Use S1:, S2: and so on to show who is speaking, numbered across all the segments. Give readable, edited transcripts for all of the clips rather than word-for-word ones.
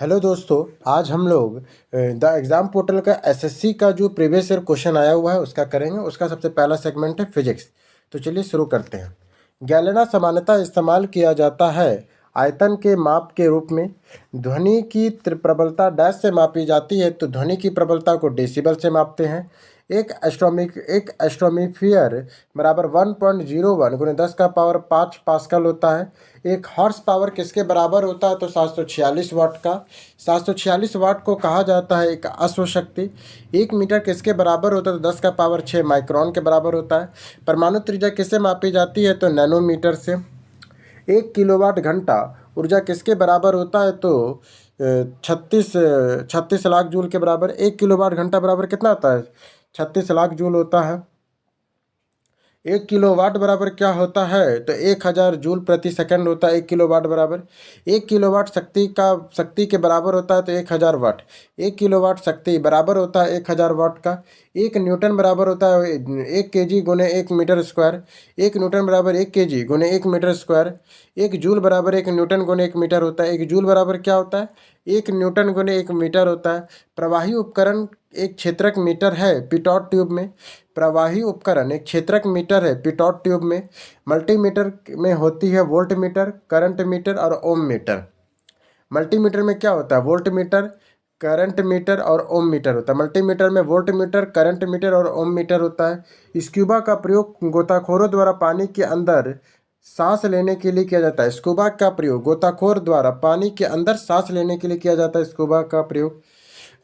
S1: Hello दोस्तों, आज हम लोग द एग्ज़ाम पोर्टल का एसएससी का जो प्रीवियस ईयर क्वेश्चन आया हुआ है उसका करेंगे। उसका सबसे पहला सेगमेंट है फिजिक्स। तो चलिए शुरू करते हैं। गैलेना सामान्यतः इस्तेमाल किया जाता है आयतन के माप के रूप में। ध्वनि की प्रबलता डैश से मापी जाती है, तो ध्वनि की प्रबलता को डेसिबल से मापते हैं। एक एस्ट्रोमीफियर बराबर 1.01 गुणे 10 का पावर 5 पास्कल होता है। एक हॉर्स पावर किसके बराबर होता है? तो 746 वाट का। 746 वाट को कहा जाता है एक अश्व शक्ति। 1 मीटर किसके बराबर होता है? तो 10 का पावर 6 माइक्रोन के बराबर होता है। परमाणु त्रिज्या किससे मापी जाती है? तो नैनोमीटर से। 1 किलोवाट घंटा ऊर्जा किसके बराबर होता है? तो 36 लाख जूल के बराबर। 1 किलोवाट घंटा बराबर कितना होता है? 36 लाख जूल होता है। 1 किलोवाट बराबर क्या होता है? तो 1000 जूल प्रति सेकंड होता है 1 किलोवाट बराबर। 1 किलोवाट शक्ति के बराबर होता है तो 1000 वाट। 1 किलोवाट शक्ति बराबर होता है 1000 वाट का। 1 न्यूटन बराबर होता है 1 केजी गुने 1 मीटर स्क्वायर। 1 न्यूटन बराबर 1 केजी गुने 1 मीटर स्क्वायर। 1 जूल बराबर 1 न्यूटन गुने 1 मीटर होता है। 1 जूल बराबर क्या होता है? 1 न्यूटन गुने 1 मीटर होता है। प्रवाही उपकरण एक क्षेत्रक मीटर है पिटॉट ट्यूब में। प्रवाही उपकरण एक क्षेत्रक मीटर है पिटॉट ट्यूब में। मल्टीमीटर में होती है वोल्ट मीटर, करंट मीटर और ओम मीटर। मल्टीमीटर में क्या होता है? वोल्ट मीटर, करंट मीटर और ओम मीटर होता है। मल्टीमीटर में वोल्ट मीटर, करंट मीटर और ओम मीटर होता है। स्क्यूबा का प्रयोग गोताखोरों द्वारा पानी के अंदर सांस लेने के लिए किया जाता है। स्कूबा का प्रयोग गोताखोर द्वारा पानी के अंदर सांस लेने के लिए किया जाता है। स्कूबा का प्रयोग।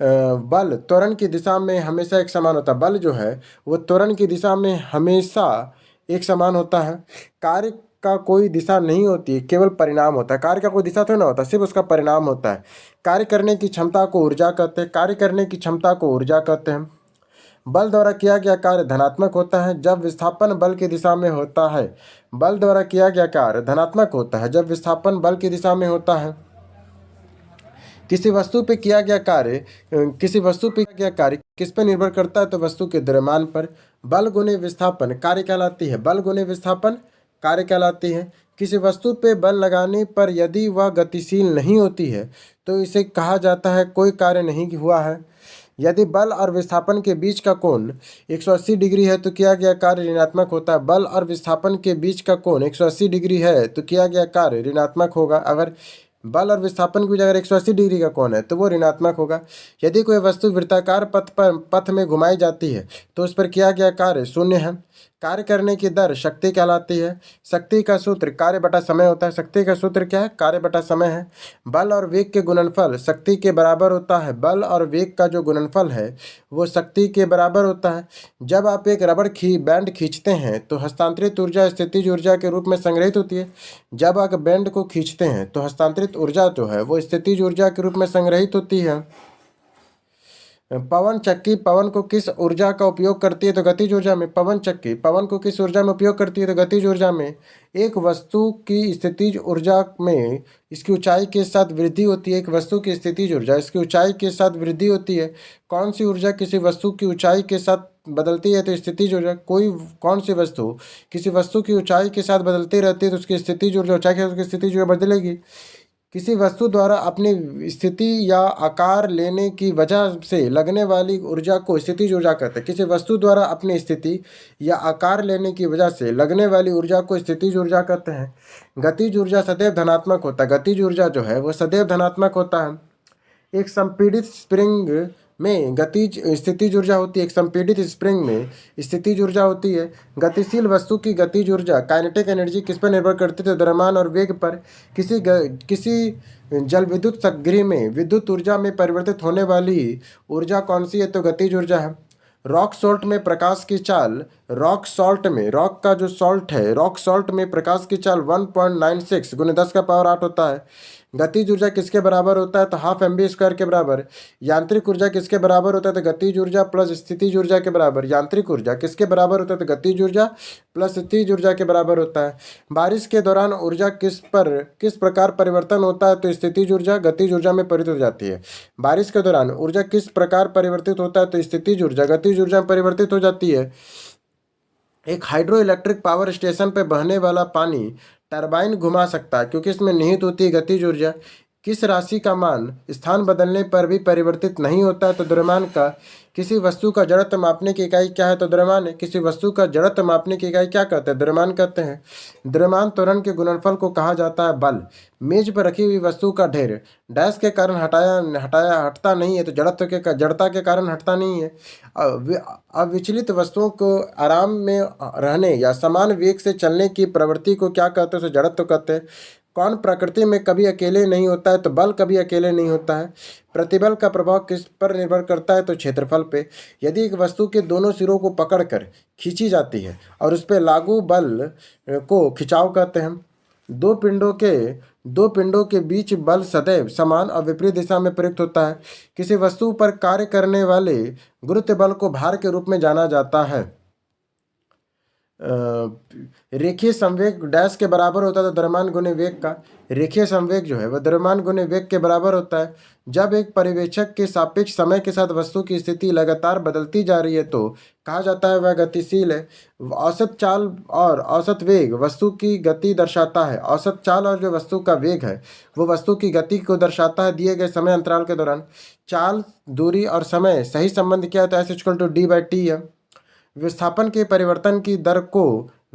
S1: बल त्वरण की दिशा में हमेशा एक समान होता है। बल जो है वो त्वरण की दिशा में हमेशा एक समान होता है। कार्य का कोई दिशा नहीं होती है, केवल परिणाम होता है। कार्य का कोई दिशा थोड़ी ना होता, सिर्फ उसका परिणाम होता है। कार्य करने की क्षमता को ऊर्जा कहते हैं। कार्य करने की क्षमता को ऊर्जा कहते हैं। बल द्वारा किया गया कार्य धनात्मक होता है जब विस्थापन बल की दिशा में होता है। बल द्वारा किया गया कार्य धनात्मक होता है जब विस्थापन बल की दिशा में होता है। किसी वस्तु पे किया गया कार्य किस पर निर्भर करता है? तो वस्तु के द्रव्यमान पर। बल गुने विस्थापन कार्य कहलाती है। बल गुने विस्थापन कार्य कहलाती है। किसी वस्तु पे बल लगाने पर यदि वह गतिशील नहीं होती है तो इसे कहा जाता है कोई कार्य नहीं हुआ है। यदि बल और विस्थापन के बीच का कोण 180 डिग्री है तो किया गया कार्य ऋणात्मक होता है। बल और विस्थापन के बीच का कोण 180 डिग्री है तो किया गया कार्य ऋणात्मक होगा। अगर बल और विस्थापन की वजह अगर 180 डिग्री का कोण है तो वो ऋणात्मक होगा। यदि कोई वस्तु वृत्ताकार पथ में घुमाई जाती है तो उस पर किया गया कार्य शून्य है। कार्य करने की दर शक्ति कहलाती है। शक्ति का सूत्र कार्य बटा समय होता है। शक्ति का सूत्र क्या है? कार्य बटा समय है। बल और वेग के गुणनफल शक्ति के बराबर होता है। बल और वेग का जो गुणनफल है वो शक्ति के बराबर होता है। जब आप एक रबड़ बैंड खींचते हैं तो हस्तांतरित ऊर्जा स्थितिज ऊर्जा के रूप में संग्रहित होती है। जब आप बैंड को खींचते हैं तो हस्तांतरित ऊर्जा जो है वो स्थितिज ऊर्जा के रूप में संग्रहित होती है। पवन चक्की पवन को किस ऊर्जा का उपयोग करती है? तो गतिज ऊर्जा में। पवन चक्की पवन को किस ऊर्जा में उपयोग करती है? तो गतिज ऊर्जा में। एक वस्तु की स्थितिज ऊर्जा में इसकी ऊंचाई के साथ वृद्धि होती है। एक वस्तु की स्थितिज ऊर्जा इसकी ऊंचाई के साथ वृद्धि होती है। कौन सी ऊर्जा किसी वस्तु की ऊंचाई के साथ बदलती है? तो स्थितिज ऊर्जा। कौन सी वस्तु किसी वस्तु की ऊंचाई के साथ बदलती रहती है तो उसकी स्थितिज ऊर्जा, ऊंचाई के साथ उसकी स्थितिज ऊर्जा बदलेगी। किसी वस्तु द्वारा अपनी स्थिति या आकार लेने की वजह से लगने वाली ऊर्जा को स्थितिज ऊर्जा कहते हैं। किसी वस्तु द्वारा अपनी स्थिति या आकार लेने की वजह से लगने वाली ऊर्जा को स्थितिज ऊर्जा कहते हैं। गतिज ऊर्जा सदैव धनात्मक होता है। गतिज ऊर्जा जो है वो सदैव धनात्मक होता है। एक संपीड़ित स्प्रिंग में गतिज स्थितिज ऊर्जा होती है। एक संपीड़ित स्प्रिंग में स्थितिज ऊर्जा होती है। गतिशील वस्तु की गतिज ऊर्जा काइनेटिक एनर्जी किस पर निर्भर करती है? तो द्रव्यमान और वेग पर। किसी जल विद्युत गृह में विद्युत ऊर्जा में परिवर्तित होने वाली ऊर्जा कौन सी है? तो गतिज ऊर्जा है। रॉक सॉल्ट में प्रकाश की चाल रॉक का जो सॉल्ट है रॉक सॉल्ट में प्रकाश की चाल 1.96 गुने 10 का पावर 8 होता है। गतिज ऊर्जा किसके बराबर होता है? तो हाफ mv² के बराबर। यांत्रिक ऊर्जा किसके बराबर होता है? तो गतिज ऊर्जा प्लस स्थितिज ऊर्जा के बराबर। यांत्रिक ऊर्जा किसके बराबर होता है? तो गतिज ऊर्जा प्लस स्थितिज ऊर्जा के बराबर होता है। बारिश के दौरान ऊर्जा किस प्रकार परिवर्तन होता है? तो स्थितिज ऊर्जा गतिज ऊर्जा में परिवर्तित हो जाती है। बारिश के दौरान ऊर्जा किस प्रकार परिवर्तित होता है? तो स्थितिज ऊर्जा गतिज ऊर्जा में परिवर्तित हो जाती है। एक हाइड्रो इलेक्ट्रिक पावर स्टेशन पर बहने वाला पानी टरबाइन घुमा सकता है क्योंकि इसमें निहित होती है गतिज ऊर्जा। किस राशि का मान स्थान बदलने पर भी परिवर्तित नहीं होता है तो द्रव्यमान का किसी वस्तु का जड़त्व मापने की इकाई क्या है तो द्रव्यमान है। किसी वस्तु का जड़त्व मापने की इकाई क्या कहते हैं द्रव्यमान कहते हैं। द्रव्यमान त्वरण के गुणनफल को कहा जाता है बल। मेज पर रखी हुई वस्तु का ढेर डैश के कारण हटता नहीं है तो जड़ता के कारण हटता नहीं है। अविचलित वस्तुओं को आराम में रहने या समान वेग से चलने की प्रवृत्ति को क्या कहते हैं उसे जड़त्व कहते हैं। कौन प्रकृति में कभी अकेले नहीं होता है तो बल कभी अकेले नहीं होता है। प्रतिबल का प्रभाव किस पर निर्भर करता है तो क्षेत्रफल पे। यदि एक वस्तु के दोनों सिरों को पकड़कर खींची जाती है और उस पर लागू बल को खिंचाव कहते हैं। दो पिंडों के बीच बल सदैव समान और विपरीत दिशा में प्रयुक्त होता है। किसी वस्तु पर कार्य करने वाले गुरुत्व बल को भार के रूप में जाना जाता है। रेखीय संवेग डैश के बराबर होता है तो द्रव्यमान गुने वेग का। रेखीय संवेग जो है वह द्रव्यमान गुने वेग के बराबर होता है। जब एक पर्यवेक्षक के सापेक्ष समय के साथ वस्तु की स्थिति लगातार बदलती जा रही है तो कहा जाता है वह गतिशील है। औसत चाल और औसत वेग वस्तु की गति दर्शाता है। औसत चाल और जो वस्तु का वेग है वो वस्तु की गति को दर्शाता है दिए गए समय अंतराल के दौरान। चाल, दूरी और समय सही संबंध क्या है तो S=D/T है। विस्थापन के परिवर्तन की दर को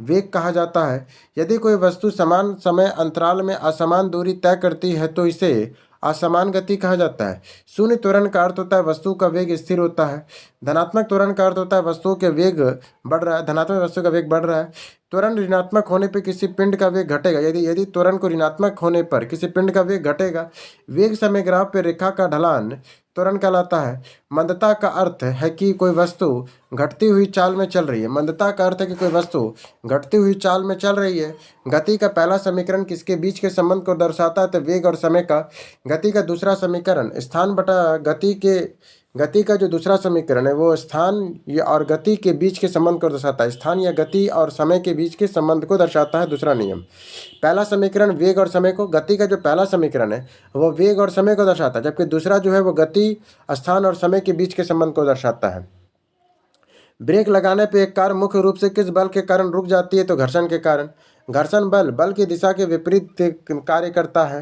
S1: वेग कहा जाता है। यदि कोई वस्तु समान समय अंतराल में असमान दूरी तय करती है तो इसे असमान गति कहा जाता है। शून्य त्वरण का अर्थ होता है वस्तु का वेग स्थिर होता है। धनात्मक त्वरण का अर्थ होता है वस्तु के वेग बढ़ रहा है, धनात्मक वस्तु का वेग बढ़ रहा है। त्वरण ऋणात्मक होने पर किसी पिंड का वेग घटेगा। यदि यदि त्वरण को ऋणात्मक होने पर किसी पिंड का वेग घटेगा। वेग समय ग्राफ पर रेखा का ढलान त्वरण कहलाता है। मंदता का अर्थ है कि कोई वस्तु घटती हुई चाल में चल रही है। मंदता का अर्थ है कि कोई वस्तु घटती हुई चाल में चल रही है। गति का पहला समीकरण किसके बीच के संबंध को दर्शाता है तो वेग और समय का। गति का दूसरा समीकरण स्थान बटा गति का जो दूसरा समीकरण है वो स्थान और गति के बीच के संबंध को दर्शाता है। स्थान या गति और समय के बीच के संबंध को दर्शाता है दूसरा नियम। पहला समीकरण वेग और समय को, गति का जो पहला समीकरण है वो वेग और समय को दर्शाता है, जबकि दूसरा जो है वो गति, स्थान और समय के बीच के संबंध को दर्शाता है। ब्रेक लगाने पर एक कार मुख्य रूप से किस बल के कारण रुक जाती है तो घर्षण के कारण। घर्षण बल की दिशा के विपरीत कार्य करता है।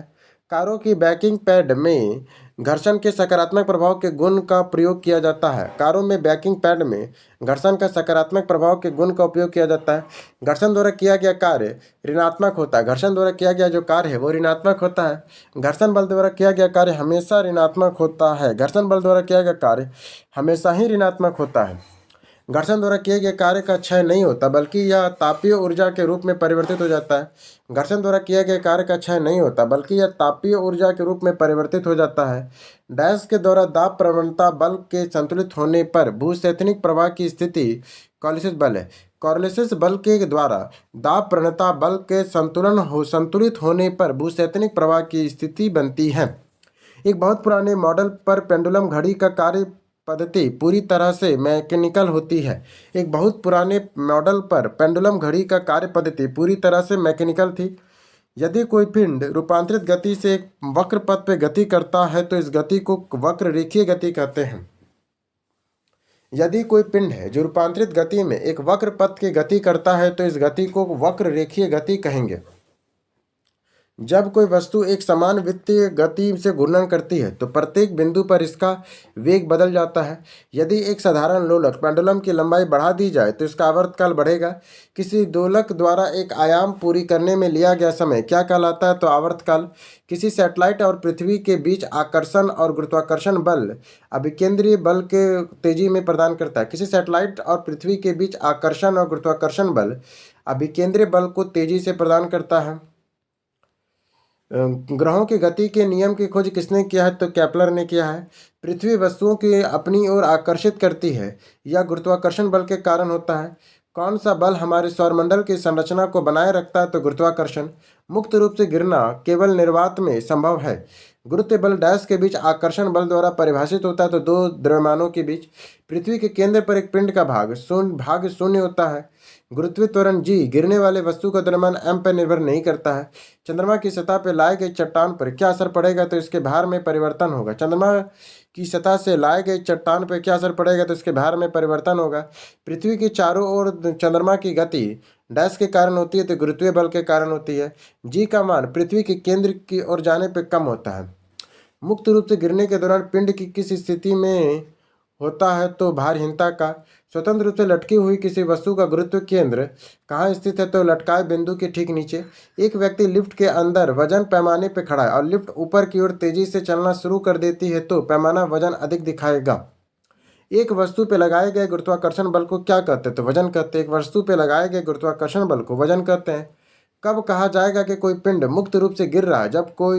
S1: कारों की बैकिंग पैड में घर्षण के सकारात्मक प्रभाव के गुण का प्रयोग किया जाता है। कारों में बैकिंग पैड में घर्षण का सकारात्मक प्रभाव के गुण का उपयोग किया जाता है। घर्षण द्वारा किया गया कार्य ऋणात्मक होता है। घर्षण द्वारा किया गया जो कार्य है वो ऋणात्मक होता है। घर्षण बल द्वारा किया गया कार्य हमेशा ऋणात्मक होता है। घर्षण बल द्वारा किया गया कार्य हमेशा ही ऋणात्मक होता है। घर्षण द्वारा किए गए कार्य का क्षय नहीं होता बल्कि यह तापीय ऊर्जा के रूप में परिवर्तित हो जाता है। घर्षण द्वारा किए गए कार्य का क्षय नहीं होता बल्कि यह तापीय ऊर्जा के रूप में परिवर्तित हो जाता है। डैश के द्वारा दाब प्रवणता बल के संतुलित होने पर भूस्थैतिक प्रवाह की स्थिति कॉलिसिस बल है। कॉलिसिस बल के द्वारा दाब प्रवणता बल के संतुलित होने पर भूस्थैतिक प्रवाह की स्थिति बनती है। एक बहुत पुराने मॉडल पर पेंडुलम घड़ी का कार्य पद्धति पूरी तरह से मैकेनिकल होती है। एक बहुत पुराने मॉडल पर पेंडुलम घड़ी का कार्य पद्धति पूरी तरह से मैकेनिकल थी। यदि कोई पिंड रूपांतरित गति से एक वक्र पथ पर गति करता है तो इस गति को वक्र रेखीय गति कहते हैं। यदि कोई पिंड है जो रूपांतरित गति में एक वक्र पथ की गति करता है तो इस गति को वक्र रेखीय गति कहेंगे। जब कोई वस्तु एक समान वृत्तीय गति से घूर्णन करती है तो प्रत्येक बिंदु पर इसका वेग बदल जाता है। यदि एक साधारण लोलक पेंडुलम की लंबाई बढ़ा दी जाए तो इसका आवर्तकाल बढ़ेगा। किसी दोलक द्वारा एक आयाम पूरी करने में लिया गया समय क्या कहलाता है तो आवर्तकाल। किसी सैटेलाइट और पृथ्वी के बीच आकर्षण और गुरुत्वाकर्षण बल अभिकेंद्रीय बल के तेजी में प्रदान करता है। किसी सैटेलाइट और पृथ्वी के बीच आकर्षण और गुरुत्वाकर्षण बल अभिकेंद्रीय बल को तेजी से प्रदान करता है। ग्रहों की गति के नियम की खोज किसने किया है तो केपलर ने किया है। पृथ्वी वस्तुओं की अपनी ओर आकर्षित करती है यह गुरुत्वाकर्षण बल के कारण होता है। कौन सा बल हमारे सौरमंडल की संरचना को बनाए रखता है तो गुरुत्वाकर्षण। मुक्त रूप से गिरना केवल निर्वात में संभव है। गुरुत्व बल डैश के बीच आकर्षण बल द्वारा परिभाषित होता है तो दो द्रव्यमानों के बीच। पृथ्वी के केंद्र पर एक पिंड का भाग शून्य होता है। गुरुत्वीय त्वरण जी गिरने वाले वस्तु का द्रव्यमान m पर निर्भर नहीं करता है। चंद्रमा की सतह पर लाए गए चट्टान पर क्या असर पड़ेगा तो इसके भार में परिवर्तन होगा। चंद्रमा की सतह से लाए गए चट्टान पर क्या असर पड़ेगा तो इसके भार में परिवर्तन होगा। पृथ्वी के चारों ओर चंद्रमा की गति डैश के कारण होती है तो गुरुत्वीय बल के कारण होती है। जी का मान पृथ्वी के केंद्र की ओर जाने पर कम होता है। मुक्त रूप से गिरने के दौरान पिंड की किस स्थिति में होता है तो भारहीनता का। स्वतंत्र रूप से लटकी हुई किसी वस्तु का गुरुत्व केंद्र कहाँ स्थित है तो लटकाए बिंदु के ठीक नीचे। एक व्यक्ति लिफ्ट के अंदर वजन पैमाने पर खड़ा है और लिफ्ट ऊपर की ओर तेजी से चलना शुरू कर देती है तो पैमाना वजन अधिक दिखाएगा। एक वस्तु पे लगाए गए गुरुत्वाकर्षण बल को क्या कहते हैं तो वजन कहते हैं। एक वस्तु पे लगाए गए गुरुत्वाकर्षण बल को वजन कहते हैं। कब कहा जाएगा कि कोई पिंड मुक्त रूप से गिर रहा है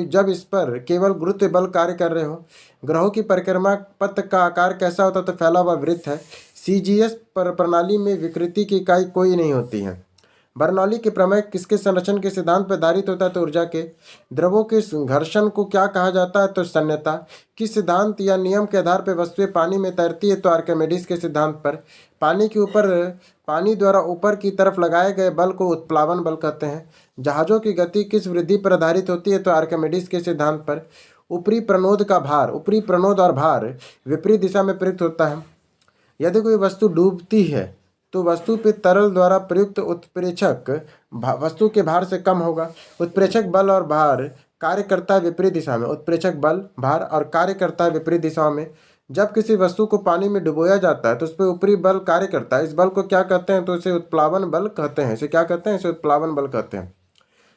S1: जब इस पर केवल गुरुत्व बल कार्य कर रहे हो। ग्रहों की परिक्रमा पथ का आकार कैसा होता है तो फैला हुआ वृत्त है। सीजीएस प्रणाली में विकृति की इकाई कोई नहीं होती है। बर्नौली के प्रमेय किसके संरक्षण के सिद्धांत पर आधारित होता है तो ऊर्जा के। द्रवों के घर्षण को क्या कहा जाता है तो शून्यता। किस सिद्धांत या नियम के आधार पर वस्तुएं पानी में तैरती है तो आर्किमिडीज के सिद्धांत पर। पानी द्वारा ऊपर की तरफ लगाए गए बल को उत्प्लावन बल कहते हैं। जहाजों की गति किस वृद्धि पर आधारित होती है तो आर्किमिडीज के सिद्धांत पर। ऊपरी प्रणोद और भार विपरीत दिशा में प्रयुक्त होता है। यदि कोई वस्तु डूबती है तो वस्तु पे तरल द्वारा प्रयुक्त उत्प्रेक्षक वस्तु के भार से कम होगा। उत्प्रेक्षक बल और भार कार्य करता है विपरीत दिशा में। उत्प्रेक्षक बल भार और कार्य करता है विपरीत दिशाओं में। जब किसी वस्तु को पानी में डुबोया जाता है तो उस पर ऊपरी बल कार्य करता है। इस बल को क्या कहते हैं तो इसे उत्प्लावन बल कहते हैं। इसे क्या कहते हैं? इसे उत्प्लावन बल कहते हैं।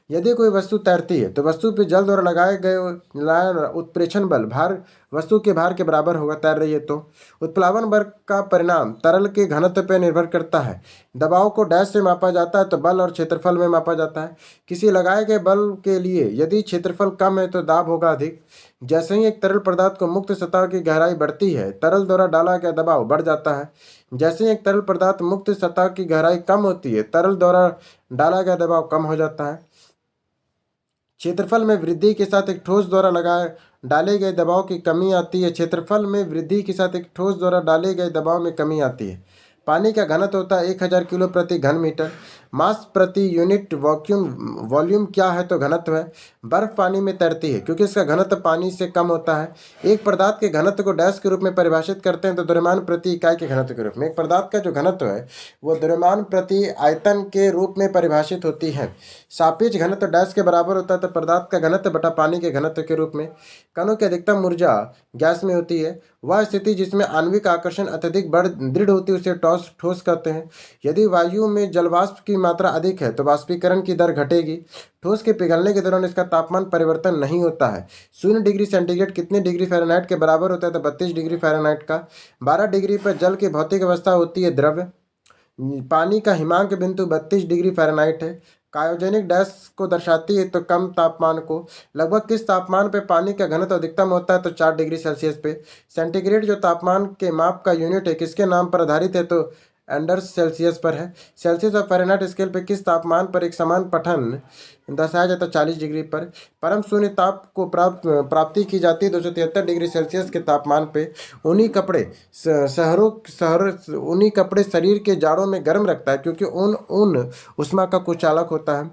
S1: यदि कोई वस्तु तैरती है तो वस्तु पर जल द्वारा लगाया उत्प्रेक्षण बल भार वस्तु के भार के बराबर होगा। तैर रही है तो उत्प्लावन बल का परिणाम तरल के घनत्व पर निर्भर करता है। दबाव को डैश से मापा जाता है तो बल और क्षेत्रफल में मापा जाता है। किसी लगाए गए बल के लिए यदि क्षेत्रफल कम है तो दाब होगा अधिक। जैसे ही एक तरल पदार्थ को मुक्त सतह की गहराई बढ़ती है तरल द्वारा डाला गया दबाव बढ़ जाता है। जैसे ही एक तरल पदार्थ मुक्त सतह की गहराई कम होती है तरल द्वारा डाला गया दबाव कम हो जाता है। क्षेत्रफल में वृद्धि के साथ एक ठोस द्वारा लगाए डाले गए दबाव की कमी आती है। क्षेत्रफल में वृद्धि के साथ एक ठोस द्वारा डाले गए दबाव में कमी आती है। पानी का घनत्व होता है 1000 किलो प्रति घन मीटर। मास प्रति यूनिट वॉल्यूम क्या है तो घनत्व है। बर्फ पानी में तैरती है क्योंकि इसका घनत्व पानी से कम होता है। एक पदार्थ के घनत्व को डैश के रूप में परिभाषित करते हैं तो द्रव्यमान प्रति इकाई के घनत्व के रूप में। एक पदार्थ का जो घनत्व है वो द्रव्यमान प्रति आयतन के रूप में परिभाषित होती है। सापेक्ष घनत्व डैश के बराबर होता है तो पदार्थ का घनत्व बटा पानी के घनत्व के रूप में। कणों की अधिकतम ऊर्जा गैस में होती है। वह स्थिति जिसमें आणविक आकर्षण अत्यधिक दृढ़ होती है उसे ठोस कहते हैं। यदि वायु में जलवाष्प की मात्रा अधिक है तो वाष्पीकरण की दर घटेगी। ठोस के पिघलने के दौरान इसका तापमान परिवर्तन नहीं होता है। 0 डिग्री सेंटीग्रेड कितने डिग्री फ़ारेनहाइट के बराबर होता है तो 32 डिग्री फ़ारेनहाइट का। 12 डिग्री पर जल की भौतिक अवस्था होती है द्रव्य। पानी का हिमांक बिंदु 32 डिग्री फ़ारेनहाइट है। क्रायोजेनिक डैश को दर्शाती है तो कम तापमान को। लगभग किस तापमान पे पानी का घनत्व अधिकतम होता है तो 4 डिग्री सेल्सियस पे। सेंटीग्रेड जो तापमान के माप का यूनिट है किसके नाम पर आधारित है तो एंडर्स सेल्सियस पर है। सेल्सियस और फ़ारेनहाइट स्केल पे किस तापमान पर एक समान पठन दर्शाया जाता है 40 डिग्री पर। परम शून्य ताप को प्राप्ति की जाती है 273 डिग्री सेल्सियस के तापमान पे। ऊनी कपड़े शरीर के जाड़ों में गर्म रखता है क्योंकि ऊन ऊष्मा का कुचालक होता है।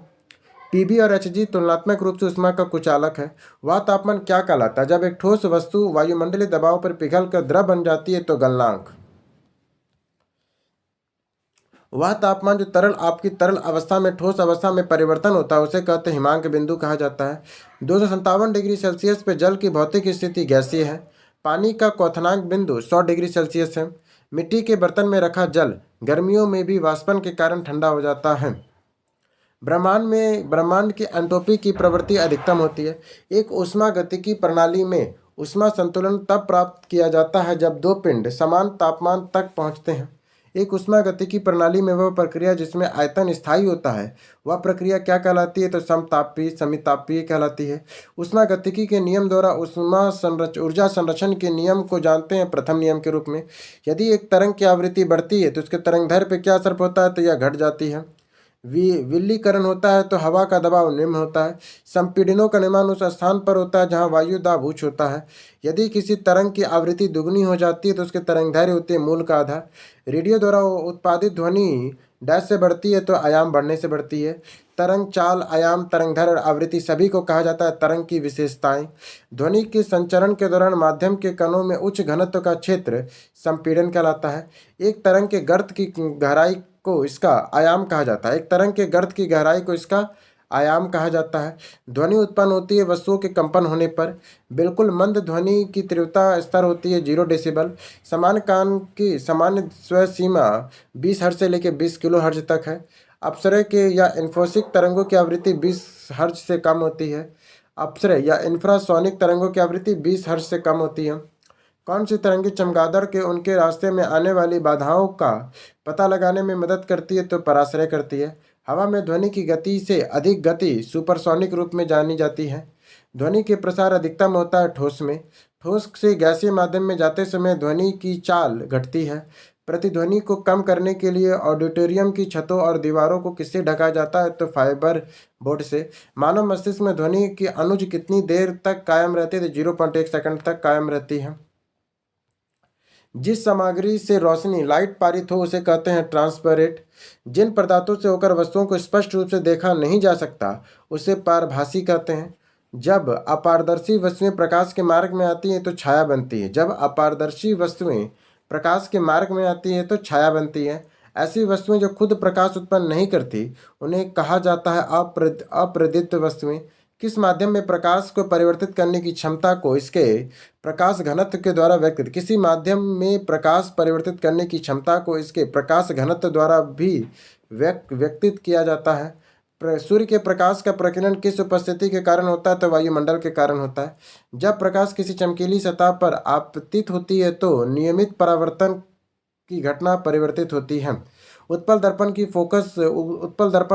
S1: पीबी और एचजी तुलनात्मक रूप से ऊष्मा का कुचालक है। वह तापमान क्या कहलाता है जब एक ठोस वस्तु वायुमंडलीय दबाव पर पिघल कर द्रव बन जाती है तो गलनांक। वह तापमान जो आपकी तरल अवस्था में ठोस अवस्था में परिवर्तन होता है उसे कहते हैं हिमांक बिंदु कहा जाता है। 257 डिग्री सेल्सियस पे जल की भौतिक स्थिति गैसीय है। पानी का क्वथनांक बिंदु 100 डिग्री सेल्सियस है। मिट्टी के बर्तन में रखा जल गर्मियों में भी वाष्पन के कारण ठंडा हो जाता है। ब्रह्मांड की एंट्रोपी की प्रवृत्ति अधिकतम होती है। एक ऊष्मागतिकी प्रणाली में ऊष्मा संतुलन तब प्राप्त किया जाता है जब दो पिंड समान तापमान तक पहुंचते हैं। एक ऊष्मागतिकी प्रणाली में वह प्रक्रिया जिसमें आयतन स्थायी होता है वह प्रक्रिया क्या कहलाती है तो समतापीय समीतापीय कहलाती है। ऊष्मागतिकी के नियम द्वारा ऊर्जा संरक्षण के नियम को जानते हैं प्रथम नियम के रूप में। यदि एक तरंग की आवृत्ति बढ़ती है तो उसके तरंगदैर्घ्य पर क्या असर होता है तो यह घट जाती है। विलीकरण होता है तो हवा का दबाव निम्न होता है। संपीड़नों का निर्माण उस स्थान पर होता है जहाँ वायु दाब उच्च होता है। यदि किसी तरंग की आवृत्ति दुगनी हो जाती है तो उसके तरंगदैर्घ्य होती है मूल का आधा। रेडियो द्वारा उत्पादित ध्वनि डैश से बढ़ती है तो आयाम बढ़ने से बढ़ती है। तरंग चाल आयाम तरंगदैर्घ्य और आवृत्ति सभी को कहा जाता है तरंग की विशेषताएं। ध्वनि के संचरण के दौरान माध्यम के कणों में उच्च घनत्व का क्षेत्र संपीड़न कहलाता है। एक तरंग के गर्त की गहराई को इसका आयाम कहा जाता है। एक तरंग के गर्त की गहराई को इसका आयाम कहा जाता है। ध्वनि उत्पन्न होती है वस्तुओं के कंपन होने पर। बिल्कुल मंद ध्वनि की तीव्रता स्तर होती है 0 डेसिबल। सामान्य कान की सामान्य स्वर सीमा 20 हर्ट्ज से लेकर 20 किलो हर्ट्ज तक है। अपसरे के या इन्फोसिक तरंगों की आवृत्ति 20 हर्ट्ज से कम होती है। अपसरे या इंफ्रासोनिक तरंगों की आवृत्ति 20 हर्ट्ज से कम होती है। कौन सी तरंगे चमगादड़ के उनके रास्ते में आने वाली बाधाओं का पता लगाने में मदद करती है? तो पराश्रय करती है। हवा में ध्वनि की गति से अधिक गति सुपरसोनिक रूप में जानी जाती है। ध्वनि के प्रसार अधिकतम होता है ठोस में। ठोस से गैसीय माध्यम में जाते समय ध्वनि की चाल घटती है। प्रतिध्वनि को कम करने के लिए ऑडिटोरियम की छतों और दीवारों को किससे ढका जाता है? तो फाइबर बोर्ड से। मानव मस्तिष्क में ध्वनि की अनुज कितनी देर तक कायम रहती है? तो 0.1 सेकंड तक कायम रहती है। जिस सामग्री से रोशनी लाइट पारित हो उसे कहते हैं ट्रांसपेरेंट। जिन पदार्थों से होकर वस्तुओं को स्पष्ट रूप से देखा नहीं जा सकता उसे पारभासी कहते हैं। जब अपारदर्शी वस्तुएं प्रकाश के मार्ग में आती हैं तो छाया बनती है। जब अपारदर्शी वस्तुएं प्रकाश के मार्ग में आती हैं तो छाया बनती है। ऐसी वस्तुएं जो खुद प्रकाश उत्पन्न नहीं करती उन्हें कहा जाता है अप्रदीप्त वस्तुएं। किस माध्यम में प्रकाश को परिवर्तित करने की क्षमता को इसके प्रकाश घनत्व के द्वारा व्यक्त किसी माध्यम में प्रकाश परिवर्तित करने की क्षमता को इसके प्रकाश घनत्व द्वारा भी व्यक्तित किया जाता है। सूर्य के प्रकाश का प्रकीर्णन किस उपस्थिति के कारण होता है? तो वायुमंडल के कारण होता है। जब प्रकाश किसी चमकीली सतह पर आपतित होती है तो नियमित परावर्तन की घटना परिवर्तित होती है। उत्तल दर्पण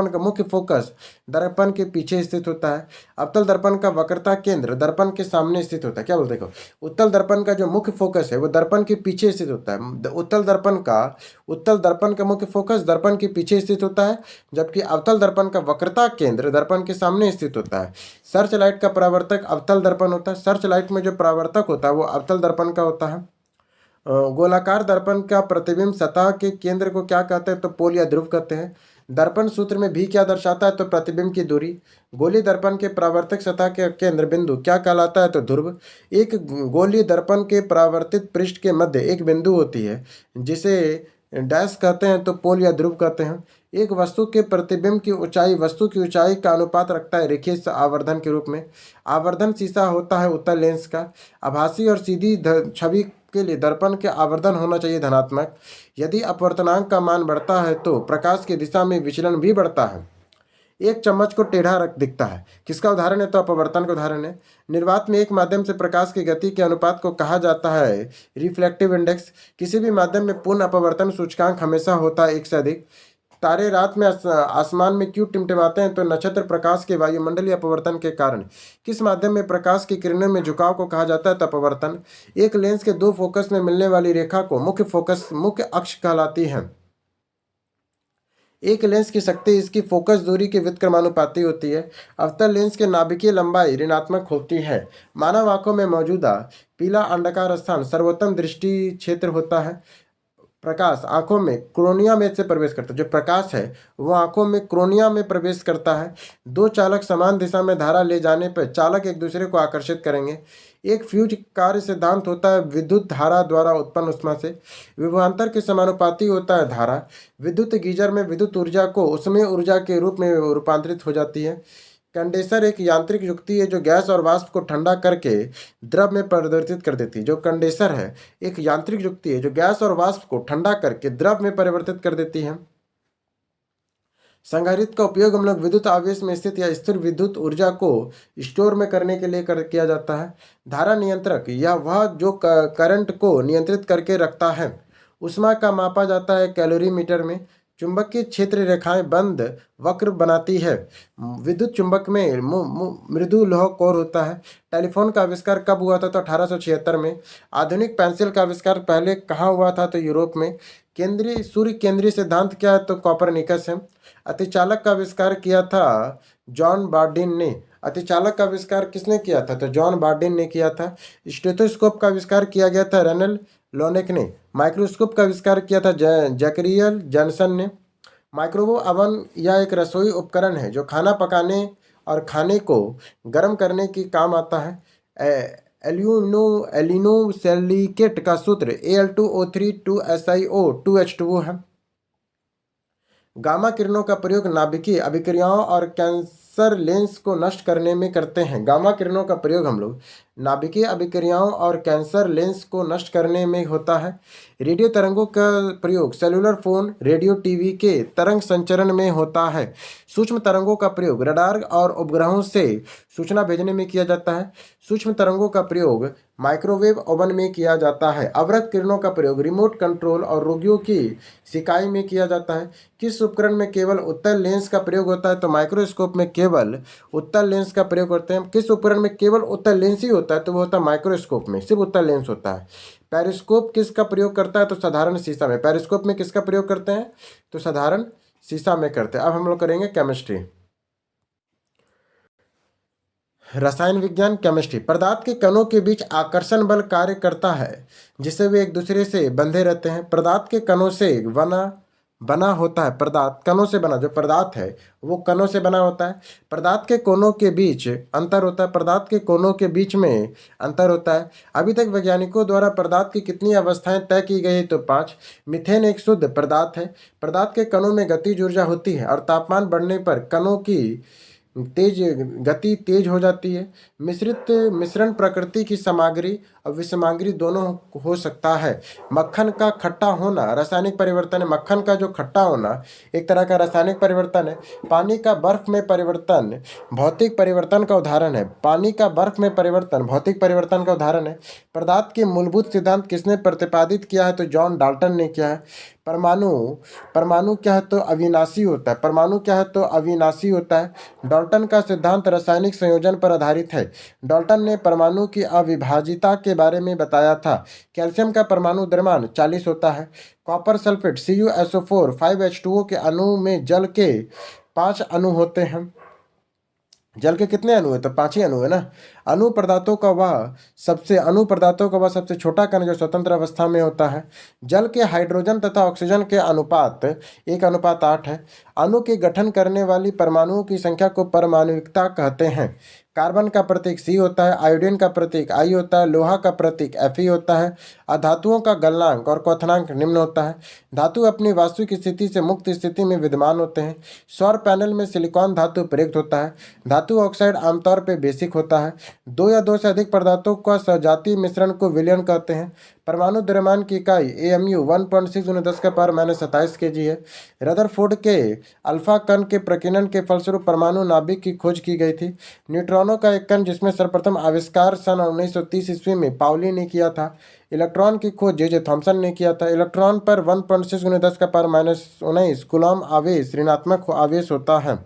S1: का मुख्य फोकस दर्पण के पीछे स्थित होता है। अवतल दर्पण का वक्रता केंद्र दर्पण के सामने स्थित होता है। क्या बोलते देखो, उत्तल दर्पण का जो मुख्य फोकस है वो दर्पण के पीछे स्थित होता है। उत्तल दर्पण का मुख्य फोकस दर्पण के पीछे स्थित होता है, जबकि अवतल दर्पण का वक्रता केंद्र दर्पण के सामने स्थित होता है। सर्च लाइट का परावर्तक अवतल दर्पण होता है। सर्च लाइट में जो परावर्तक होता है वो अवतल दर्पण का होता है। गोलाकार दर्पण का प्रतिबिंब सतह के केंद्र को क्या कहते हैं? तो पोल या ध्रुव कहते हैं। दर्पण सूत्र में भी क्या दर्शाता है? तो प्रतिबिंब की दूरी। गोलीय दर्पण के परावर्तक सतह के केंद्र बिंदु क्या कहलाता है? तो ध्रुव। एक गोलीय दर्पण के परावर्तित पृष्ठ के मध्य एक बिंदु होती है जिसे डैश कहते हैं, तो पोल या ध्रुव कहते हैं। एक वस्तु के प्रतिबिंब की ऊंचाई वस्तु की ऊंचाई का अनुपात रखता है रेखीय आवर्धन के रूप में। आवर्धन शीशा होता है उत्तल लेंस का। आभासी और सीधी छवि के लिए दर्पण के आवर्धन होना चाहिए धनात्मक। यदि अपवर्तनांक का मान बढ़ता है तो प्रकाश की दिशा में विचलन भी बढ़ता है। एक चम्मच को टेढ़ा रख दिखता है, किसका उदाहरण है? तो अपवर्तन का उदाहरण है। निर्वात में एक माध्यम से प्रकाश की गति के अनुपात को कहा जाता है रिफ्लेक्टिव इंडेक्स। किसी भी माध्यम में पूर्ण अपवर्तन सूचकांक हमेशा होता है 1 से अधिक। तारे रात में आसमान में क्यों टिमटिमाते हैं? तो नक्षत्र प्रकाश के वायुमंडलीय अपवर्तन के कारण। किस माध्यम में प्रकाश की किरणों में झुकाव को कहा जाता है? तो अपवर्तन। एक लेंस के दो फोकस में मिलने वाली रेखा को मुख्य अक्ष कहलाती है। एक लेंस की शक्ति इसकी फोकस दूरी के व्युत्क्रमानुपाती होती है। अवतल लेंस के नाभिकीय लंबाई ऋणात्मक होती है। मानव आंखों में मौजूदा पीला अंडाकार स्थान सर्वोत्तम दृष्टि क्षेत्र होता है। प्रकाश आंखों में क्रोनिया में से प्रवेश करता है। जो प्रकाश है वो आंखों में क्रोनिया में प्रवेश करता है। दो चालक समान दिशा में धारा ले जाने पर चालक एक दूसरे को आकर्षित करेंगे। एक फ्यूज कार्य सिद्धांत होता है विद्युत धारा द्वारा उत्पन्न ऊष्मा से। विभवांतर के समानुपाती होता है धारा। विद्युत गीजर में विद्युत ऊर्जा को ऊष्मीय ऊर्जा के रूप में रूपांतरित हो जाती है। कंडेंसर एक यांत्रिक युक्ति है जो गैस और वाष्प को ठंडा करके द्रव में परिवर्तित कर देती है। जो कंडेंसर है एक यांत्रिक युक्ति है जो गैस और वाष्प को ठंडा करके द्रव में परिवर्तित कर देती है। संधारित्र का उपयोग हम लोग विद्युत आवेश में स्थित या स्थिर विद्युत ऊर्जा को स्टोर में करने के लिए किया जाता है। धारा नियंत्रक या वह जो करंट को नियंत्रित करके रखता है। ऊष्मा का मापा जाता है कैलोरीमीटर में। चुंबकीय क्षेत्र रेखाएं बंद वक्र बनाती है। विद्युत चुंबक में मृदु लौह कोर होता है। टेलीफोन का आविष्कार कब हुआ था? तो 1876 में। आधुनिक पेंसिल का आविष्कार पहले कहाँ हुआ था? तो यूरोप में। सूर्य केंद्रीय सिद्धांत क्या है? तो कॉपरनिकस है। अतिचालक का आविष्कार किया था जॉन बार्डिन ने। अतिचालक का आविष्कार किसने किया था? तो जॉन बार्डिन ने किया था। स्टेथोस्कोप का आविष्कार किया गया था रेनल लोनेक ने। माइक्रोस्कोप का आविष्कार किया था जैकरियल जॉनसन ने। माइक्रोवेव ओवन यह एक रसोई उपकरण है जो खाना पकाने और खाने को गर्म करने की काम आता है। एलिनोसिलिकेट का सूत्र Al2O3 2SiO2H2O है। गामा किरणों का प्रयोग नाभिकीय अभिक्रियाओं और कैंसर कैंसर लेंस को नष्ट करने में करते हैं। गामा किरणों का प्रयोग हम लोग नाभिकीय अभिक्रियाओं और कैंसर लेंस को नष्ट करने में होता है। रेडियो तरंगों का प्रयोग सेलुलर फोन, रेडियो, टीवी के तरंग संचरण में होता है। सूक्ष्म तरंगों का प्रयोग रडार और उपग्रहों से सूचना भेजने में किया जाता है। सूक्ष्म तरंगों का प्रयोग माइक्रोवेव ओवन में किया जाता है। अवरक्त किरणों का प्रयोग रिमोट कंट्रोल और रोगियों की सिकाई में किया जाता है। किस उपकरण में केवल उत्तल लेंस का प्रयोग होता है? तो माइक्रोस्कोप में केवल उत्तल लेंस का प्रयोग करते हैं। किस उपकरण में केवल उत्तल लेंस ही होता है? तो वो होता है माइक्रोस्कोप में सिर्फ उत्तल लेंस होता है। पेरिस्कोप किसका प्रयोग करता है? तो साधारण शीशा में। पेरिस्कोप में किसका प्रयोग करते हैं? तो साधारण शीशा में करते हैं। अब हम लोग करेंगे केमिस्ट्री, रसायन विज्ञान, केमिस्ट्री। पदार्थ के कणों के बीच आकर्षण बल कार्य करता है जिससे वे एक दूसरे से बंधे रहते हैं। पदार्थ के कणों से बना बना होता है। पदार्थ कणों से बना, जो पदार्थ है वो कणों से बना होता है। पदार्थ के कोनों के बीच अंतर होता है। पदार्थ के कोनों के बीच में अंतर होता है। अभी तक वैज्ञानिकों द्वारा पदार्थ की कितनी अवस्थाएं तय की गई? तो 5। मीथेन एक शुद्ध पदार्थ है। पदार्थ के कणों में गतिज ऊर्जा होती है और तापमान बढ़ने पर कणों की तेज गति तेज हो जाती है। मिश्रित मिश्रण प्रकृति की सामग्री और विषमाग्री दोनों हो सकता है। मक्खन का खट्टा होना रासायनिक परिवर्तन है। मक्खन का जो खट्टा होना एक तरह का रासायनिक परिवर्तन है। पानी का बर्फ में परिवर्तन भौतिक परिवर्तन का उदाहरण है। पानी का बर्फ में परिवर्तन भौतिक परिवर्तन का उदाहरण है। पदार्थ के मूलभूत सिद्धांत किसने प्रतिपादित किया है? तो जॉन डाल्टन ने किया है। परमाणु परमाणु क्या है? तो अविनाशी होता है। परमाणु क्या है? तो अविनाशी होता है। डाल्टन का सिद्धांत रासायनिक संयोजन पर आधारित है। डाल्टन ने परमाणु की अविभाज्यता के बारे में बताया था। कैल्शियम का परमाणु द्रव्यमान 40 होता है। कॉपर सल्फेट CuSO4 5H2O के अणु में जल के 5 अणु होते हैं। जल के कितने अणु है? तो 5 ही अणु है ना। अणु पदार्थों का वह सबसे छोटा कण जो स्वतंत्र अवस्था में होता है। जल के हाइड्रोजन तथा ऑक्सीजन के अनुपात 1:8 है। अणु के गठन करने वाली परमाणुओं की संख्या को परमाणुकता कहते हैं। कार्बन का प्रतीक C होता है। आयोडीन का प्रतीक I होता है। लोहा का प्रतीक Fe होता है। अधातुओं का गलनांक और क्वथनांक निम्न होता है। धातु अपनी वास्तविक स्थिति से मुक्त स्थिति में विद्यमान होते हैं। सौर पैनल में सिलिकॉन धातु प्रयुक्त होता है। धातु ऑक्साइड आमतौर पर बेसिक होता है। 2 या 2 से अधिक पदार्थों का सजातीय मिश्रण को विलयन कहते हैं। परमाणु द्रव्यमान की इकाई AMU 1.6 × 10⁻27 kg है। रदरफोर्ड के अल्फा कण के प्रकीर्णन के फलस्वरूप परमाणु नाभिक की खोज की गई थी। न्यूट्रॉनों का एक कण जिसमें सर्वप्रथम आविष्कार सन 1930 ईस्वी में पाउली ने किया था। इलेक्ट्रॉन की खोज जे थॉमसन ने किया था। इलेक्ट्रॉन पर 1.6 × 10⁻19 कूलॉम आवेश ऋणात्मक आवेश होता है।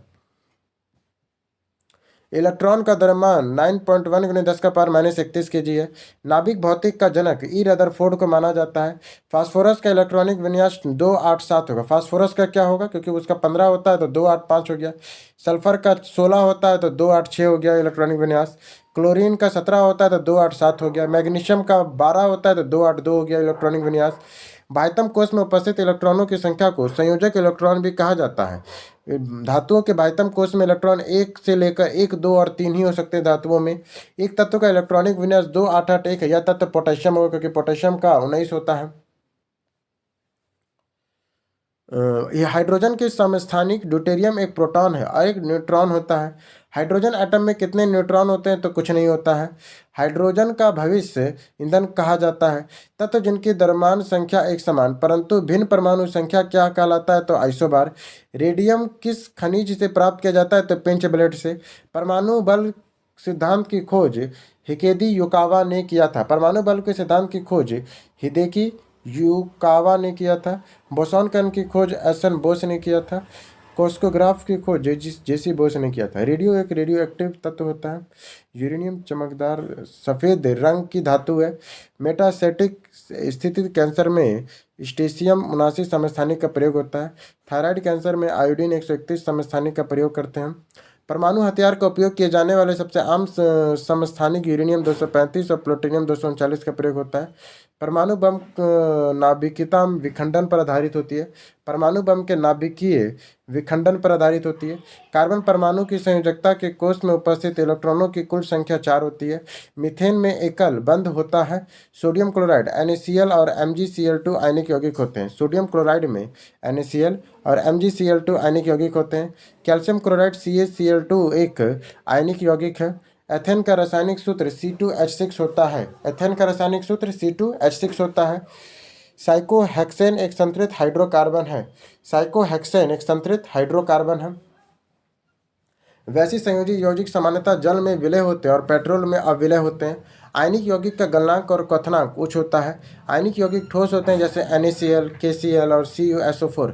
S1: इलेक्ट्रॉन का द्रव्यमान 9.1 × 10⁻31 kg है। नाभिक भौतिक का जनक रदरफोर्ड को माना जाता है। फास्फोरस का इलेक्ट्रॉनिक विन्यास 287 होगा। फास्फोरस का क्या होगा? क्योंकि उसका 15 होता है तो 285 हो गया। सल्फर का 16 होता है तो 286 हो गया इलेक्ट्रॉनिक विन्यास। क्लोरीन का 17 होता है तो 287 हो गया। मैग्नीशियम का 12 होता है तो 282 हो गया इलेक्ट्रॉनिक विन्यास। बाह्यतम कोश में उपस्थित इलेक्ट्रॉनों की संख्या को संयोजक इलेक्ट्रॉन भी कहा जाता है। धातुओं के बाह्यतम कोश में इलेक्ट्रॉन 1 से लेकर 1, 2 और 3 ही हो सकते हैं। धातुओं में एक तत्व का इलेक्ट्रॉनिक विन्यास 2881 है। यह तत्व पोटेशियम होगा क्योंकि पोटेशियम का 19 होता है। यह हाइड्रोजन के समस्थानिक ड्यूटेरियम एक प्रोटॉन है और एक न्यूट्रॉन होता है। हाइड्रोजन एटम में कितने न्यूट्रॉन होते हैं? तो कुछ नहीं होता है। हाइड्रोजन का भविष्य ईंधन कहा जाता है। तत्व जिनकी द्रव्यमान संख्या एक समान परंतु भिन्न परमाणु संख्या क्या कहलाता है? तो आइसोबार। रेडियम किस खनिज से प्राप्त किया जाता है? तो पिंच ब्लेड से। परमाणु बल सिद्धांत की खोज हिकेजी युकावा ने किया था। परमाणु बल के सिद्धांत की खोज हिदेकी युकावा ने किया था। बोसॉन कण की खोज SN बोस ने किया था। कोस्कोग्राफ की खोज JC बोस ने किया था। रेडियो एक रेडियो एक्टिव तत्व होता है। यूरेनियम चमकदार सफ़ेद रंग की धातु है। मेटास्टैटिक स्थिति कैंसर में स्टेशियम 79 समस्थानिक का प्रयोग होता है। थायराइड कैंसर में आयोडीन 131 समस्थानिक का प्रयोग करते हैं। परमाणु हथियार का उपयोग किए जाने वाले सबसे आम समस्थानिक यूरेनियम 235 और प्लूटोनियम 239 का प्रयोग होता है। परमाणु बम नाभिकीयता विखंडन पर आधारित होती है। परमाणु बम के नाभिकीय विखंडन पर आधारित होती है। कार्बन परमाणु की संयोजकता के कोष में उपस्थित इलेक्ट्रॉनों की कुल संख्या 4 होती है। मीथेन में एकल बंध होता है। सोडियम क्लोराइड NaCl और MgCl2 आयनिक यौगिक होते हैं। सोडियम क्लोराइड में NaCl और MgCl2 आयनिक यौगिक होते हैं। कैल्शियम क्लोराइड CaCl2 एक आयनिक यौगिक है। एथेन का रासायनिक सूत्र C2H6 होता है। एथेन का रासायनिक सूत्र C2H6 होता है। साइकोहेक्सेन एक संतृप्त हाइड्रोकार्बन है। साइकोहेक्सेन एक संतृप्त हाइड्रोकार्बन है। वैसे संयोजी यौगिक सामान्यतः जल में विलय होते हैं और पेट्रोल में अविलय होते हैं। आयनिक यौगिक का गलनांक और क्वथनांक उच्च होता है। आयनिक यौगिक ठोस होते हैं जैसे NaCl, KCl और CuSO4।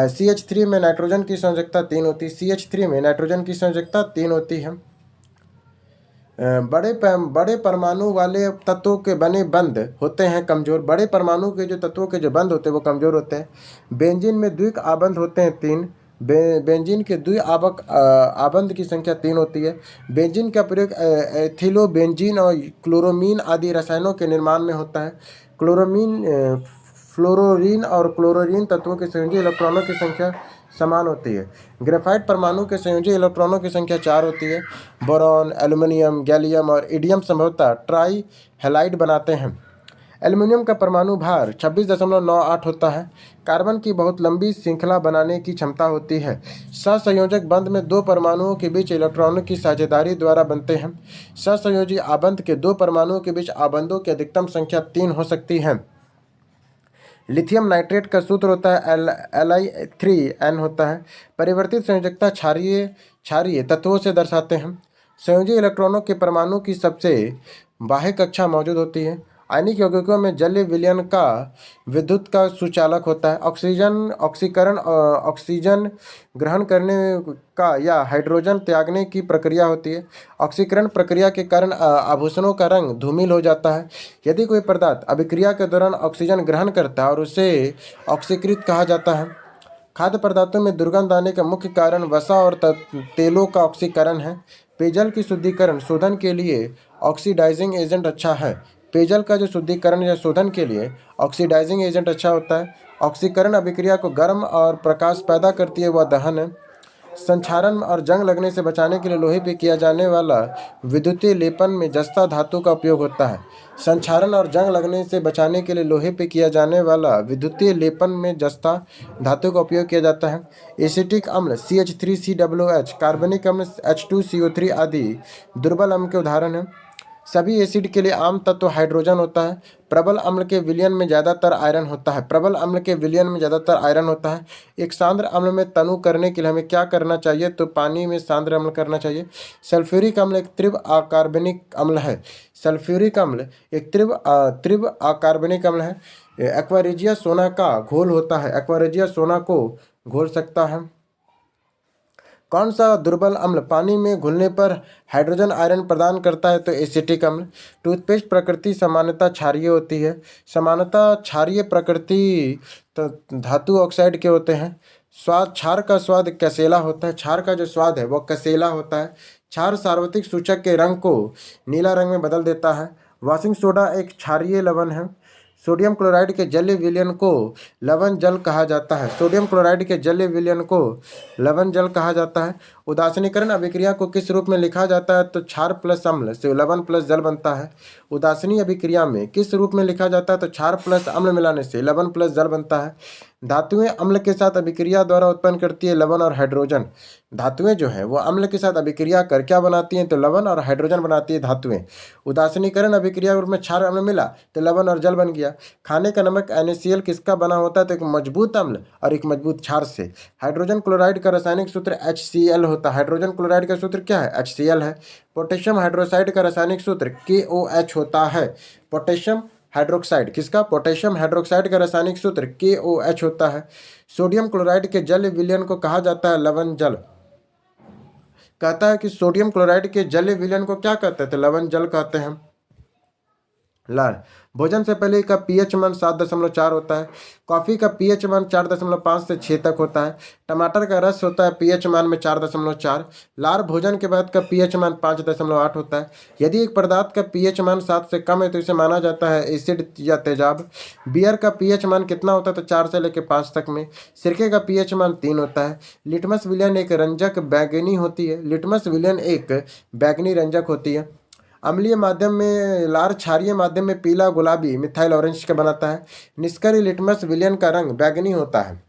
S1: CH3 में नाइट्रोजन की संयोजकता 3 होती है। CH3 में नाइट्रोजन की संयोजकता 3 होती है। बड़े परमाणु वाले तत्वों के बने बंध होते हैं कमजोर। बड़े परमाणु के जो तत्वों के जो बंध होते हैं वो कमजोर होते हैं। बेंजीन में द्विक आबंध होते हैं 3। बेंजीन के द्विआबक आबंध की संख्या 3 होती है। बेंजीन का प्रयोग एथिलो बेंजीन और क्लोरोमीन आदि रसायनों के निर्माण में होता है। क्लोरोमीन फ्लोरोरीन और क्लोरीन तत्वों के संयोजी इलेक्ट्रॉनों की संख्या समान होती है। ग्रेफाइट परमाणु के संयोजी इलेक्ट्रॉनों की संख्या 4 होती है। बोरॉन, एल्युमिनियम, गैलियम और इडियम संभवतः ट्राई हैलाइड बनाते हैं। एल्युमिनियम का परमाणु भार 26.98 होता है। कार्बन की बहुत लंबी श्रृंखला बनाने की क्षमता होती है। सहसंयोजक बंध में दो परमाणुओं के बीच इलेक्ट्रॉनों की साझेदारी द्वारा बनते हैं। सहसंयोजी आबंध के दो परमाणुओं के बीच आबंधों की अधिकतम संख्या 3 हो सकती है। लिथियम नाइट्रेट का सूत्र होता है Li3n होता है। परिवर्तित संयोजकता क्षारीय तत्वों से दर्शाते हैं। संयोजी इलेक्ट्रॉनों के परमाणु की सबसे बाह्य कक्षा मौजूद होती है। आयनिक यौगिकों में जलीय विलयन का विद्युत का सुचालक होता है। ऑक्सीजन ग्रहण करने का या हाइड्रोजन त्यागने की प्रक्रिया होती है। ऑक्सीकरण प्रक्रिया के कारण आभूषणों का रंग धूमिल हो जाता है। यदि कोई पदार्थ अभिक्रिया के दौरान ऑक्सीजन ग्रहण करता है और उसे ऑक्सीकृत कहा जाता है। खाद्य पदार्थों में दुर्गंध आने का मुख्य कारण वसा और तेलों का ऑक्सीकरण है। पेयजल की शुद्धिकरण शोधन के लिए ऑक्सीडाइजिंग एजेंट अच्छा है। पेयजल का जो शुद्धिकरण या शोधन के लिए ऑक्सीडाइजिंग एजेंट अच्छा होता है। ऑक्सीकरण अभिक्रिया को गर्म और प्रकाश पैदा करती है, वह दहन है। संक्षारण और जंग लगने से बचाने के लिए लोहे पे किया जाने वाला विद्युतीय लेपन में जस्ता धातु का उपयोग होता है। संक्षारण और जंग लगने से बचाने के लिए लोहे पे किया जाने वाला विद्युतीय लेपन में जस्ता धातु का उपयोग किया जाता है। एसिटिक अम्ल CH3COOH, कार्बनिक अम्ल H2CO3 आदि दुर्बल अम्ल के उदाहरण हैं। सभी एसिड के लिए आम तत्व हाइड्रोजन होता है। प्रबल अम्ल के विलयन में ज़्यादातर आयरन होता है। प्रबल अम्ल के विलयन में ज़्यादातर आयरन होता है। एक सांद्र अम्ल में तनु करने के लिए हमें क्या करना चाहिए? तो पानी में सांद्र अम्ल करना चाहिए। सल्फ्यूरिक अम्ल एक तीव्र अकार्बनिक अम्ल है। सल्फ्यूरिक अम्ल एक तीव्र अकार्बनिक अम्ल है। एक्वारेजिया सोना का घोल होता है। एक्वारेजिया सोना को घोल सकता है। कौन सा दुर्बल अम्ल पानी में घुलने पर हाइड्रोजन आयरन प्रदान करता है? तो एसिटिक अम्ल। टूथपेस्ट प्रकृति सामान्यतः क्षारीय होती है। सामान्यतः क्षारीय प्रकृति तो धातु ऑक्साइड के होते हैं। क्षार का स्वाद कसेला होता है। क्षार का जो स्वाद है वह कसेला होता है। क्षार सार्वत्रिक सूचक के रंग को नीला रंग में बदल देता है। वाशिंग सोडा एक क्षारीय लवण है। सोडियम क्लोराइड के जलीय विलयन को लवण जल कहा जाता है। सोडियम क्लोराइड के जलीय विलयन को लवण जल कहा जाता है। उदासीनीकरण अभिक्रिया को किस रूप में लिखा जाता है? तो क्षार प्लस अम्ल से लवण प्लस जल बनता है। उदासीनी अभिक्रिया में किस रूप में लिखा जाता है? तो क्षार प्लस अम्ल मिलाने से लवण प्लस जल बनता है। धातुएं अम्ल के साथ अभिक्रिया द्वारा उत्पन्न करती है लवण और हाइड्रोजन। धातुएं जो है वो अम्ल के साथ अभिक्रिया कर क्या बनाती हैं? तो लवण और हाइड्रोजन बनाती है धातुएं। उदासीनीकरण अभिक्रिया में क्षार अम्ल मिला तो लवण और जल बन गया। खाने का नमक NaCl किसका बना होता है? तो एक मजबूत अम्ल और एक मजबूत क्षार से। हाइड्रोजन क्लोराइड का रासायनिक सूत्र HCl होता है। हाइड्रोजन क्लोराइड का सूत्र क्या है? HCl है। पोटेशियम हाइड्रोक्साइड का रासायनिक सूत्र KOH होता है। पोटेशियम हाइड्रोक्साइड किसका? पोटेशियम हाइड्रोक्साइड का रासायनिक सूत्र KOH होता है। सोडियम क्लोराइड के जल विलयन को कहा जाता है लवण जल। कहता है कि सोडियम क्लोराइड के जल विलयन को क्या कहते हैं? तो लवण जल कहते हैं। लाल, भोजन से पहले का पीएच मान 7.4 होता है। कॉफ़ी का पीएच मान 4.5 से 6 तक होता है। टमाटर का रस होता है पीएच मान में 4.4। लार, भोजन के बाद का पीएच मान 5.8 होता है। यदि एक पदार्थ का पीएच मान 7 से कम है तो इसे माना जाता है एसिड या तेजाब। बियर का पीएच मान कितना होता है तो 4 से लेकर 5 तक में। सिरके का पीएच मान 3 होता है। लिटमस विलयन एक रंजक बैगनी होती है। लिटमस विलयन एक बैगनी रंजक होती है। अम्लीय माध्यम में लार, क्षारीय माध्यम में पीला गुलाबी मिथाइल ऑरेंज का बनाता है। निष्क्रिय लिटमस विलयन का रंग बैगनी होता है।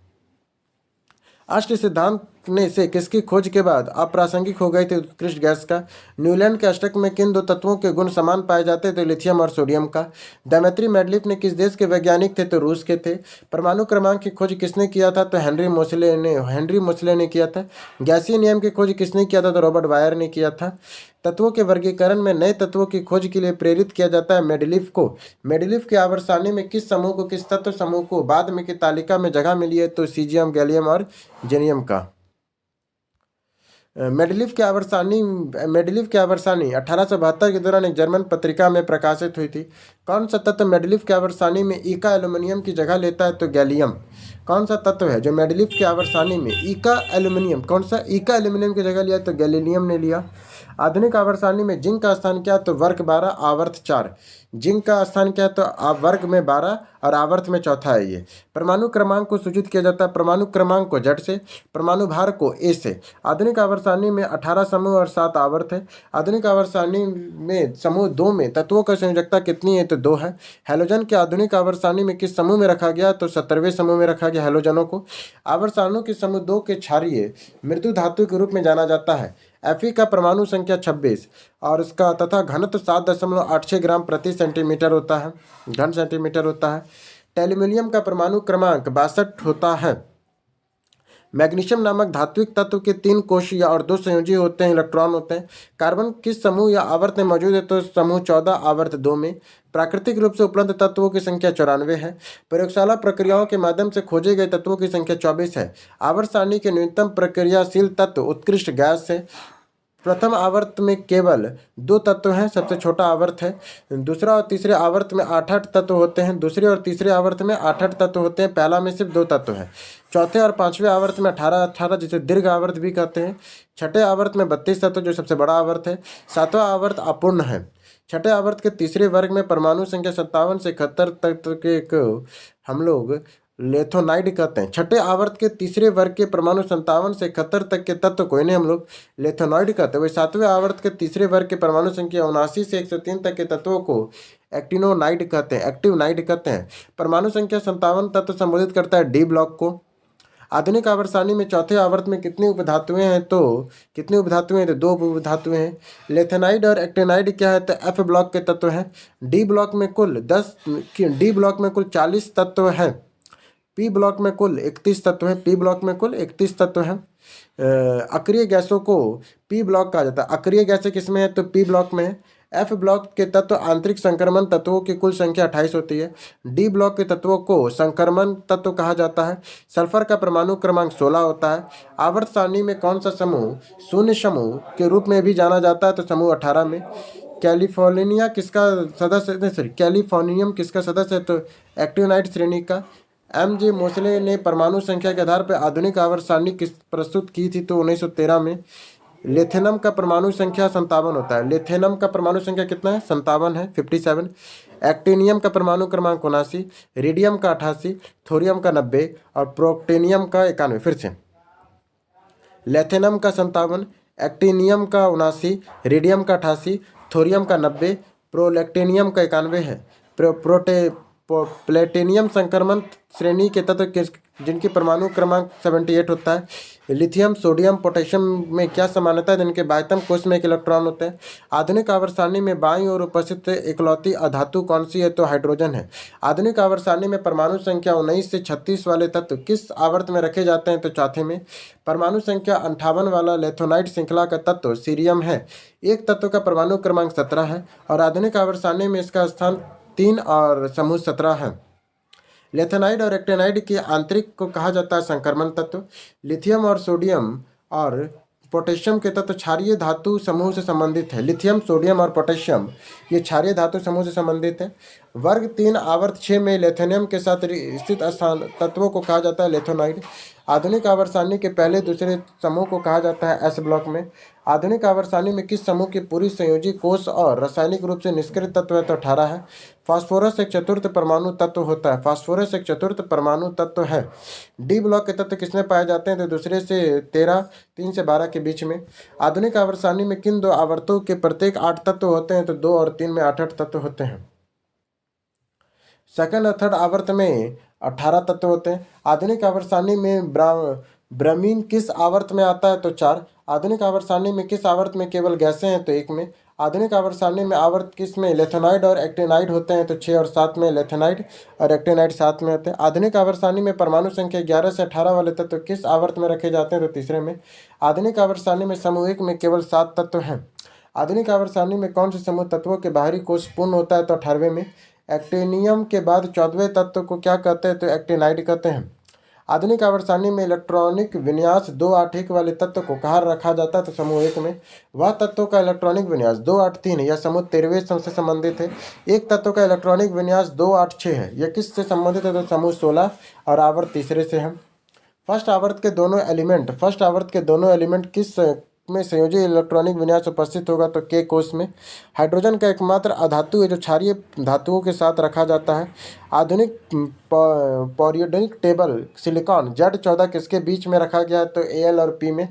S1: अष्ट सिद्धांत ने से किसकी खोज के बाद अप्रासंगिक हो गए थे उत्कृष्ट गैस का? न्यूलैंड के अष्टक में किन दो तत्वों के गुण समान पाए जाते थे? लिथियम और सोडियम का। डेमेट्री मेंडलीफ ने किस देश के वैज्ञानिक थे? तो रूस के थे। परमाणु क्रमांक की खोज किसने किया था? तो हेनरी मोसले ने किया था। गैसीय नियम की खोज किसने किया था? तो रॉबर्ट बायर ने किया था। तत्वों के वर्गीकरण में नए तत्वों की खोज के लिए प्रेरित किया जाता है मेंडलीफ को। मेंडलीफ की आवर्त सारणी में किस समूह को, किस तत्व समूह को बाद में की तालिका में जगह मिली है? तो सीजियम, गैलियम और जेनियम का। मेंडलीफ की आवर्त सारणी 1872 के दौरान एक जर्मन पत्रिका में प्रकाशित हुई थी। कौन सा तत्व मेंडलीफ की आवर्त सारणी में ईका एल्यूमिनियम की जगह लेता है? तो गैलियम। कौन सा तत्व है जो मेंडलीफ की आवर्त सारणी में ईका एल्यूमिनियम की जगह लिया? तो गैलीलियम ने लिया। आधुनिक आवर्त सारणी में जिंक का स्थान क्या है? तो वर्ग 12 आवर्त 4। जिंक का स्थान क्या है? तो वर्ग में 12 और आवर्त में चौथा है ये। परमाणु क्रमांक को सूचित किया जाता है परमाणु क्रमांक को Z से, परमाणु भार को A से। आधुनिक आवर्त सारणी में 18 समूह और 7 आवर्त है। आधुनिक आवर्त सारणी में समूह 2 में तत्वों की संयोजकता कितनी है? तो 2 है। हैलोजन के आधुनिक आवर्त सारणी में किस समूह में रखा गया? तो 17वें समूह में रखा गया हैलोजनों को। आवर्त सारणियों के समूह 2 के क्षारीय मृदु धातु के रूप में जाना जाता है। Fe का परमाणु संख्या 26 और इसका तथा घनत्व 7.86 ग्राम प्रति सेंटीमीटर होता है, घन सेंटीमीटर होता है। टेल्यूमिनियम का परमाणु क्रमांक 62 होता है। मैग्नीशियम नामक धात्विक तत्व के 3 कोषीय और 2 संयोजी होते हैं, इलेक्ट्रॉन होते हैं। कार्बन किस समूह या आवर्त में मौजूद है? तो समूह 14 आवर्त 2 में। प्राकृतिक रूप से उपलब्ध तत्वों की संख्या 94 है। प्रयोगशाला प्रक्रियाओं के माध्यम से खोजे गए तत्वों की संख्या 24 है। आवर्त सारणी के न्यूनतम प्रक्रियाशील तत्व उत्कृष्ट गैस है। प्रथम आवर्त में केवल 2 तत्व हैं, सबसे छोटा आवर्त है। दूसरा और तीसरे आवर्त में 8 तत्व होते हैं। दूसरे और तीसरे आवर्त में 8 तत्व होते हैं, पहला में सिर्फ 2 तत्व हैं। चौथे और पांचवें आवर्त में 18 जिसे दीर्घ आवर्त भी कहते हैं। छठे आवर्त में 32 तत्व जो सबसे बड़ा आवर्त है। सातवां आवर्त अपूर्ण है। छठे आवर्त के तीसरे वर्ग में परमाणु संख्या 57 से 71 तत्व के को हम लोग लेथोनाइड कहते हैं। छठे आवर्त के तीसरे वर्ग के परमाणु 57 से 71 तक के तत्व को इन्हें हम लोग लेथोनाइड कहते हैं। वही सातवें आवर्त के तीसरे वर्ग के परमाणु संख्या 79 से 103 तक के तत्वों को एक्टिनोनाइड कहते हैं, एक्टिव नाइड कहते हैं। परमाणु संख्या 57 तत्व संबोधित करता है डी ब्लॉक को। आधुनिक आवर्त सारणी में चौथे आवर्त में कितनी उपधातुएं हैं? तो कितनी उपधातुएं हैं? तो 2 उपधातुएं हैं। लेथेनाइड और एक्टिनाइड क्या है? तो एफ ब्लॉक के तत्व हैं। डी ब्लॉक में कुल 40 तत्व हैं। पी ब्लॉक में कुल 31 तत्व हैं। अक्रिय गैसों को पी ब्लॉक कहा जाता है। अक्रिय गैसें किसमें है? तो पी ब्लॉक में है। एफ ब्लॉक के तत्व आंतरिक संक्रमण तत्वों की कुल संख्या 28 होती है। डी ब्लॉक के तत्वों को संक्रमण तत्व कहा जाता है। सल्फर का परमाणु क्रमांक 16 होता है। आवर्त सारणी में कौन सा समूह शून्य समूह के रूप में भी जाना जाता है? तो समूह 18 में। कैलिफोर्नियम किसका सदस्य है? तो एक्टिनोइड श्रेणी का। M.J. मोसले ने परमाणु संख्या के आधार पर आधुनिक आवर्त सारणी किस प्रस्तुत की थी? तो 1913 में। लेथेनम का परमाणु संख्या 57 होता है। लेथेनम का परमाणु संख्या कितना है? 57 है, 57। एक्टिनियम का परमाणु क्रमांक 79, रेडियम का 88, थोरियम का 90 और प्रोक्टेनियम का 91। फिर से लेथेनम का 57, एक्टिनियम का 79, रेडियम का 88, थोरियम का 90, प्रोलेक्टेनियम का 91 है। प्लेटिनियम संक्रमण श्रेणी के तत्व जिनकी परमाणु क्रमांक 78 होता है। लिथियम, सोडियम, पोटेशियम में क्या समानता है? जिनके बाह्यतम कोष में 1 इलेक्ट्रॉन होते हैं। आधुनिक आवर्त सारणी में बाईं ओर उपस्थित इकलौती अधातु कौन सी है? तो हाइड्रोजन है। आधुनिक आवर्त सारणी में परमाणु संख्या 19 से 36 वाले तत्व किस आवर्त में रखे जाते हैं? तो चौथे में। परमाणु संख्या 58 वाला लेथोनाइड श्रृंखला का तत्व सीरियम है। एक तत्व का परमाणु क्रमांक 17 है और आधुनिक आवर्त सारणी में इसका स्थान 3 और समूह 17 है। लेथेनाइड और एक्टिनाइड के आंतरिक को कहा जाता है संक्रमण तत्व। लिथियम और सोडियम और पोटेशियम के तत्व क्षारीय धातु समूह से संबंधित है। लिथियम, सोडियम और पोटेशियम ये क्षारीय धातु समूह से संबंधित है। वर्ग 3 आवर्त 6 में लेथेनियम के साथ स्थित स्थान तत्वों को कहा जाता है लेथोनाइड। आधुनिक आवर्त सारणी के पहले दूसरे समूह को कहा जाता है एस ब्लॉक में। आधुनिक आवर्त सारणी में किस समूह की पूरी संयोजी कोष और रासायनिक रूप से निष्क्रिय तत्व है? तो 18 है। फास्फोरस एक चतुर्थ परमाणु तत्व होता है। फास्फोरस एक चतुर्थ परमाणु तत्व है। डी ब्लॉक के तत्व किसमें पाए जाते हैं? तो दूसरे से 13, 3 से 12 के बीच में। आधुनिक आवर्त सारणी में किन दो आवर्तों के प्रत्येक 8 तत्व होते हैं? तो 2 और 3 में 8 तत्व होते हैं। सेकंड और थर्ड आवर्त में 18 तत्व होते हैं। आधुनिक आवर्त सारणी में ब्रामीन किस आवर्त में आता है? तो 4। आधुनिक आवर्त सारणी में किस आवर्त में केवल गैसें हैं? तो 1 में। आधुनिक आवर्त सारणी में आवर्त किस में लेथेनाइड और एक्टिनाइड होते हैं? तो 6 और 7 में। लेथेनाइड और एक्टिनाइड साथ में होते हैं। आधुनिक आवर्त सारणी में परमाणु संख्या 11 से 18 वाले तत्व किस आवर्त में रखे जाते हैं? तो तीसरे में। आधुनिक आवर्त सारणी में समूह 1 में केवल 7 तत्व हैं। आधुनिक आवर्त सारणी में कौन से समूह तत्वों के बाहरी कोष पूर्ण होता है? तो 18वें में। एक्टिनियम के बाद 14वें तत्व को क्या कहते हैं? तो एक्टिनाइड कहते हैं। आधुनिक आवर्त सारणी में इलेक्ट्रॉनिक विन्यास 281 वाले तत्व को कहाँ रखा जाता है? तो समूह 1 में। वह तत्वों का इलेक्ट्रॉनिक विन्यास 283 है, यह समूह 13वें से संबंधित है। एक तत्व का इलेक्ट्रॉनिक विन्यास 286 है, यह किस से संबंधित है? तो समूह 16 और आवर्त तीसरे से है। फर्स्ट आवर्त के दोनों एलिमेंट किस में संयोजी इलेक्ट्रॉनिक विन्यास उपस्थित होगा? तो के कोष में। हाइड्रोजन का एकमात्र अधातु है जो क्षारीय धातुओं के साथ रखा जाता है। आधुनिक पीरियोडिक टेबल सिलिकॉन Z14 किसके बीच में रखा गया है? तो Al और P में।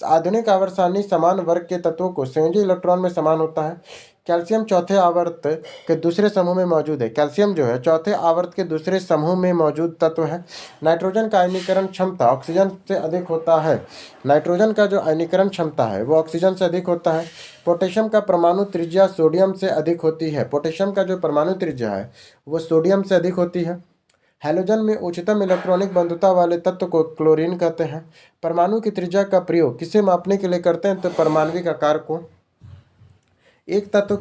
S1: आधुनिक आवर्त सारणी समान वर्ग के तत्वों को संयोजी इलेक्ट्रॉन में समान होता है। कैल्शियम चौथे आवर्त के दूसरे समूह में मौजूद है। कैल्शियम जो है चौथे आवर्त के दूसरे समूह में मौजूद तत्व है। नाइट्रोजन का आयनीकरण क्षमता ऑक्सीजन से अधिक होता है। नाइट्रोजन का जो आयनीकरण क्षमता है वो ऑक्सीजन से अधिक होता है। पोटेशियम का परमाणु त्रिज्या सोडियम से अधिक होती है। पोटेशियम का जो परमाणु त्रिज्या है वो सोडियम से अधिक होती है। हैलोजन में उच्चतम इलेक्ट्रॉनिक बंधुता वाले तत्व को क्लोरीन कहते हैं। परमाणु की त्रिज्या का प्रयोग किसे मापने के लिए करते हैं? तो परमाणविक आकार को। एक तत्व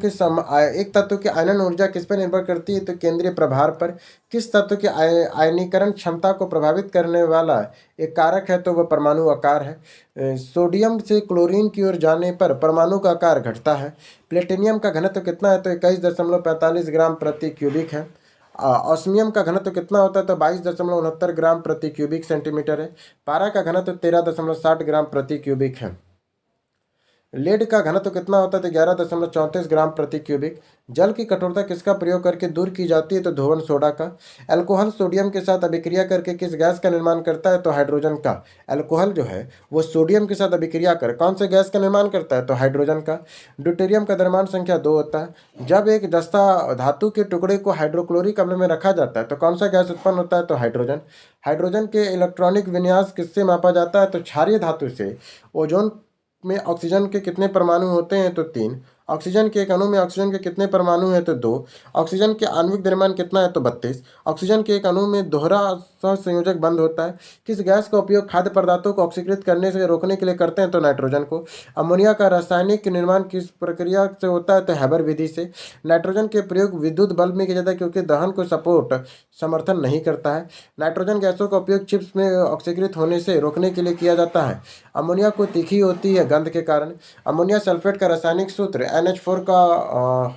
S1: की आयनन ऊर्जा किस पर निर्भर करती है? तो केंद्रीय प्रभार पर। किस तत्व की आयनीकरण क्षमता को प्रभावित करने वाला एक कारक है? तो वह परमाणु आकार है। सोडियम से क्लोरीन की ओर जाने पर परमाणु का आकार घटता है। प्लेटिनियम का घनत्व कितना है? तो 21.45 ग्राम प्रति क्यूबिक है। ऑस्मियम का घनत्व कितना होता है? तो 22.69 ग्राम प्रति क्यूबिक सेंटीमीटर है। पारा का घनत्व 13.60 ग्राम प्रति क्यूबिक है। लेड का घनत्व कितना होता है? तो 11.34 ग्राम प्रति क्यूबिक। जल की कठोरता किसका प्रयोग करके दूर की जाती है? तो धोवन सोडा का। अल्कोहल सोडियम के साथ अभिक्रिया करके किस गैस का निर्माण करता है? तो हाइड्रोजन का। अल्कोहल जो है वो सोडियम के साथ अभिक्रिया कर कौन से गैस का निर्माण करता है? तो हाइड्रोजन का। ड्यूटेरियम का द्रव्यमान संख्या 2 होता है। जब एक जस्ता धातु के टुकड़े को हाइड्रोक्लोरिक अम्ल में रखा जाता है तो कौन सा गैस उत्पन्न होता है? तो हाइड्रोजन। हाइड्रोजन के इलेक्ट्रॉनिक विन्यास किससे मापा जाता है? तो क्षारीय धातु से। ओजोन में ऑक्सीजन के कितने परमाणु होते हैं? तो 3। ऑक्सीजन के एक अणु में ऑक्सीजन के कितने परमाणु हैं? तो 2। ऑक्सीजन के आणविक द्रव्यमान कितना है? तो 32। ऑक्सीजन के एक अणु में दोहरा सहसंयोजक बंध होता है। किस गैस का उपयोग खाद्य पदार्थों को ऑक्सीकृत करने से रोकने के लिए करते हैं? तो नाइट्रोजन को। अमोनिया का रासायनिक निर्माण किस प्रक्रिया से होता है? तो हैबर विधि से। नाइट्रोजन के प्रयोग विद्युत बल्ब में किया जाता है क्योंकि दहन को समर्थन नहीं करता है। नाइट्रोजन गैसों का उपयोग चिप्स में ऑक्सीकृत होने से रोकने के लिए किया जाता है। अमोनिया को तीखी होती है गंध के कारण। अमोनिया सल्फेट का रासायनिक सूत्र NH4 का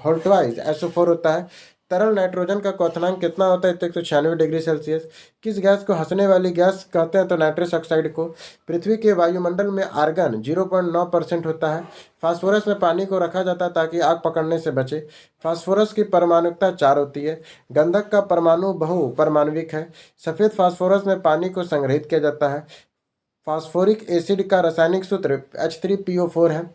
S1: होल ट्वाइस SO4 होता है। तरल नाइट्रोजन का क्वथनांक कितना होता है? तो 196 डिग्री सेल्सियस। किस गैस को हंसने वाली गैस कहते हैं? तो नाइट्रस ऑक्साइड को। पृथ्वी के वायुमंडल में आर्गन 0.9% होता है। फास्फोरस में पानी को रखा जाता है ताकि आग पकड़ने से बचे। फास्फोरस की परमाणुकता 4 होती है। गंधक का परमाणु बहुपरमाणविक है। सफ़ेद फास्फोरस में पानी को संग्रहित किया जाता है। फास्फोरिक एसिड का रासायनिक सूत्र H3PO4 है।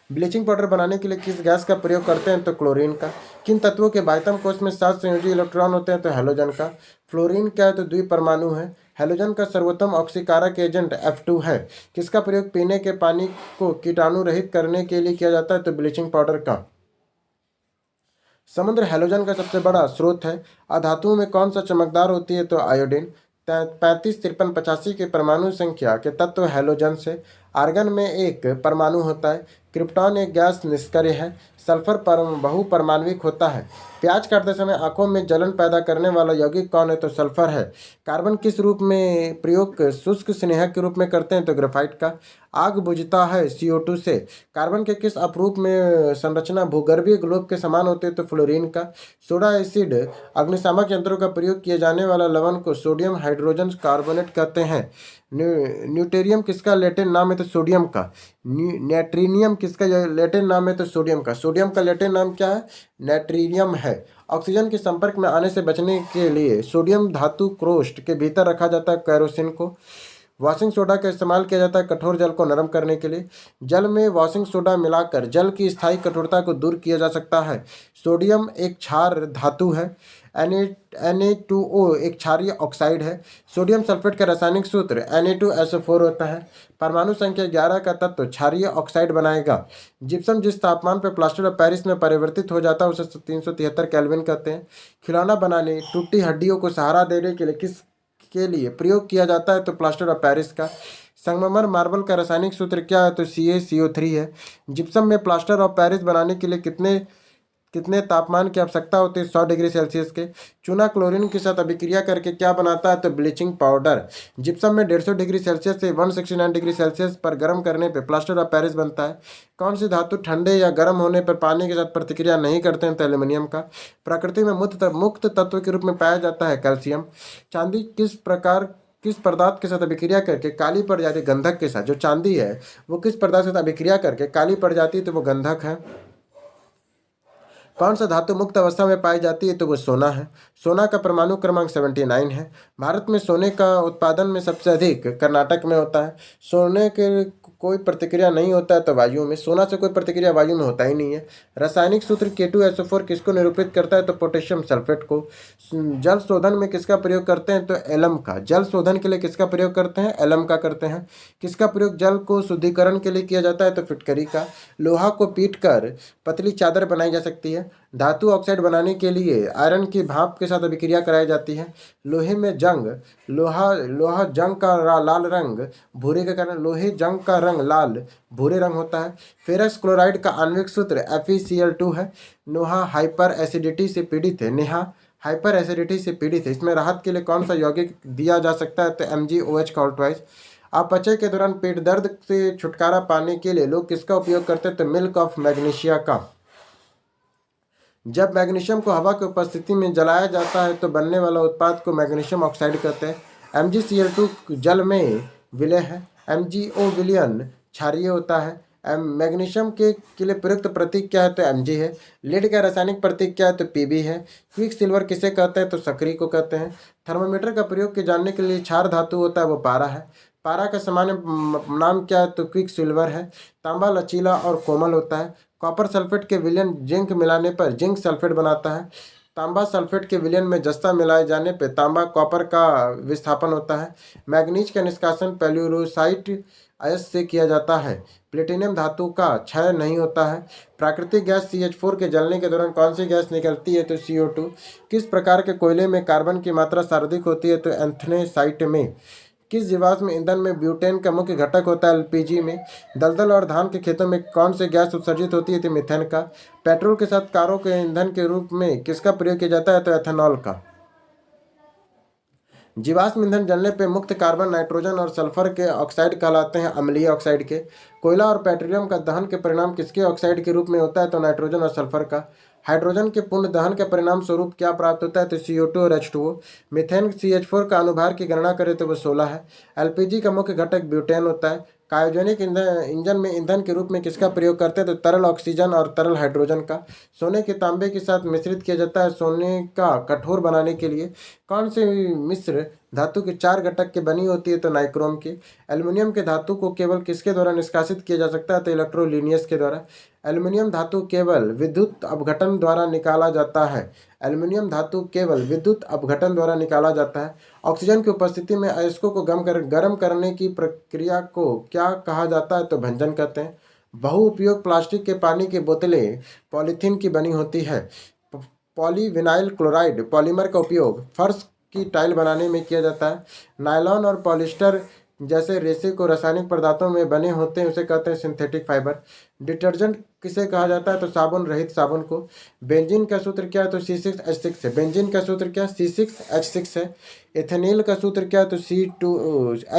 S1: ब्लीचिंग पाउडर बनाने के लिए किस गैस का प्रयोग करते हैं? तो क्लोरीन का। किन तत्वों के बाह्यतम कोश में 7 संयोजी इलेक्ट्रॉन होते हैं? तो हैलोजन का। फ्लोरीन क्या है? तो द्विपरमाणु है। हैलोजन का सर्वोत्तम ऑक्सीकारक एजेंट F2 है। किसका प्रयोग पीने के पानी को कीटाणु रहित करने के लिए किया जाता है? तो ब्लीचिंग पाउडर का। समुद्र हैलोजन का सबसे बड़ा स्रोत है। अधातुओं में कौन सा चमकदार होती है? तो आयोडीन। 35, 53, 85 के परमाणु संख्या के तत्व हैलोजन से। आर्गन में एक परमाणु होता है। क्रिप्टॉन एक गैस निष्क्रिय है। सल्फर बहुपरमाणविक होता है। प्याज काटते समय आंखों में जलन पैदा करने वाला यौगिक कौन है? तो सल्फर है। कार्बन किस रूप में प्रयोग शुष्क स्नेहक के रूप में करते हैं? तो ग्रेफाइट का। आग बुझता है CO2 से। कार्बन के किस अपरूप में संरचना भूगर्भीय ग्लोब के समान होती है? तो फ्लोरीन का। सोडा एसिड अग्निशामक यंत्रों का प्रयोग किए जाने वाला लवण को सोडियम हाइड्रोजन कार्बोनेट कहते हैं। न्यूटेरियम किसका लैटिन नाम है? तो सोडियम का। नेट्रिनियम किसका लैटिन नाम है? तो सोडियम का। सोडियम का लैटिन नाम क्या है? नेट्रिनियम है। ऑक्सीजन के संपर्क में आने से बचने के लिए सोडियम धातु क्रोस्ट के भीतर रखा जाता है केरोसिन को। वॉशिंग सोडा का इस्तेमाल किया जाता है कठोर जल को नरम करने के लिए। जल में वॉशिंग सोडा मिलाकर जल की स्थायी कठोरता को दूर किया जा सकता है। सोडियम एक क्षार धातु है। Na2O एक क्षारीय ऑक्साइड है। सोडियम सल्फेट का रासायनिक सूत्र Na2SO4 होता है। परमाणु संख्या 11 का तत्व क्षारीय ऑक्साइड बनाएगा। जिप्सम जिस तापमान पर प्लास्टर ऑफ पेरिस में परिवर्तित हो जाता है उसे 373 केल्विन कहते हैं। खिलौना बनाने, टूटी हड्डियों को सहारा देने के लिए किस के लिए प्रयोग किया जाता है? तो प्लास्टर ऑफ पेरिस का। संगमरमर मार्बल का रासायनिक सूत्र क्या है? तो CaCO3 है। जिप्सम में प्लास्टर ऑफ पेरिस बनाने के लिए कितने कितने तापमान की आवश्यकता होती है? 100 डिग्री सेल्सियस के। चूना क्लोरीन के साथ अभिक्रिया करके क्या बनाता है? तो ब्लीचिंग पाउडर। जिप्सम में 150 डिग्री सेल्सियस से 169 डिग्री सेल्सियस पर गर्म करने पर प्लास्टर ऑफ पेरिस बनता है। कौन सी धातु ठंडे या गर्म होने पर पानी के साथ प्रतिक्रिया नहीं करते हैं? तो एल्यूमिनियम का। प्रकृति में मुक्त तत्व के रूप में पाया जाता है कैल्शियम। चांदी किस पदार्थ के साथ अभिक्रिया करके काली पड़ जाती है? गंधक के साथ। जो चांदी है वो किस पदार्थ के साथ अभिक्रिया करके काली पड़ जाती है? तो वो गंधक है। कौन सा धातु मुक्त अवस्था में पाई जाती है? तो वो सोना है। सोना का परमाणु क्रमांक 79 है। भारत में सोने का उत्पादन में सबसे अधिक कर्नाटक में होता है। सोने के कोई प्रतिक्रिया नहीं होता है तो वायु में। सोना से कोई प्रतिक्रिया वायु में होता ही नहीं है। रासायनिक सूत्र K2SO4 किसको निरूपित करता है? तो पोटेशियम सल्फेट को। जल शोधन में किसका प्रयोग करते हैं? तो एलम का। जल शोधन के लिए किसका प्रयोग करते हैं? एलम का करते हैं। किसका प्रयोग जल को शुद्धिकरण के लिए किया जाता है? तो फिटकरी का। लोहा को पीट कर पतली चादर बनाई जा सकती है। धातु ऑक्साइड बनाने के लिए आयरन की भाप के साथ अभिक्रिया कराई जाती है। लोहे में जंग लोहा जंग का लाल रंग भूरे के कारण लोहे जंग का रंग लाल भूरे रंग होता है। फेरस क्लोराइड का आणविक सूत्र FeCl2 है। नेहा हाइपर एसिडिटी से पीड़ित है। इसमें राहत के लिए कौन सा यौगिक दिया जा सकता है? तो MgOH का ऑल्टवाइज। अपचय के दौरान पेट दर्द से छुटकारा पाने के लिए लोग किसका उपयोग करते हैं? तो मिल्क ऑफ मैग्नीशिया का। जब मैग्नीशियम को हवा की उपस्थिति में जलाया जाता है तो बनने वाला उत्पाद को मैग्नीशियम ऑक्साइड कहते हैं। MgCl2 जल में विलय है। MgO विलयन क्षारीय होता है। मैग्नीशियम के लिए प्रयुक्त प्रतीक क्या है? तो Mg है। लीड का रासायनिक प्रतीक क्या है? तो Pb है। क्विक सिल्वर किसे कहते हैं? तो सक्री को कहते हैं। थर्मोमीटर का प्रयोग के जानने के लिए क्षार धातु होता है वो पारा है। पारा का सामान्य नाम क्या है? तो क्विक सिल्वर है। तांबा लचीला और कोमल होता है। कॉपर सल्फेट के विलयन जिंक मिलाने पर जिंक सल्फेट बनाता है। तांबा सल्फेट के विलयन में जस्ता मिलाए जाने पर तांबा कॉपर का विस्थापन होता है। मैग्नीज का निष्कासन पेल्यूरोसाइट अयस्क से किया जाता है। प्लेटिनियम धातु का क्षय नहीं होता है। प्राकृतिक गैस CH4 के जलने के दौरान कौन सी गैस निकलती है? तो CO2। किस प्रकार के कोयले में कार्बन की मात्रा सर्वाधिक होती है? तो एंथ्रेसाइट में। किस जीवाश्म ईंधन में ब्यूटेन का मुख्य घटक होता है? LPG में। दलदल और धान के खेतों में कौन से गैस उत्सर्जित होती है? तो मीथेन का। पेट्रोल के साथ कारों के ईंधन के रूप में किसका प्रयोग किया जाता है? तो एथेनॉल का। जीवाश्म ईंधन जलने पर मुक्त कार्बन नाइट्रोजन और सल्फर के ऑक्साइड कहलाते हैं अम्लीय ऑक्साइड के। कोयला और पेट्रोलियम का दहन के परिणाम किसके ऑक्साइड के रूप में होता है? तो नाइट्रोजन और सल्फर का। हाइड्रोजन के पूर्ण दहन के परिणाम स्वरूप क्या प्राप्त होता है? तो CO2 और H2O। मीथेन CH4 का अनुभार की गणना करें तो वो 16 है। LPG का मुख्य घटक ब्यूटेन होता है। क्रायोजेनिक इंजन में ईंधन के रूप में किसका प्रयोग करते हैं? तो तरल ऑक्सीजन और तरल हाइड्रोजन का। सोने के तांबे के साथ मिश्रित किया जाता है सोने का कठोर बनाने के लिए। कौन से मिश्र धातु के 4 घटक के बनी होती है? तो नाइक्रोम की। एल्युमिनियम के धातु को केवल किसके द्वारा निष्कासित किया जा सकता है? तो इलेक्ट्रोलिनियस के द्वारा। एल्युमिनियम धातु केवल विद्युत अपघटन द्वारा निकाला जाता है। ऑक्सीजन की उपस्थिति में अयस्कों को गर्म करने की प्रक्रिया को क्या कहा जाता है? तो भंजन कहते हैं। बहुउपयोग प्लास्टिक के पानी की बोतलें पॉलीथीन की बनी होती है। पॉलीविनाइल क्लोराइड पॉलीमर का उपयोग फर्श की टाइल बनाने में किया जाता है। नायलॉन और पॉलिस्टर जैसे रेसे को रासायनिक पदार्थों में बने होते हैं उसे कहते हैं सिंथेटिक फाइबर। डिटर्जेंट किसे कहा जाता है? तो साबुन रहित साबुन को। बेंजीन का सूत्र क्या है? तो C6H6 है। बेंजीन का सूत्र क्या है? C6H6 है। एथेनिल का सूत्र क्या है? तो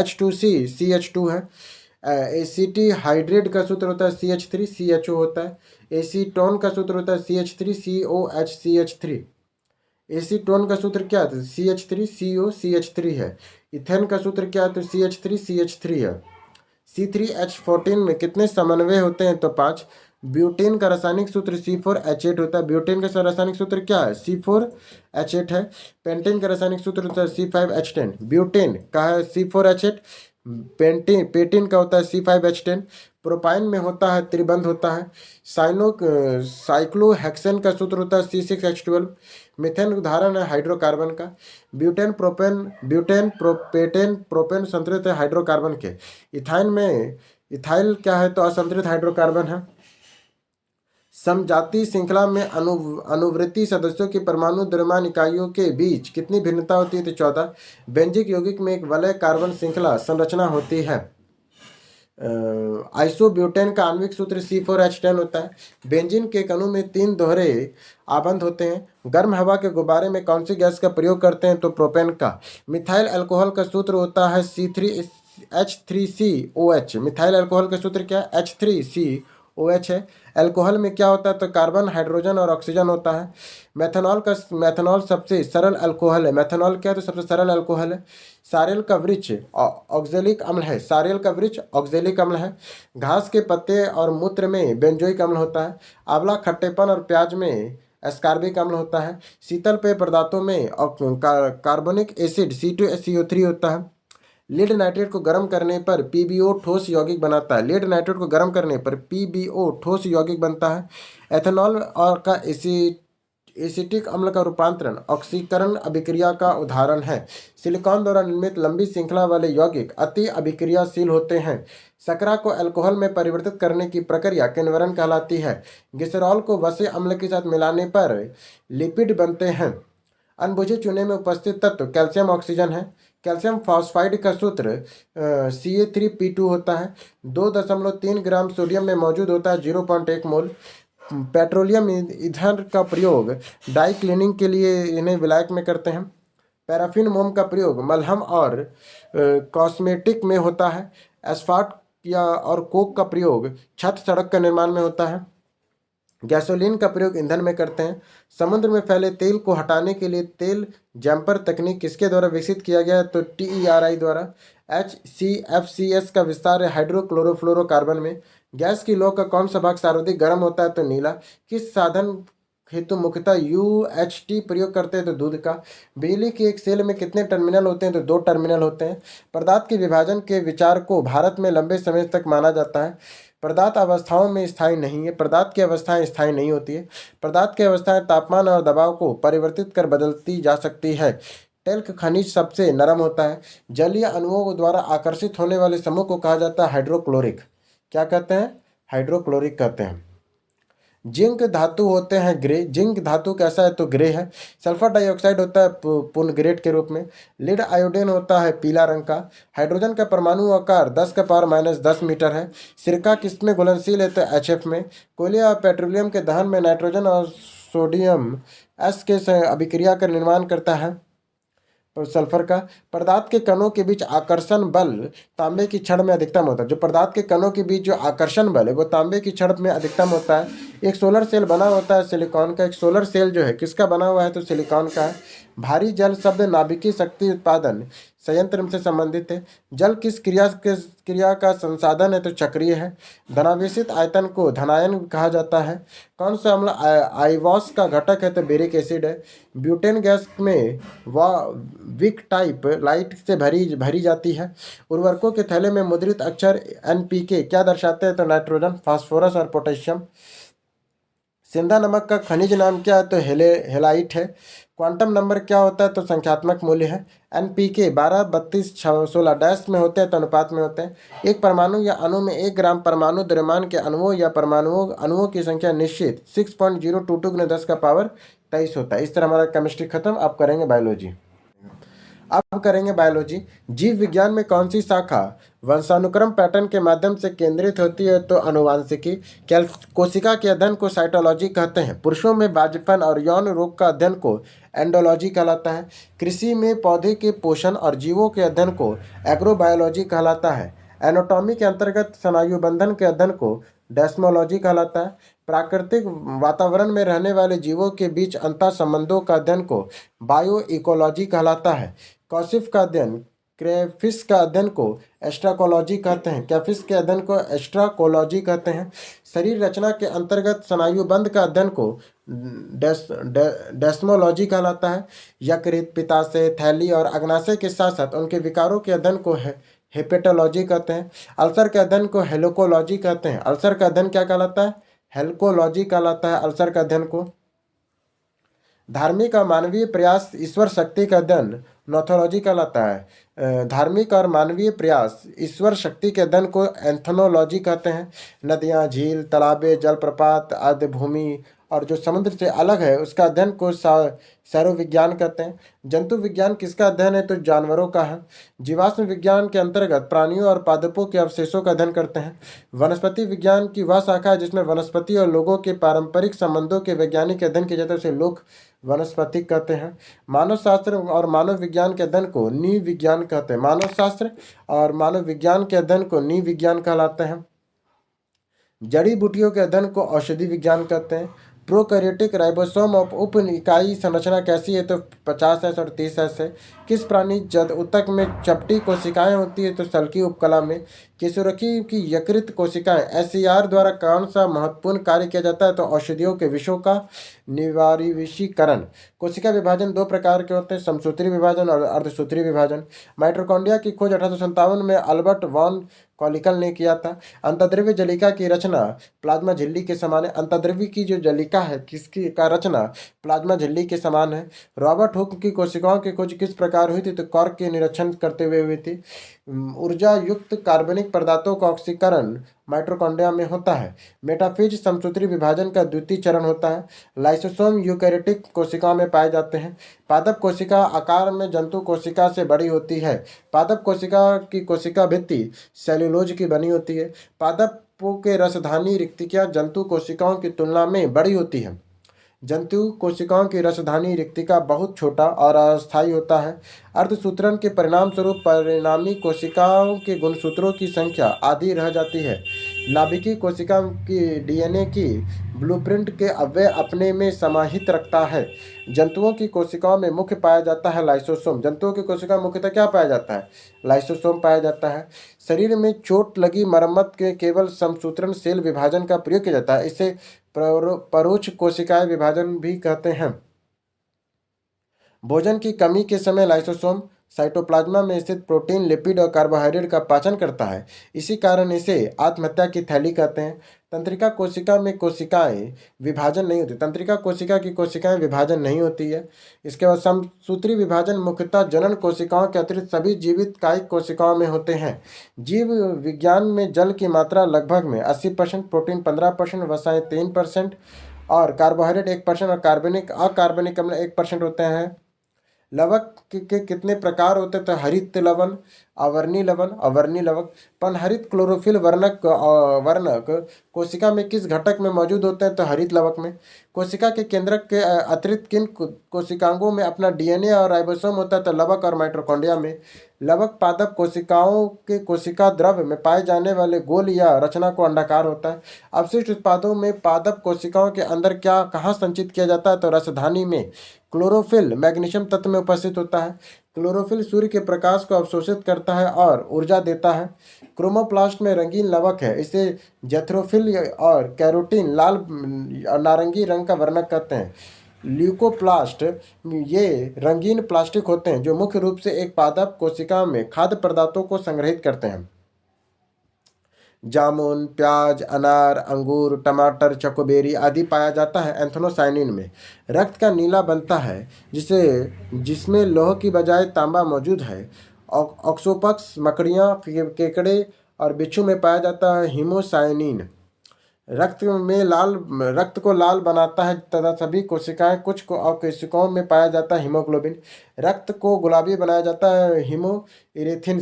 S1: H2C है। एसीटी हाइड्रेट का सूत्र होता है CH3CHO होता है। एसीटोन का सूत्र होता है CH3COHCH3। एसीटोन का सूत्र क्या है? तो CH3COCH3 है। इथेन का सूत्र क्या है? तो CH3CH3 है। C3H14 में कितने समन्वय होते हैं? तो 5। ब्यूटेन का रासायनिक सूत्र C4H8 होता है। ब्यूटेन का रासायनिक सूत्र क्या है? C4H8 है। पेंटेन का रासायनिक सूत्र होता है C5H10। ब्यूटेन का है C4H8। पेटिन का होता है C5H10। प्रोपाइन में होता है त्रिबंध होता है। साइक्लोहेक्सेन का सूत्र होता है C6H12। मीथेन उदाहरण है हाइड्रोकार्बन का। ब्यूटेन प्रोपेटेन प्रोपेन संतुलित है हाइड्रोकार्बन के। इथाइल क्या है? तो असंतुलित हाइड्रोकार्बन है। समजातीय श्रृंखला में अनुवृत्ति सदस्यों की परमाणु द्रव्यमान इकाइयों के बीच कितनी भिन्नता होती है? तो 14। बेंजिक यौगिक में एक वलय कार्बन श्रृंखला संरचना होती है। आइसोब्यूटेन का आणविक सूत्र C4H10 होता है। बेंजीन के एक अणु में 3 दोहरे आबंध होते हैं। गर्म हवा के गुब्बारे में कौन सी गैस का प्रयोग करते हैं? तो प्रोपेन का। मिथाइल अल्कोहल का सूत्र होता है H3COH। मिथाइल अल्कोहल का सूत्र क्या है? H3COH है। अल्कोहल में क्या होता है? तो कार्बन, हाइड्रोजन और ऑक्सीजन होता है। मेथनॉल सबसे सरल अल्कोहल है। मेथनॉल क्या है? तो सबसे सरल अल्कोहल है। सारेल का वृक्ष ऑक्जेलिक अम्ल है। सारेल का वृक्ष ऑक्जेलिक अम्ल है। घास के पत्ते और मूत्र में बेंजोइक अम्ल होता है। आंवला खट्टेपन और प्याज में एस्कार्बिक अम्ल होता है। शीतल पेय पदार्थों में कार्बोनिक एसिड C2SCO3 होता है। लीड नाइट्रेट को गर्म करने पर PbO ठोस यौगिक बनाता है। लीड नाइट्रेट को गर्म करने पर PbO ठोस यौगिक बनता है। एथेनॉल और का एसिटिक अम्ल का रूपांतरण ऑक्सीकरण अभिक्रिया का उदाहरण है। सिलिकॉन द्वारा निर्मित लंबी श्रृंखला वाले यौगिक अति अभिक्रियाशील होते हैं। शकरा को अल्कोहल में परिवर्तित करने की प्रक्रिया किन्वरण कहलाती है। ग्लिसरॉल को वसे अम्ल के साथ मिलाने पर लिपिड बनते हैं। अनबुझे चूने में उपस्थित तत्व कैल्शियम ऑक्सीजन है। कैल्शियम फॉस्फाइड का सूत्र Ca3P2 होता है। 2.3 ग्राम सोडियम में मौजूद होता है 0.1 मोल। पेट्रोलियम ईंधन का प्रयोग डाई क्लीनिंग के लिए इन्हें विलायक में करते हैं। पैराफिन मोम का प्रयोग मलहम और कॉस्मेटिक में होता है। एस्फाल्ट या और कोक का प्रयोग छत सड़क का निर्माण में होता है। गैसोलीन का प्रयोग ईंधन में करते हैं। समुद्र में फैले तेल को हटाने के लिए तेल जैम्पर तकनीक किसके द्वारा विकसित किया गया है? तो TERI द्वारा। HCFCS का विस्तार है हाइड्रोक्लोरोफ्लोरोकार्बन में। गैस की लौ का कौन सा भाग सर्वाधिक गर्म होता है? तो नीला। किस साधन हेतु मुख्यतः UHT प्रयोग करते हैं? तो दूध का। बिजली की एक सेल में कितने टर्मिनल होते हैं? तो 2 टर्मिनल होते हैं। पदार्थ के विभाजन के विचार को भारत में लंबे समय तक माना जाता है। पदार्थ अवस्थाओं में स्थायी नहीं है। पदार्थ की अवस्थाएं स्थायी नहीं होती है। पदार्थ की अवस्थाएं तापमान और दबाव को परिवर्तित कर बदलती जा सकती है। टेल्क खनिज सबसे नरम होता है। जलीय अणुओं द्वारा आकर्षित होने वाले समूह को कहा जाता है हाइड्रोक्लोरिक। क्या कहते हैं? हाइड्रोक्लोरिक कहते हैं। जिंक धातु होते हैं ग्रे। जिंक धातु कैसा है? तो ग्रे है। सल्फर डाइऑक्साइड होता है पूर्ण ग्रेड के रूप में। लीड आयोडीन होता है पीला रंग का। हाइड्रोजन का परमाणु आकार 10⁻⁻10 मीटर है। सिरका किसमें घुलनशील है? तो HF में। कोयले और पेट्रोलियम के दहन में नाइट्रोजन और सोडियम S के अभिक्रिया का निर्माण करता है सल्फर का। पदार्थ के कणों के बीच आकर्षण बल तांबे की छड़ में अधिकतम होता है। जो पदार्थ के कणों के बीच जो आकर्षण बल है वो तांबे की छड़ में अधिकतम होता है। एक सोलर सेल बना होता है सिलिकॉन का। एक सोलर सेल जो है किसका बना हुआ है? तो सिलिकॉन का है। भारी जल शब्द नाभिकीय शक्ति उत्पादन संयंत्र से संबंधित है। जल किस क्रिया का संसाधन है? तो चक्रीय है। धनावेशित आयतन को धनायन कहा जाता है। कौन सा अम्ल आईवॉस का घटक है? तो बेरिक एसिड है। ब्यूटेन गैस में विक टाइप लाइट से भरी जाती है। उर्वरकों के थैले में मुद्रित अक्षर NPK क्या दर्शाते हैं? तो नाइट्रोजन, फास्फोरस और पोटेशियम। सिंधा नमक का खनिज नाम क्या है? तो हेलाइट है। क्वांटम नंबर क्या होता है? तो संख्यात्मक मूल्य है। NPK 12, 32, 16 डैश में होते हैं तो अनुपात में होते हैं। एक परमाणु या अणु में 1 ग्राम परमाणु द्रव्यमान के अणुओं या अणुओं की संख्या निश्चित 6.022 × 10⁻23 होता है। इस तरह हमारा केमिस्ट्री खत्म। आप करेंगे बायोलॉजी। अब करेंगे बायोलॉजी। जीव विज्ञान में कौन सी शाखा वंशानुक्रम पैटर्न के माध्यम से केंद्रित होती है? तो अनुवांशिकी। कोशिका के अध्ययन को साइटोलॉजी कहते हैं। पुरुषों में बांझपन और यौन रोग का अध्ययन को एंडोलॉजी कहलाता है। कृषि में पौधे के पोषण और जीवों के अध्ययन को एग्रोबायोलॉजी कहलाता है। एनाटॉमी के अंतर्गत स्नायुबंधन के अध्ययन को डेस्मोलॉजी कहलाता है। प्राकृतिक वातावरण में रहने वाले जीवों के बीच अंतर संबंधों का अध्ययन को बायो इकोलॉजी कहलाता है। कौशिफ का अध्ययन क्रेफिस का अध्ययन को एस्ट्राकोलॉजी कहते हैं। कैफिस के अध्ययन को एस्ट्राकोलॉजी कहते हैं। शरीर रचना के अंतर्गत स्नायुबंध का अध्ययन को डेस्मोलॉजी कहलाता है। यकृत, पित्ताशय, थैली और अग्नाशय के साथ साथ उनके विकारों के अध्ययन को हेपेटोलॉजी कहते हैं। अल्सर के अध्ययन को हेलोकोलॉजी कहते हैं। अल्सर का अध्ययन क्या कहलाता है? हेल्कोलॉजी कहलाता है अल्सर का अध्ययन को। धार्मिक और मानवीय प्रयास ईश्वर शक्ति का अध्ययन नॉथोलॉजी कहलाता है। धार्मिक और मानवीय प्रयास ईश्वर शक्ति के अध्ययन को एंथनोलॉजी कहते हैं। नदियाँ, झील, तालाबे, जलप्रपात आदि भूमि और जो समुद्र से अलग है उसका अध्ययन को सैरोविज्ञान कहते हैं। जंतु विज्ञान किसका अध्ययन है? तो जानवरों का है। जीवाश्म विज्ञान के अंतर्गत प्राणियों और पादपों के अवशेषों का अध्ययन करते हैं। वनस्पति विज्ञान की वह शाखा है जिसमें वनस्पति और लोगों के पारंपरिक संबंधों के वैज्ञानिक अध्ययन किया जाता है, उसे लोक वनस्पति कहते हैं। मानव शास्त्र और मानव विज्ञान के अध्ययन को नीव विज्ञान कहते हैं। मानव शास्त्र और मानव विज्ञान के अध्ययन को नीव विज्ञान कहलाते हैं। जड़ी बूटियों के अध्ययन को औषधि विज्ञान कहते हैं। प्रोकैरियोटिक राइबोसोम ऑफ उप इकाई संरचना कैसी है? तो 50S और 30S है। किस प्राणी जद ऊतक में चपटी कोशिकाएं होती है? तो सल्की उपकला में। केशुरखी की यकृत कोशिकाएं SCR द्वारा कौन सा महत्वपूर्ण कार्य किया जाता है? तो औषधियों के विषों का निवारिशीकरण। कोशिका विभाजन दो प्रकार के होते हैं, समसूत्री विभाजन और अर्धसूत्री विभाजन। माइटोकॉन्ड्रिया की खोज 1857 में अल्बर्ट वॉन कॉलिकल ने किया था। अंतर्द्रव्य जलिका की रचना प्लाज्मा झिल्ली के समान है। अंतर्द्रव्य की जो जलिका है किसकी का रचना प्लाज्मा झिल्ली के समान है। रॉबर्ट हुक की कोशिकाओं की खोज किस प्रकार हुई थी? तो कॉर्क के निरीक्षण करते हुए हुई थी। ऊर्जा युक्त कार्बनिक पदार्थों का ऑक्सीकरण माइटोकॉन्ड्रिया में होता है। मेटाफेज समसूत्री विभाजन का द्वितीय चरण होता है। लाइसोसोम यूकैरियोटिक कोशिकाओं में पाए जाते हैं। पादप कोशिका आकार में जंतु कोशिका से बड़ी होती है। पादप कोशिका की कोशिका भित्ति सेल्यूलोज की बनी होती है। पादपों के रसधानी रिक्तियाँ जंतु कोशिकाओं की तुलना में बड़ी होती है। जंतु कोशिकाओं की रसधानी रिक्तिका बहुत छोटा और अस्थायी होता है। अर्धसूत्रण के परिणाम स्वरूप परिणामी कोशिकाओं के गुणसूत्रों की संख्या आधी रह जाती है। नाभिकीय कोशिका की DNA की ब्लूप्रिंट के अव्यय अपने में समाहित रखता है। जंतुओं की कोशिकाओं में मुख्य पाया जाता है लाइसोसोम। जंतुओं की कोशिका मुख्यतः क्या पाया जाता है? लाइसोसोम पाया जाता है। शरीर में चोट लगी मरम्मत के केवल समसूत्रण सेल विभाजन का प्रयोग किया जाता है। इसे परोक्ष कोशिकाएं विभाजन भी कहते हैं। भोजन की कमी के समय लाइसोसोम साइटोप्लाज्मा में स्थित प्रोटीन, लिपिड और कार्बोहाइड्रेट का पाचन करता है। इसी कारण इसे आत्महत्या की थैली कहते हैं। तंत्रिका कोशिका में कोशिकाएं विभाजन नहीं होती। तंत्रिका कोशिका की कोशिकाएं विभाजन नहीं होती है। इसके बाद समसूत्री विभाजन मुख्यतः जनन कोशिकाओं के अतिरिक्त सभी जीवित कायिक कोशिकाओं में होते हैं। जीव विज्ञान में जल की मात्रा लगभग में 80%, प्रोटीन 15%, वसाएं 3% और कार्बोहाइड्रेट 1% और कार्बनिक अकार्बनिक अम्ल 1% होते हैं। लवक के कितने प्रकार होते हैं? तो हरित लवण, अवर्णी लवण, अवर्णी लवक। पनहरित क्लोरोफिल वर्णक कोशिका में किस घटक में मौजूद होते हैं? तो हरित लवक में। कोशिका के केंद्रक के अतिरिक्त किन कोशिकांगों में अपना DNA और राइबोसोम होता है? तो लवक और माइटोकॉन्ड्रिया में। लवक पादप कोशिकाओं के कोशिका द्रव्य में पाए जाने वाले गोल या रचना को अंडाकार होता है। अवशिष्ट उत्पादों में पादप कोशिकाओं के अंदर क्या कहाँ संचित किया जाता है? तो रसधानी में। क्लोरोफिल मैग्नीशियम तत्व में उपस्थित होता है। क्लोरोफिल सूर्य के प्रकाश को अवशोषित करता है और ऊर्जा देता है। क्रोमोप्लास्ट में रंगीन लवक है। इसे जैथ्रोफिल और कैरोटीन लाल नारंगी रंग का वर्णक कहते हैं। ल्यूकोप्लास्ट ये रंगीन प्लास्टिक होते हैं जो मुख्य रूप से एक पादप कोशिका में खाद्य पदार्थों को संग्रहित करते हैं। जामुन, प्याज, अनार, अंगूर, टमाटर, चकोबेरी आदि पाया जाता है एंथोसायनिन में। रक्त का नीला बनता है जिसमें लौह की बजाय तांबा मौजूद है। ऑक्सोपक्स, मकड़ियाँ, केकड़े और बिच्छू में पाया जाता है हीमोसायनिन। रक्त को लाल बनाता है तथा सभी कोशिकाएं कुछ को कोशिकाओं में पाया जाता है हीमोग्लोबिन। रक्त को गुलाबी बनाया जाता है हीमो इरेथिन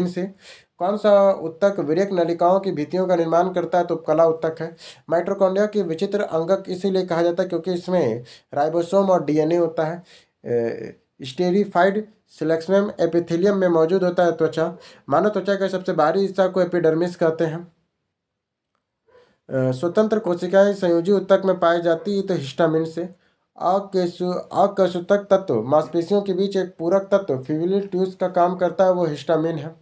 S1: से। कौन सा उत्तक विरेक नलिकाओं की भित्तियों का निर्माण करता है? तो उपकला उत्तक है। माइटोकॉन्ड्रिया की विचित्र अंगक इसीलिए कहा जाता है क्योंकि इसमें राइबोसोम और डीएनए होता है। स्टेरिफाइड सिलेक्सम एपिथेलियम में मौजूद होता है। त्वचा, मानव त्वचा का सबसे बाहरी हिस्सा को एपिडर्मिस कहते हैं। स्वतंत्र कोशिकाएं संयोजी ऊतक में पाई जाती है तो हिस्टामिन से। अकेशुतक तत्व मांसपेशियों के बीच एक पूरक तत्व फिब्रिल ट्यूब्स का काम करता है, वो हिस्टामिन है।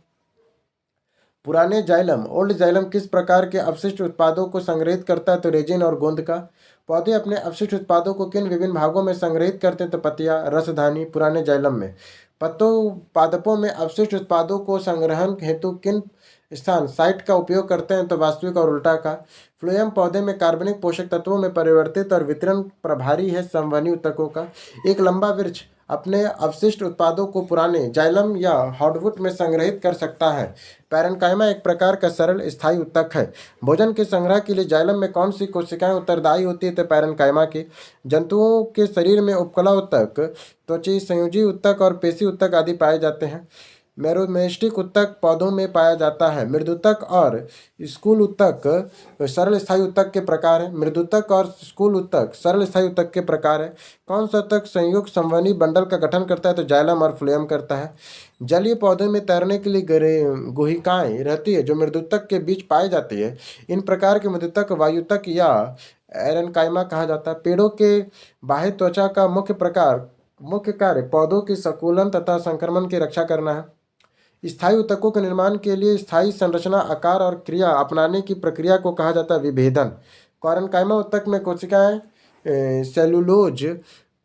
S1: पुराने जाइलम ओल्ड जाइलम किस प्रकार के अपशिष्ट उत्पादों को संग्रहित करता है? तो रेजिन और गोंद का। पौधे अपने अपशिष्ट उत्पादों को किन विभिन्न भागों में संग्रहित करते हैं? तो पत्तियां, रसधानी, पुराने जाइलम में। पत्तों पादपों में अपशिष्ट उत्पादों को संग्रहण हेतु किन स्थान साइट का उपयोग करते हैं? तो वास्तविक और उल्टा का। फ्लोएम पौधे में कार्बनिक पोषक तत्वों में परिवर्तित और वितरण प्रभारी है संवहनी ऊतकों का। एक लंबा वृक्ष अपने अवशिष्ट उत्पादों को पुराने जाइलम या हार्डवुड में संग्रहित कर सकता है। पैरेन्काइमा एक प्रकार का सरल स्थायी ऊतक है। भोजन के संग्रह के लिए जाइलम में कौन सी कोशिकाएं उत्तरदायी होती है? तो पैरेन्काइमा के। जंतुओं के शरीर में उपकला ऊतक, त्वचा संयोजी ऊतक और पेशी ऊतक आदि पाए जाते हैं। मेरोमेस्टिक ऊतक पौधों में पाया जाता है। मृदुतक और स्कूल ऊतक सरल स्थायी ऊतक के प्रकार है। मृदुतक और स्कूल ऊतक सरल स्थायी ऊतक के प्रकार है। कौन सा ऊतक संयुक्त संवहनी बंडल का गठन करता है? तो जाइलम और फ्लोएम करता है। जलीय पौधों में तैरने के लिए गुहिकाएं रहती है जो मृदुतक के बीच पाई जाती है। इन प्रकार के मृदुतक वायुतक या एरेन्काइमा कहा जाता है। पेड़ों के बाह्य त्वचा का मुख्य कार्य पौधों की संकुलन तथा संक्रमण की रक्षा करना है। स्थायी ऊतकों के निर्माण के लिए स्थायी संरचना, आकार और क्रिया अपनाने की प्रक्रिया को कहा जाता है विभेदन। क्वारेन्काइमा ऊतक में कोशिकाएं सेलुलोज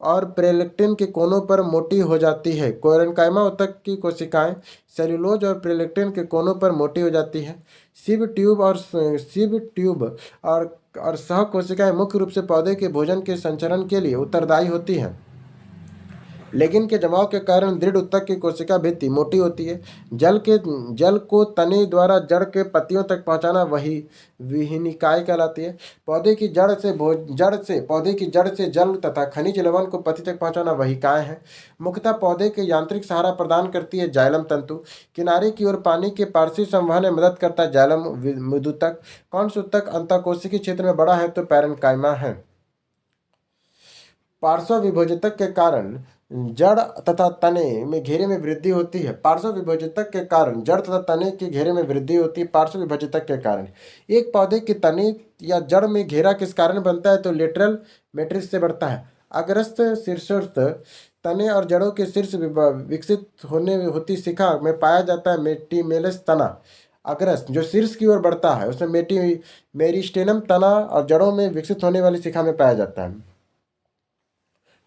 S1: और प्रोलेक्टिन के कोनों पर मोटी हो जाती है। क्वारेन्काइमा ऊतक की कोशिकाएं सेलुलोज और प्रोलेक्टिन के कोनों पर मोटी हो जाती है। सिव ट्यूब और सह कोशिकाएं मुख्य रूप से पौधे के भोजन के संचरण के लिए उत्तरदायी होती हैं। लेगिन के जमाव के कारण दृढ़ ऊतक की कोशिका भित्ति मोटी होती है। जल को तने द्वारा जड़ के पत्तियों तक पहुंचाना वही विहिनिकाय कहलाती है। पौधे की जड़ से जल तथा खनिज लवण को पत्ती तक पहुंचाना वहिकाएं है। मुख्यतः पौधे के यांत्रिक सहारा प्रदान करती है जाइलम तंतु। किनारे की ओर पानी के पार्श्व संवहन में मदद करता है जाइलम मृदुतक। कौन सा ऊतक अंतःकोशिकीय क्षेत्र में बड़ा है? तो पैरेन्काइमा है। पार्श्व विभोजितक के कारण जड़ तथा तने में घेरे में वृद्धि होती है। पार्श्व विभोजितक के कारण जड़ तथा तने के घेरे में वृद्धि होती है। पार्श्व विभोजितक के कारण एक पौधे के तने या जड़ में घेरा किस कारण बनता है? तो लेटरल मैट्रिक्स से बढ़ता है। अग्रस्थ शीर्षस्थ तने और जड़ों के शीर्ष विकसित होती शिखा में पाया जाता है मेटिमेलस तना। अग्रस्थ जो शीर्ष की ओर बढ़ता है उसमें मेरिस्टेनम तना और जड़ों में विकसित होने वाली शिखा में पाया जाता है।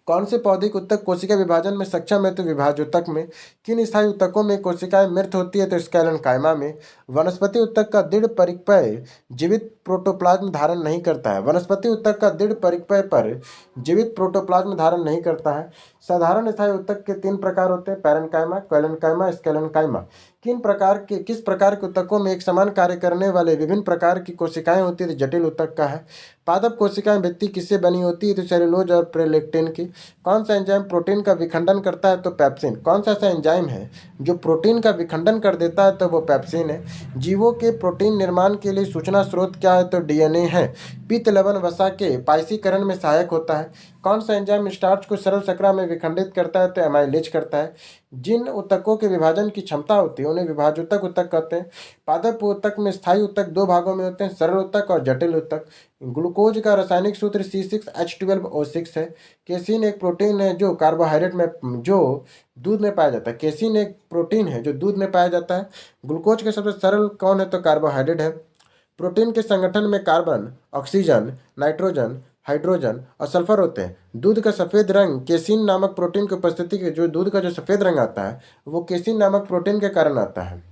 S1: कौन से पौधे के ऊतक कोशिका विभाजन में सक्षम है? तो विभाजोतक में। किन स्थायी ऊतकों में कोशिकाएं मृत होती है? तो स्केलेनकाइमा में। वनस्पति ऊतक का दृढ़ परिपय जीवित प्रोटोप्लाज्म धारण नहीं करता है। वनस्पति ऊतक का दृढ़ परिपय पर जीवित प्रोटोप्लाज्म धारण नहीं करता है। साधारण स्थायी ऊतक के 3 प्रकार होते हैं, पैरेन्काइमा, क्वेलेनकाइमा, स्केलेनकाइमा। किस प्रकार के ऊतकों में एक समान कार्य करने वाले विभिन्न प्रकार की कोशिकाएं होती है? तो जटिल ऊतक का है। पादप कोशिकाएं भित्ति किससे बनी होती है? तो सेलुलोज और प्रोलेक्टिन की। कौन सा एंजाइम प्रोटीन का विखंडन करता है? तो पेप्सिन। कौन सा ऐसा एंजाइम है जो प्रोटीन का विखंडन कर देता है? तो वो पेप्सिन है। जीवों के प्रोटीन निर्माण के लिए सूचना स्रोत क्या है? तो डीएनए है। पित्त लवण वसा के पाइसीकरण में सहायक होता है। कौन सा एंजाइम स्टार्च को सरल शर्करा में विखंडित करता है? तो एमाइलेज करता है। जिन ऊतकों के विभाजन की क्षमता होती है उन्हें विभाजोतक ऊतक कहते हैं। पादप ऊतक में स्थायी ऊतक 2 भागों में होते हैं, सरल ऊतक और जटिल ऊतक। ग्लूकोज का रासायनिक सूत्र C6H12O6 है। केसिन एक प्रोटीन है जो दूध में पाया जाता है। केसिन एक प्रोटीन है जो दूध में पाया जाता है। ग्लूकोज के सबसे सरल कौन है? तो कार्बोहाइड्रेट है। प्रोटीन के संगठन में कार्बन, ऑक्सीजन, नाइट्रोजन, हाइड्रोजन और सल्फर होते हैं। दूध का सफ़ेद रंग केसिन नामक प्रोटीन की उपस्थिति के जो दूध का जो सफ़ेद रंग आता है वो केसिन नामक प्रोटीन के कारण आता है।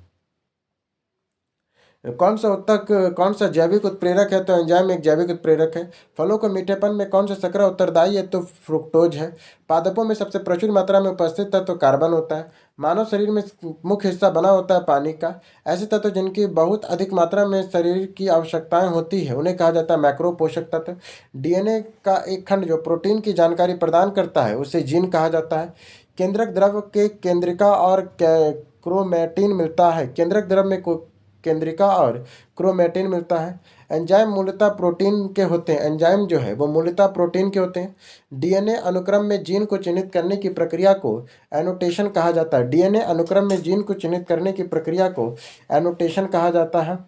S1: कौन सा उत्तक कौन सा जैविक उत्प्रेरक है? तो एंजाइम एक जैविक उत्प्रेरक है। फलों को मीठेपन में कौन सा शर्करा उत्तरदायी है? तो फ्रुक्टोज है। पादपों में सबसे प्रचुर मात्रा में उपस्थित तत्व कार्बन होता है। मानव शरीर में मुख्य हिस्सा बना होता है पानी का। ऐसे तत्व जिनकी बहुत अधिक मात्रा में शरीर की आवश्यकताएं होती है उन्हें कहा जाता है मैक्रो पोषक तत्व। डीएनए का एक खंड जो प्रोटीन की जानकारी प्रदान करता है उसे जीन कहा जाता है। केंद्रक द्रव के केंद्रिका और क्रोमैटिन मिलता है। केंद्रक द्रव में केंद्रिका और क्रोमैटिन मिलता है। एंजाइम मूलतः प्रोटीन के होते हैं। एंजाइम जो है वो मूलतः प्रोटीन के होते हैं। डीएनए अनुक्रम में जीन को चिन्हित करने की प्रक्रिया को एनोटेशन कहा जाता है। डीएनए अनुक्रम में जीन को चिन्हित करने की प्रक्रिया को एनोटेशन कहा जाता है।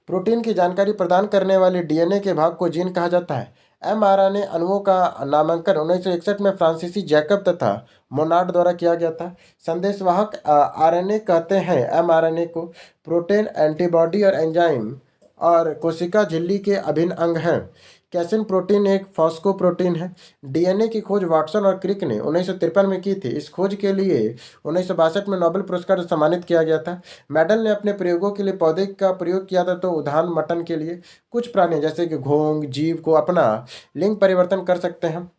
S1: प्रोटीन की जानकारी प्रदान करने वाले डीएनए के भाग को जीन कहा जाता है। एमआरएनए अणुओं का नामांकन 1961 में फ्रांसीसी जैकब तथा मोनार्ड द्वारा किया गया था। संदेशवाहक आरएनए कहते हैं एमआरएनए को। प्रोटीन, एंटीबॉडी और एंजाइम और कोशिका झिल्ली के अभिन्न अंग हैं। कैसिन प्रोटीन एक फॉस्फोप्रोटीन है। डीएनए की खोज वाटसन और क्रिक ने 1953 में की थी। इस खोज के लिए 1962 में नोबेल पुरस्कार से सम्मानित किया गया था। मेडल ने अपने प्रयोगों के लिए पौधे का प्रयोग किया था, तो उदाहरण मटन के लिए। कुछ प्राणी जैसे कि घोंघ जीव को अपना लिंग परिवर्तन कर सकते हैं।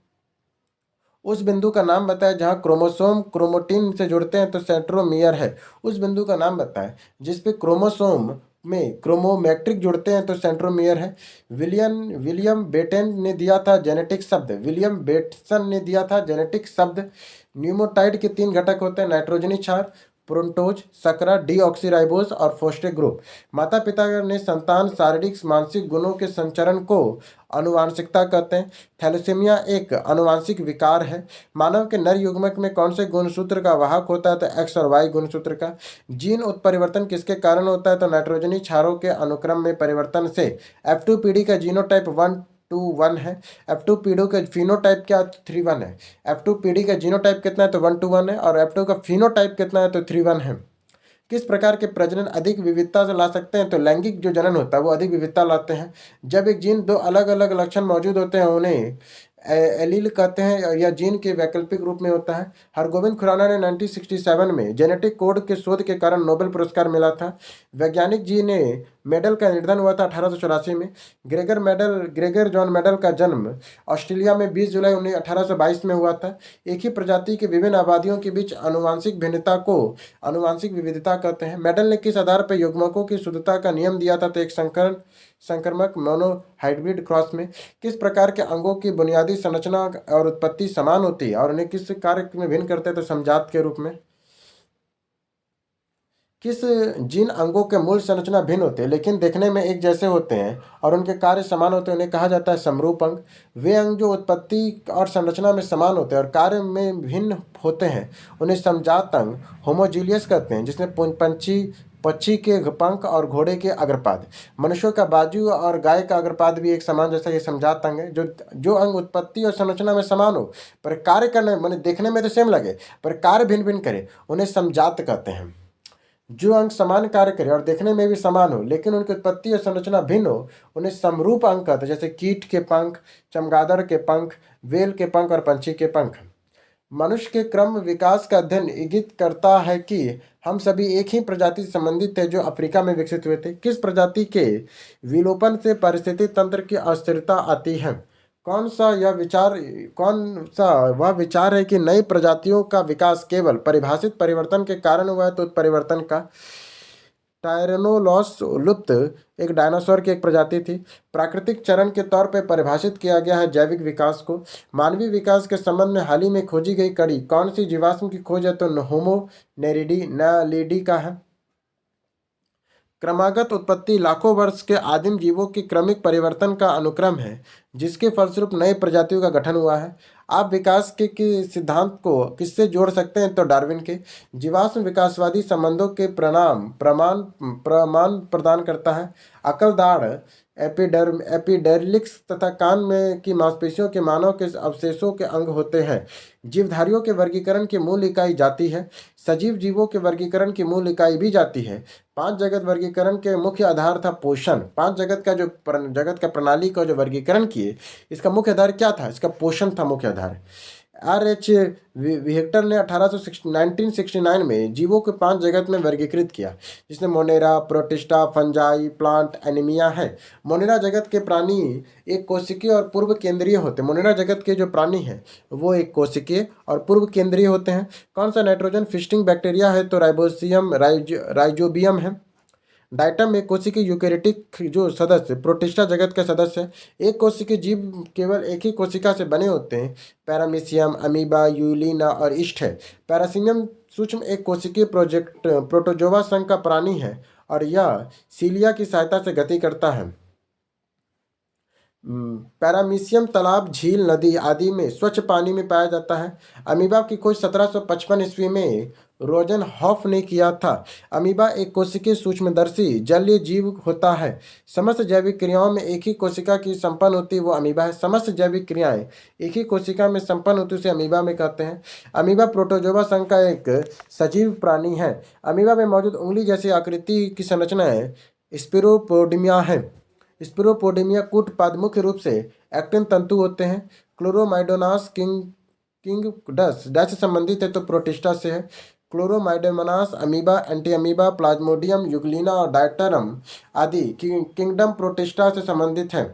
S1: उस बिंदु का नाम बताएं जहां क्रोमोसोम क्रोमोटिन से जुड़ते हैं, तो सेंट्रोमियर है। उस बिंदु का नाम बताएं जिस पे क्रोमोसोम में क्रोमोमैट्रिक जुड़ते हैं, तो सेंट्रोमियर है। विलियम बेटन ने दिया था जेनेटिक शब्द। विलियम बेटसन ने दिया था जेनेटिक शब्द। न्यूमोटाइड के 3 घटक होते हैं, नाइट्रोजनी क्षार, प्रोन्टोज, सकरा, डीऑक्सीराइबोज और फोस्फेट ग्रुप। माता पिता ने संतान शारीरिक मानसिक गुणों के संचरण को अनुवांशिकता कहते हैं। थैलेसीमिया एक अनुवांशिक विकार है। मानव के नर युग्मक में कौन से गुणसूत्र का वाहक होता है? तो एक्स और वाई गुणसूत्र का। जीन उत्परिवर्तन किसके कारण होता है? तो नाइट्रोजनी क्षारों के अनुक्रम में परिवर्तन से। F2 पीढ़ी का जीनोटाइप 1:1 है। F2 पीढ़ी का फिनोटाइप क्या? 3:1 है। F2 पीढ़ी का जीनोटाइप कितना है? तो 1:1 है। और F2 का फिनोटाइप कितना है? तो 3:1 है। किस प्रकार के प्रजनन अधिक विविधता से ला सकते हैं? तो लैंगिक जो जनन होता है वो अधिक विविधता लाते हैं। जब एक जीन 2 अलग अलग लक्षण मौजूद होते हैं उन्हें एलील कहते हैं, या जीन के वैकल्पिक रूप में होता है। हरगोविंद खुराना ने 1967 में जेनेटिक कोड के शोध के कारण नोबेल पुरस्कार मिला था। वैज्ञानिक जी ने मेडल का निधन हुआ था 1884 में। ग्रेगर जॉन मेडल का जन्म ऑस्ट्रेलिया में 20 जुलाई 1822 में हुआ था। एक ही प्रजाति के विभिन्न आबादियों के बीच आनुवांशिक भिन्नता को आनुवांशिक विविधता कहते हैं। मेडल ने किस आधार पर युग्मकों की शुद्धता का नियम दिया था? तो एक संक्रमक मोनोहाइब्रिड क्रॉस में। किस प्रकार के अंगों की बुनियादी संरचना और उत्पत्ति समान होती है और उन्हें किस कार्य में भिन्न करते हैं? तो समजात के रूप में। किस जिन अंगों के मूल संरचना भिन्न होते हैं लेकिन देखने में एक जैसे होते हैं और उनके कार्य समान होते हैं उन्हें कहा जाता है समरूप अंग। वे अंग जो उत्पत्ति और संरचना में समान होते हैं और कार्य में भिन्न होते हैं उन्हें समजात अंग होमोजीलियस कहते हैं, जिसमें पक्षी के पंख और घोड़े के अग्रपाद, मनुष्यों का बाजू और गाय का अग्रपाद भी एक समान जैसा ये समजात अंग है। जो अंग उत्पत्ति और संरचना में समान हो पर कार्य करने माने देखने में तो सेम लगे पर कार्य भिन्न भिन्न करे उन्हें समजात कहते हैं। जो अंग समान कार्य करे और देखने में भी समान हो लेकिन उनकी उत्पत्ति और संरचना भिन्न हो उन्हें समरूप अंग कहते हैं, जैसे कीट के पंख, चमगादड़ के पंख, वेल के पंख और पंछी के पंख। मनुष्य के क्रम विकास का अध्ययन इंगित करता है कि हम सभी एक ही प्रजाति से संबंधित थे जो अफ्रीका में विकसित हुए थे। किस प्रजाति के विलोपन से पारिस्थितिक तंत्र की अस्थिरता आती है? कौन सा वह विचार है कि नई प्रजातियों का विकास केवल परिभाषित परिवर्तन के कारण हुआ है? तो उत्परिवर्तन का। टायरेनोलॉस लुप्त एक डायनासोर की एक प्रजाति थी। प्राकृतिक चरण के तौर पर परिभाषित किया गया है जैविक विकास को। मानवीय विकास के संबंध में हाल ही में खोजी गई कड़ी कौन सी जीवाश्म की खोज है? तो होमो नेरिडी का है। क्रमागत उत्पत्ति लाखों वर्ष के आदिम जीवों के क्रमिक परिवर्तन का अनुक्रम है जिसके फलस्वरूप नई प्रजातियों का गठन हुआ है। आप विकास के सिद्धांत को किससे जोड़ सकते हैं? तो डार्विन के। जीवाश्म विकासवादी संबंधों के प्रमाण प्रदान करता है। अकलदाढ़ एपिडर्मिस तथा कान में की मांसपेशियों के मानव के अवशेषों के अंग होते हैं। जीवधारियों के वर्गीकरण की मूल इकाई जाति है। सजीव जीवों के वर्गीकरण की मूल इकाई भी जाति है। 5 जगत वर्गीकरण के मुख्य आधार था पोषण। 5 जगत का जगत का प्रणाली का जो वर्गीकरण किए इसका मुख्य आधार क्या था? इसका पोषण था मुख्य आधार। R.H. विक्टर ने 1969 में जीवों के 5 जगत में वर्गीकृत किया, जिसमें Monera, protista, fungi, plant, anaemia है। मोनेरा जगत के प्राणी एक कोशिकीय और पूर्व केंद्रीय होते हैं। मोनेरा जगत के जो प्राणी हैं वो एक कोशिकीय और पूर्व केंद्रीय होते हैं। कौन सा नाइट्रोजन फिस्टिंग बैक्टीरिया है? तो राइबोसियम राइजोबियम है। डाइटम एक कोशिकीय यूकेरियोटिक जो सदस्य प्रोटिस्टा जगत के सदस्य है। एक कोशिकीय जीव केवल एक ही कोशिका से बने होते हैं। पैरामीशियम, अमीबा, यूलिना और ईस्ट है। पैरासीमियम सूक्ष्म एक कोशिकीय प्रोटोजोआ संघ का प्राणी है और यह सीलिया की सहायता से गति करता है। पैरामीशियम तालाब, झील, नदी आदि में स्वच्छ पानी में पाया जाता है। अमीबा की खोज 1755 ईस्वी में रोजन हॉफ ने किया था। अमीबा एक कोशिकीय सूक्ष्मदर्शी जलीय जीव होता है। समस्त जैविक क्रियाओं में एक ही कोशिका की संपन्न होती वो अमीबा है। समस्त जैविक क्रियाएं एक ही कोशिका में संपन्न होती उसे अमीबा में कहते हैं। अमीबा प्रोटोजोआ संघ का एक सजीव प्राणी है। अमीबा में मौजूद उंगली जैसी आकृति की संरचनाएं स्पिरोपोडियम है। स्पिरोपोडियम कूट पाद मुख्य रूप से एक्टिन तंतु होते हैं। क्लोरोमाइडोनास किंग डस डैश से संबंधित है तो प्रोटिस्टा से है। Chlamydomonas amoeba, entamoeba, plasmodium, euglena और डायटरम आदि किंगडम प्रोटिस्टा से संबंधित है।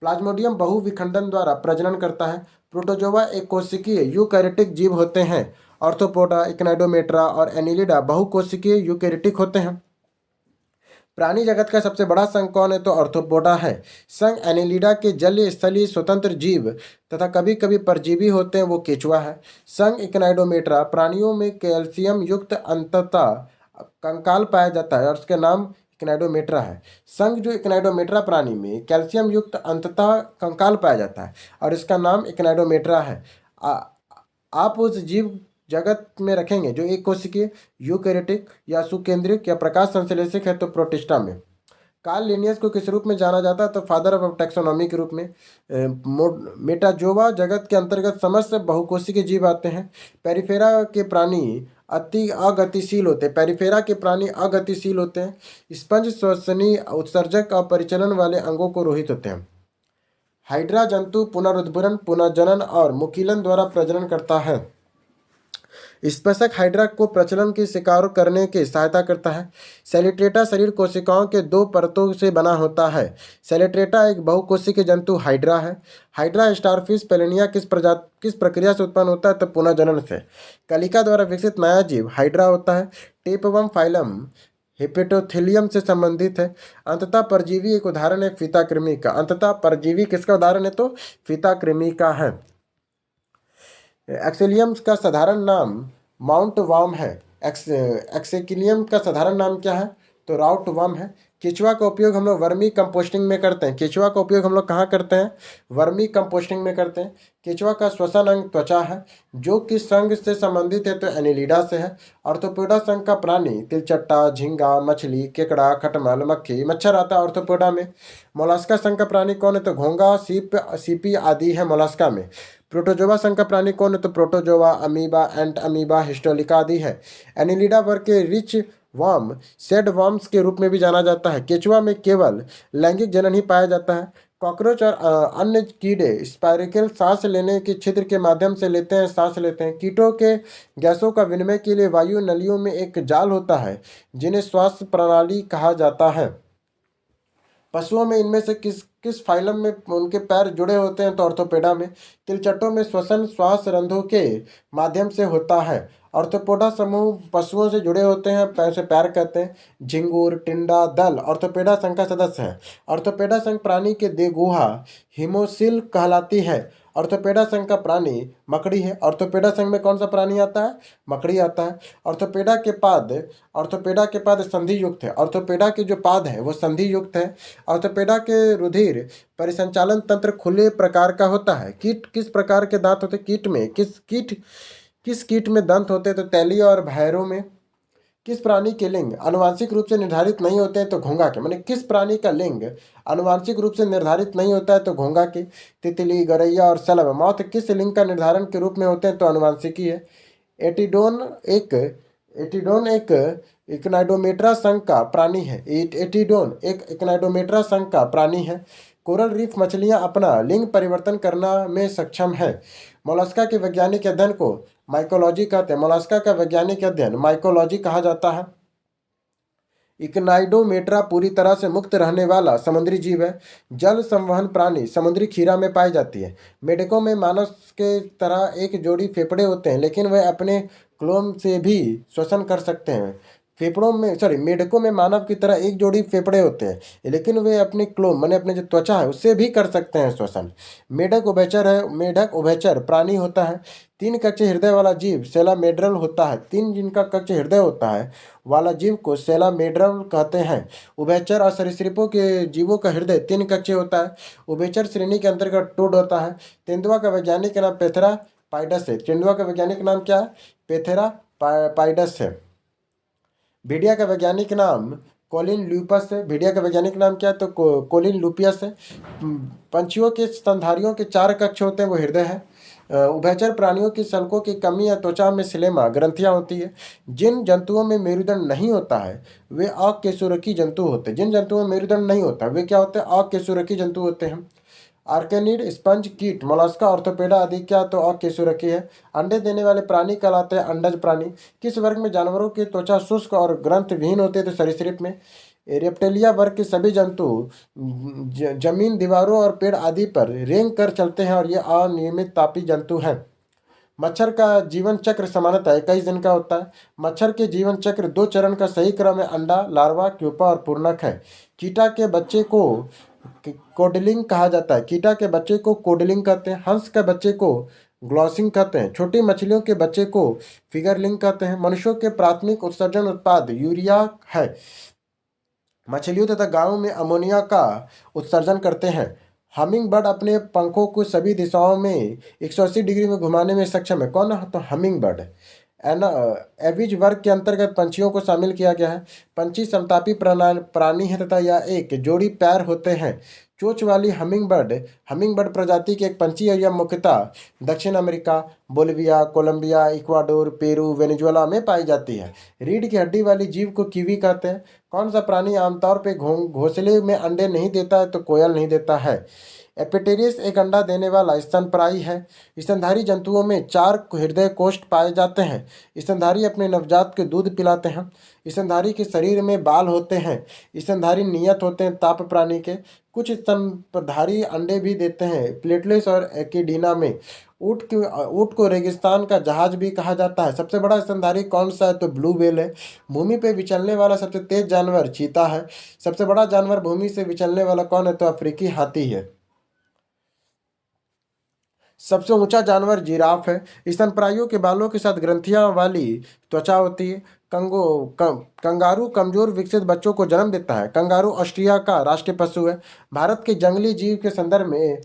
S1: प्लाज्मोडियम बहुविखंडन द्वारा प्रजनन करता है। प्रोटोजोआ एक कोशिकीय यूकैरियोटिक जीव होते हैं। ऑर्थोपोडा, इक्नाइडोमेट्रा और एनिलिडा बहुकोशिकीय यूकैरियोटिक होते हैं। प्राणी जगत का सबसे बड़ा संघ कौन है? तो ऑर्थोपोडा है। संघ एनिलिडा के जलीय स्थलीय स्वतंत्र जीव तथा कभी कभी परजीवी होते हैं वो केचुआ है। संघ इक्नाइडोमेट्रा प्राणियों में कैल्शियम युक्त अंततः कंकाल पाया जाता है और उसका नाम इक्नाइडोमेट्रा है। संघ जो इक्नाइडोमेट्रा प्राणी में कैल्शियम युक्त अंततः कंकाल पाया जाता है और इसका नाम इक्नाइडोमेट्रा है। आप उस जीव जगत में रखेंगे जो एक कोशिकीय, यूकैरियोटिक या सुकेंद्रिक या प्रकाश संश्लेषक है तो प्रोटिस्टा में। कार्ल लिनियस को किस रूप में जाना जाता है? तो फादर ऑफ टैक्सोनॉमी के रूप में। मेटाजोवा जगत के अंतर्गत समस्त बहुकोशिकीय जीव आते हैं। पेरिफेरा के प्राणी अति अगतिशील होते हैं। पेरिफेरा के प्राणी अगतिशील होते हैं। स्पंज श्वसनी, उत्सर्जक और परिचलन वाले अंगों को रोहित होते हैं। हाइड्रा जंतु पुनरुद्भरण, पुनर्जनन और मुकीलन द्वारा प्रजनन करता है। स्पर्शक हाइड्रा को प्रचलन की शिकार करने की सहायता करता है। सेलिट्रेटा शरीर कोशिकाओं के 2 परतों से बना होता है। सेलिट्रेटा एक बहुकोशिकीय जंतु हाइड्रा है। हाइड्रा स्टारफिश पेलेनिया किस प्रक्रिया से उत्पन्न होता है? तो पुनर्जनन से। कलिका द्वारा विकसित नया जीव हाइड्रा होता है। टेपवर्म फाइलम हिपेटोथिलियम से संबंधित है। अंततः परजीवी एक उदाहरण है फीता कृमि का। अंततः परजीवी किसका उदाहरण है? तो फीता कृमि का है। एक्सेलियम का साधारण नाम माउंट वार्म है। एक्सेकिलियम का साधारण नाम क्या है? तो राउट वार्म है। केचुआ का उपयोग हम लोग वर्मी कंपोस्टिंग में करते हैं। केचुआ का उपयोग हम लोग कहाँ करते हैं? वर्मी कंपोस्टिंग में करते हैं। केचुआ का श्वसन अंग त्वचा है। जो किस संघ से संबंधित है? तो एनिलिडा से है। ऑर्थोपोडा संघ का प्राणी तिलचट्टा, झींगा, मछली, केकड़ा, खटमल, मक्खी, मच्छर आता है ऑर्थोपोडा में। मोलास्का संघ का प्राणी कौन है? तो घोंगा, सीपी आदि है मोलास्का में। प्रोटोजोआ संघ का प्राणी कौन है? तो प्रोटोजोआ, अमीबा, एंट अमीबा, हिस्टोलिका आदि है। एनिलिडा वर्ग के रिच वर्म सेड वर्म्स के रूप में भी जाना जाता है। केचुआ में केवल लैंगिक जनन ही पाया जाता है। कॉकरोच और अन्य कीड़े स्पाइरिकल सांस लेने के छिद्र के माध्यम से सांस लेते हैं। कीटों के गैसों का विनिमय के लिए वायु नलियों में एक जाल होता है जिन्हें श्वास प्रणाली कहा जाता है। पशुओं में इनमें से किस किस फाइलम में उनके पैर जुड़े होते हैं? तो ऑर्थोपेडा में। तिलचट्टों में श्वसन श्वास रंध्रों के माध्यम से होता है। ऑर्थोपोडा समूह पशुओं से जुड़े होते हैं, पैर से पैर कहते हैं। झिंगुर, टिंडा, दल ऑर्थोपेडा संघ का सदस्य है। ऑर्थोपेडा संघ प्राणी के देहगुहा हिमोसिल कहलाती है। ऑर्थोपेडा संघ का प्राणी मकड़ी है। ऑर्थोपेडा संघ में कौन सा प्राणी आता है? मकड़ी आता है। ऑर्थोपेडा के पाद संधि युक्त है। ऑर्थोपेडा के जो पाद है वो संधि युक्त है। ऑर्थोपेडा के रुधिर परिसंचालन तंत्र खुले प्रकार का होता है। कीट किस प्रकार के दांत होते? किस कीट में दंत होते? तो तैली और भैरों में। किस प्राणी के लिंग आनुवांशिक रूप से निर्धारित नहीं होते हैं? तो घोंघा के। माने किस प्राणी का लिंग आनुवांशिक रूप से निर्धारित नहीं होता है? तो घोंघा के। तितली, गौरैया और सलभ मौत किस लिंग का निर्धारण के रूप में होते हैं? तो आनुवांशिकी है। एटीडोन एक इक्नाइडोमेट्रा संघ का प्राणी है। एटीडोन एक इक्नाइडोमेट्रा संघ का प्राणी है। कोरल रीफ मछलियां अपना लिंग परिवर्तन करना में सक्षम है। मोलस्का के वैज्ञानिक अध्ययन को माइकोलॉजी कहते हैं। मोलस्का का वैज्ञानिक अध्ययन माइकोलॉजी कहा जाता है। इक्नाइडोमेट्रा पूरी तरह से मुक्त रहने वाला समुद्री जीव है। जल संवहन प्राणी समुद्री खीरा में पाई जाती है। मेढकों में मानव के तरह एक जोड़ी फेफड़े होते हैं, लेकिन वे अपने क्लोम से भी श्वसन कर सकते हैं। मेढकों में मानव की तरह एक जोड़ी फेफड़े होते हैं, लेकिन वे अपनी क्लोम माने अपने जो त्वचा है उससे भी कर सकते हैं श्वसन। मेढक उभयचर प्राणी होता है। तीन कक्षीय हृदय वाला जीव सेलामेड्रल होता है। तीन जिनका कक्षीय हृदय होता है वाला जीव को सेलामेड्रल कहते हैं। उभयचर और सरीसृपों के जीवों का हृदय तीन कक्षीय होता है। उभयचर श्रेणी के अंतर्गत टोड होता है। तेंदुआ का वैज्ञानिक नाम पेथेरा पाइडस है। तेंदुआ का वैज्ञानिक नाम क्या है? पेथेरा पाइडस है। भेड़िया का वैज्ञानिक नाम कोलिन ल्यूपस है। भेड़िया का वैज्ञानिक नाम क्या है? तो कोलिन लूपियस है। पंछियों के स्तनधारियों के चार कक्ष होते हैं, वो हृदय है। उभयचर प्राणियों की सल्कों की कमी या त्वचा में सिलेमा ग्रंथियां होती है। जिन जंतुओं में मेरुदंड नहीं होता है वे अकशेरुकी जंतु होते हैं। जिन जंतुओं में मेरुदंड नहीं होता वे क्या होते हैं? अकशेरुकी जंतु होते हैं। आर्केनिड, स्पंज, कीट, मोलस्का, ऑर्थोपेडा आदि क्या तो अकशेरुकी है। अंडे देने वाले प्राणी कहलाते हैं अंडज प्राणी। किस वर्ग में जानवरों की त्वचा शुष्क और ग्रंथ विहीन होती है? तो सरीसृप में। रेप्टेलिया वर्ग के सभी जंतु जमीन, दीवारों और पेड़ आदि पर रेंग कर चलते हैं और ये अनियमित तापी जंतु हैं। मच्छर का जीवन चक्र सामान्यतः 21 दिन का होता है। मच्छर के जीवन चक्र दो चरण का सही क्रम है: अंडा, लार्वा, प्यूपा और पूर्णक है। कीटा के बच्चे को कोडलिंग कहा जाता है। कीटा के बच्चे को कोडलिंग कहते हैं। हंस के बच्चे को ग्लॉसिंग कहते हैं। छोटी मछलियों के बच्चे को फिगरलिंग कहते हैं। मनुष्यों के प्राथमिक उत्सर्जन उत्पाद यूरिया है। मछलियों तथा गायों में अमोनिया का उत्सर्जन करते हैं। हमिंग बर्ड अपने पंखों को सभी दिशाओं में 180 डिग्री में घुमाने में सक्षम है। कौन है? तो हमिंग बर्ड। एविज वर्ग के अंतर्गत पंछियों को शामिल किया गया है। पंछी समतापी प्राणी है तथा यह एक जोड़ी पैर होते हैं। चोंच वाली हमिंग बर्ड प्रजाति की एक पंछी है। यह मुख्यतः दक्षिण America, Bolivia, Colombia, Ecuador, Peru, Venezuela में पाई जाती है। रीढ़ की हड्डी वाली जीव को कीवी कहते हैं। कौन सा प्राणी आमतौर पर घोंसले में अंडे नहीं देता है? तो कोयल नहीं देता है। एपिटेरियस एक अंडा देने वाला स्तनपायी है। स्तनधारी जंतुओं में चार हृदय कोष्ठ पाए जाते हैं। स्तनधारी अपने नवजात को दूध पिलाते हैं। स्तनधारी के शरीर में बाल होते हैं। स्तनधारी नियत होते हैं ताप प्राणी के। कुछ स्तनधारी अंडे भी देते हैं प्लेटलेट्स और एकिडीना में। ऊँट को रेगिस्तान का जहाज भी कहा जाता है। सबसे बड़ा स्तनधारी कौन सा है? तो ब्लू व्हेल है। भूमि पे विचलने वाला सबसे तेज जानवर चीता है। सबसे बड़ा जानवर भूमि से विचलने वाला कौन है? तो अफ्रीकी हाथी है। सबसे ऊंचा जानवर जिराफ है। स्तनपायियों के बालों के साथ ग्रंथियां वाली त्वचा होती है। कंगारू कमजोर विकसित बच्चों को जन्म देता है। कंगारू ऑस्ट्रिया का राष्ट्रीय पशु है। भारत के जंगली जीव के संदर्भ में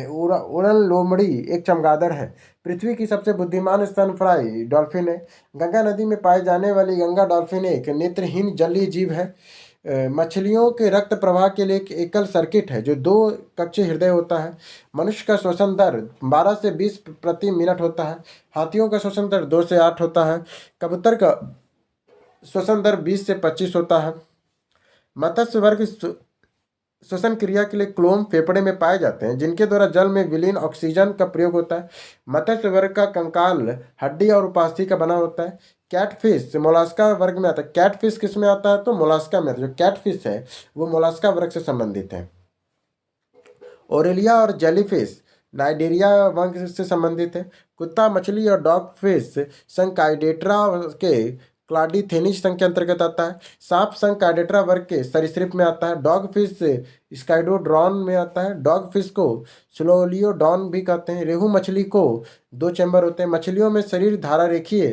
S1: उड़न लोमड़ी एक चमगादड़ है। पृथ्वी की सबसे बुद्धिमान स्तनपायी डॉल्फिन है। गंगा नदी में पाए जाने वाली गंगा डॉल्फिन एक नेत्रहीन जलीय जीव है। मछलियों के रक्त प्रवाह के लिए एक एकल सर्किट है जो दो कक्षीय हृदय होता है। मनुष्य का श्वसन दर 12 से 20 प्रति मिनट होता है। हाथियों का श्वसन दर 2 से 8 होता है। कबूतर का श्वसन दर 20 से 25 होता है। मत्स्य वर्ग श्वसन क्रिया के लिए क्लोम फेफड़े में पाए जाते हैं, जिनके द्वारा जल में विलीन ऑक्सीजन का प्रयोग होता है। मत्स्य वर्ग का कंकाल हड्डी और उपास्थि का बना होता है। कैटफिश मोलास्का वर्ग में आता है। कैटफिश किस में आता है? तो मोलास्का में आता है। जो कैटफिश है वो मोलास्का वर्ग से संबंधित है। ओरेलिया और जेलीफिश नाइडेरिया वर्ग से संबंधित है। कुत्ता मछली और डॉग फिश संघ काइडेट्रा के क्लाडीथेनिस संघ के अंतर्गत आता है। सांप संघ काइडेट्रा वर्ग के सरीसृप में आता है। डॉग फिश स्काइडोड्रॉन में आता है। डॉग फिश को स्लोलियोडॉन भी कहते हैं। रेहू मछली को 2 चैम्बर होते हैं। मछलियों में शरीर धारा रेखीय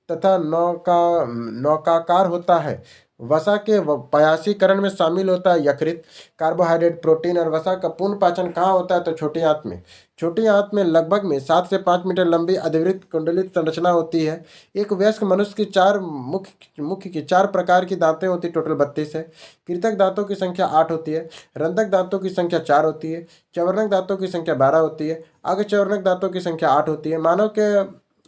S1: तथा नौकाकार होता है। वसा के पयासीकरण में शामिल होता है यकृत। कार्बोहाइड्रेट, प्रोटीन और वसा का पूर्ण पाचन कहाँ होता है? तो छोटी आंत में। छोटी आंत में लगभग में 7 से 5 मीटर लंबी अधिवृत्त कुंडलित संरचना होती है। एक वयस्क मनुष्य की मुख्य की 4 प्रकार की दांतें होती है। टोटल 32 है। कृतक दांतों की संख्या 8 होती है। रंधक दांतों की संख्या 4 होती है। चवर्णक दांतों की संख्या 12 होती है। अग्रचवर्णक दांतों की संख्या 8 होती है।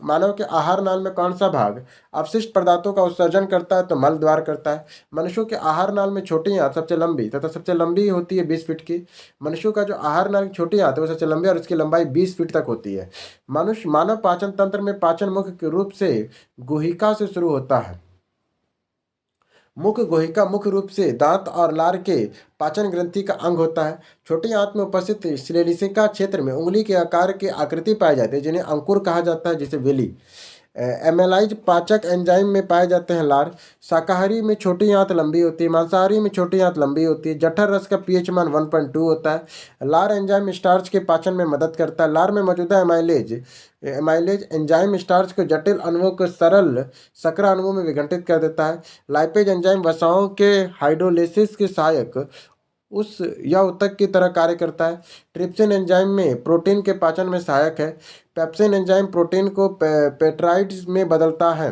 S1: मानव के आहार नाल में कौन सा भाग अपशिष्ट पदार्थों का उत्सर्जन करता है? तो मल द्वार करता है। मनुष्यों के आहार नाल में छोटी आंत सबसे लंबी तथा सबसे लंबी होती है 20 फीट की। मनुष्यों का जो आहार नाल की छोटी आंत है वो सबसे लंबी और उसकी लंबाई 20 फीट तक होती है। मनुष्य मानव पाचन तंत्र में पाचन मुख्य रूप से गुहिका से शुरू होता है। मुख्य गुहिका मुख्य रूप से दांत और लार के पाचन ग्रंथि का अंग होता है। छोटी आंत में उपस्थित श्लेषिका क्षेत्र में उंगली के आकार की आकृति पाई जाती है जिन्हें अंकुर कहा जाता है, जिसे वेली। एमेलाइज पाचक एंजाइम में पाए जाते हैं लार। शाकाहारी में छोटी आंत लंबी होती है, मांसाहारी में छोटी आंत लंबी होती है। जठर रस का पीएच मान 1.2 होता है। लार एंजाइम स्टार्च के पाचन में मदद करता है। लार में मौजूदा एमाइलेज एमाइलेज एंजाइम स्टार्च को जटिल अणुओं को सरल सकरा अणुओं में विघटित कर देता है। लाइपेज एंजाइम वसाओं के हाइड्रोलिसिस के सहायक उस या ऊतक की तरह कार्य करता है। ट्रिप्सिन एंजाइम में प्रोटीन के पाचन में सहायक है। पेप्सिन एंजाइम प्रोटीन को पेट्राइड्स में बदलता है।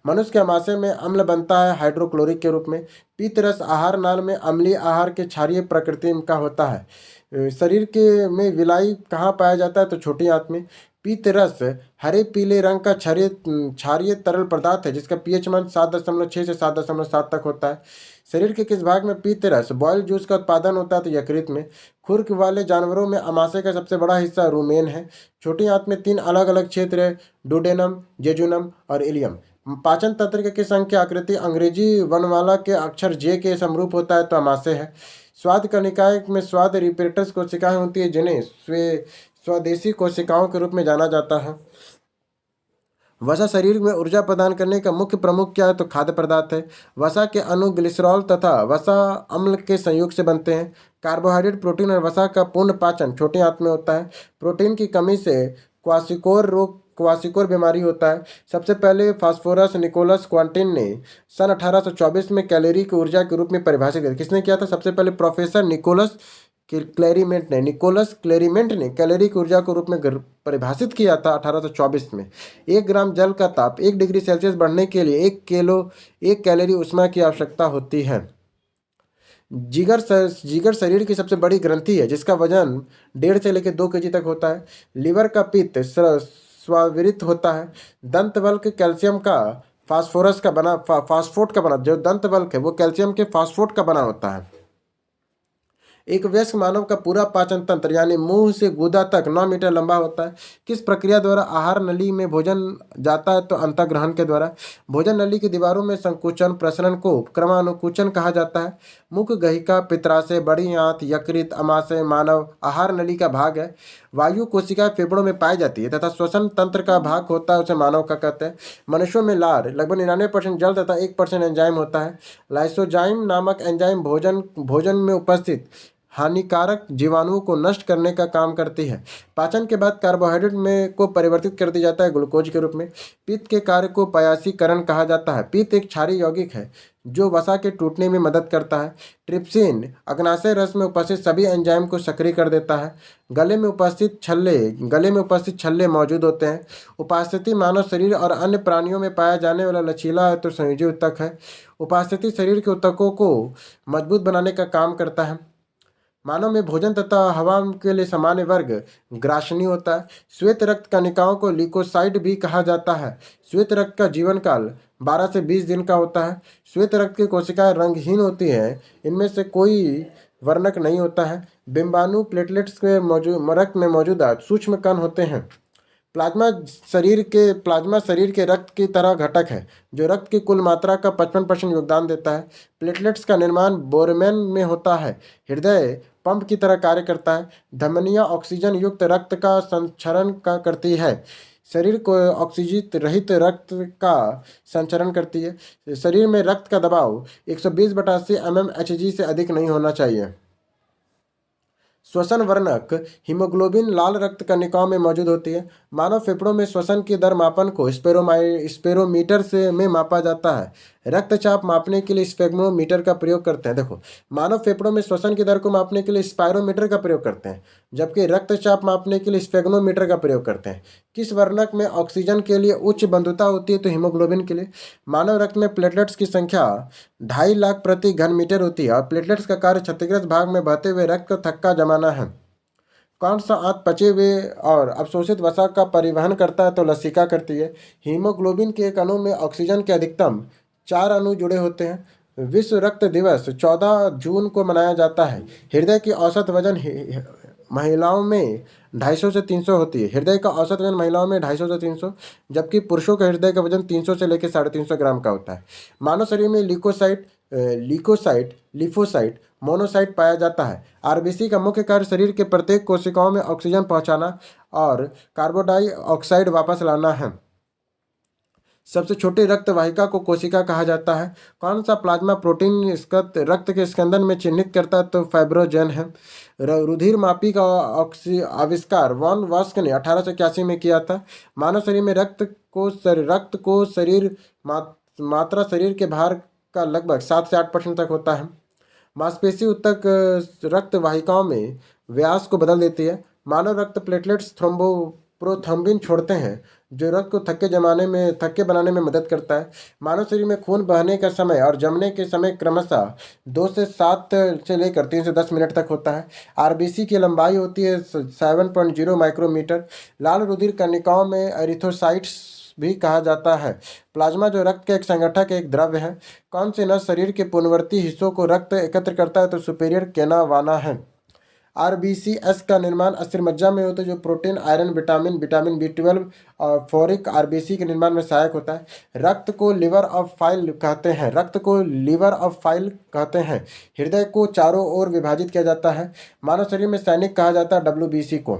S1: मनुष्य के आमाशय में अम्ल बनता है हाइड्रोक्लोरिक के रूप में। पीत रस आहार नाल में अम्लीय आहार के क्षारीय प्रकृति का होता है। शरीर के में विलाई कहाँ पाया जाता है? तो छोटी आंत में। पीत रस हरे पीले रंग का क्षारीय क्षारीय तरल पदार्थ है जिसका पीएच मान 7.6 से 7.7 तक होता है। शरीर के किस भाग में पीत रस बॉयल जूस का उत्पादन होता है? तो यकृत में। खुर वाले जानवरों में आमाशय का सबसे बड़ा हिस्सा रूमेन है। छोटी आंत में 3 अलग अलग क्षेत्र है, डुडेनम, जेजुनम और इलियम। पाचन तंत्र के किस अंग की आकृति अंग्रेजी वर्णमाला के अक्षर जे के समरूप होता है? तो आमाशय है। स्वाद कनिकाय में स्वाद रिसेप्टर्स कोशिकाएं होती है जिन्हें स्वदेशी कोशिकाओं के रूप में जाना जाता है। वसा शरीर में ऊर्जा प्रदान करने का मुख्य प्रमुख क्या है? तो खाद्य पदार्थ है। वसा के अणु ग्लिसरॉल तथा वसा अम्ल के संयोग से बनते हैं। कार्बोहाइड्रेट, प्रोटीन और वसा का पूर्ण पाचन छोटी आंत में होता है। प्रोटीन की कमी से क्वासिकोर बीमारी होता है। सबसे पहले फास्फोरस निकोलस क्वांटिन ने सन 1824 में कैलोरी की ऊर्जा के रूप में परिभाषित किया। किसने किया था? सबसे पहले प्रोफेसर निकोलस क्लेरीमेंट ने कैलोरी की ऊर्जा के रूप में परिभाषित किया था 1824 में। 1 ग्राम जल का ताप 1 डिग्री सेल्सियस बढ़ने के लिए 1 कैलोरी ऊष्मा की आवश्यकता होती है। जिगर शरीर की सबसे बड़ी ग्रंथि है जिसका वजन 1.5 से लेकर 2 केजी तक होता है। लिवर का पित्त स्वाविरित होता है। दंतवल्क कैल्शियम का फास्फोट का बना जो दंतवल्क है वो कैल्शियम के फास्फोट का बना होता है। एक वयस्क मानव का पूरा पाचन तंत्र यानी मुंह से गूदा तक 9 मीटर लंबा होता है। किस प्रक्रिया द्वारा आहार नली में भोजन जाता है? तो अंतःग्रहण के द्वारा। भोजन नली की दीवारों में संकुचन प्रसरण को क्रमानुकुचन कहा जाता है। मुख्य गहिका, पित्राशय, बड़ी आंत, यकृत, अमाशय मानव आहार नली का भाग है। वायु कोशिका फेफड़ों में पाई जाती है तथा श्वसन तंत्र का भाग होता है, उसे मानव का कहते हैं। मनुष्यों में लार लगभग 99% जल तथा 1% एंजाइम होता है। लाइसोजाइम नामक एंजाइम भोजन में उपस्थित हानिकारक जीवाणुओं को नष्ट करने का काम करती है। पाचन के बाद कार्बोहाइड्रेट में को परिवर्तित कर दिया जाता है ग्लूकोज के रूप में। पित्त के कार्य को पयासीकरण कहा जाता है। पित्त एक क्षारीय यौगिक है जो वसा के टूटने में मदद करता है। ट्रिप्सिन अग्नाशय रस में उपस्थित सभी एंजाइम को सक्रिय कर देता है। गले में उपस्थित छल्ले मौजूद होते हैं। उपस्थिति मानव शरीर और अन्य प्राणियों में पाया जाने वाला लचीला है तो संयोजी ऊतक है। उपस्थिति शरीर के ऊतकों को मजबूत बनाने का काम करता है। मानव में भोजन तथा हवा के लिए सामान्य वर्ग ग्रासनी होता है। श्वेत रक्त कणिकाओं को ल्यूकोसाइट भी कहा जाता है। श्वेत रक्त का जीवन काल 12 से 20 दिन का होता है। श्वेत रक्त की कोशिकाएं रंगहीन होती हैं, इनमें से कोई वर्णक नहीं होता है। बिंबाणु प्लेटलेट्स के रक्त में मौजूदा सूक्ष्म कण होते हैं। प्लाज्मा शरीर के रक्त की तरह घटक है जो रक्त की कुल मात्रा का 55% योगदान देता है। प्लेटलेट्स का निर्माण बोरमेन में होता है। हृदय पंप की तरह कार्य करता है। धमनियां ऑक्सीजन युक्त रक्त का संचरण करती है। शरीर को ऑक्सीजन रहित रक्त का संचरण करती है। शरीर में रक्त का दबाव 120/80 mmHg से अधिक नहीं होना चाहिए। श्वसन वर्णक हीमोग्लोबिन लाल रक्त कणिकाओं में मौजूद होती है। मानव फेफड़ों में श्वसन की दर मापन को स्पेरोमीटर से में मापा जाता है। रक्तचाप मापने के लिए स्पेग्मोमीटर का प्रयोग करते हैं। देखो, मानव फेफड़ों में श्वसन की दर को मापने के लिए स्पायरोमीटर का प्रयोग करते हैं जबकि रक्तचाप मापने के लिए स्पेग्मोमीटर का प्रयोग करते हैं। किस वर्णक में ऑक्सीजन के लिए उच्च बंधुता होती है? तो हीमोग्लोबिन के लिए। मानव रक्त में प्लेटलेट्स की संख्या 2.5 लाख प्रति घन मीटर होती है और प्लेटलेट्स का कार्य क्षतिग्रस्त भाग में बहते हुए रक्त को थक्का जमाना है। कौन सा आंत पचे हुए और अवशोषित वसा का परिवहन करता है? तो लसिका करती है। हीमोग्लोबिन के एक अणु में ऑक्सीजन के अधिकतम 4 अणु जुड़े होते हैं। विश्व रक्त दिवस 14 जून को मनाया जाता है। हृदय की औसत वजन महिलाओं में 250 से 300 होती है। हृदय का औसत वजन महिलाओं में 250 से 300, जबकि पुरुषों का हृदय का वजन 300 से लेकर 350 ग्राम का होता है। मानव शरीर में लिकोसाइट, लिफोसाइट, मोनोसाइट पाया जाता है। आरबीसी का मुख्य कार्य शरीर के प्रत्येक कोशिकाओं में ऑक्सीजन पहुंचाना और कार्बन डाइऑक्साइड वापस लाना है। सबसे छोटी रक्त वाहिका को कोशिका कहा जाता है। कौन सा प्लाज्मा प्रोटीन रक्त के स्कंदन में चिन्हित करता है? तो फाइब्रोजन है। रुधिर मापी का आविष्कार वॉन वास्क ने 1881 में किया था। मानव शरीर में रक्त को मात्रा शरीर के भार का लगभग 7 से 8% तक होता है। मांसपेशी उत्तक रक्त वाहिकाओं में व्यास को बदल देती है। मानव रक्त प्लेटलेट्स थ्रोम्बोप्रोथम्बिन छोड़ते हैं, जो रक्त को थक्के बनाने में मदद करता है। मानव शरीर में खून बहने का समय और जमने के समय क्रमशः 2 से 7 से लेकर 3 से 10 मिनट तक होता है। आरबीसी की लंबाई होती है 7.0 माइक्रोमीटर। लाल रुधिर कणिकाओं में एरिथ्रोसाइट्स भी कहा जाता है। प्लाज्मा जो रक्त के एक संगठक एक द्रव्य है। कौन से नस शरीर के पूर्ववर्ती हिस्सों को रक्त एकत्र करता है? तो सुपेरियर केना वाना है। आरबीसीएस का निर्माण अस्थिमज्जा में होता है, जो प्रोटीन, आयरन, विटामिन बी 12 और फोरिक आरबीसी के निर्माण में सहायक होता है। रक्त को लीवर ऑफ फाइल कहते हैं। हृदय को चारों ओर विभाजित किया जाता है। मानव शरीर में सैनिक कहा जाता है डब्ल्यूबीसी को।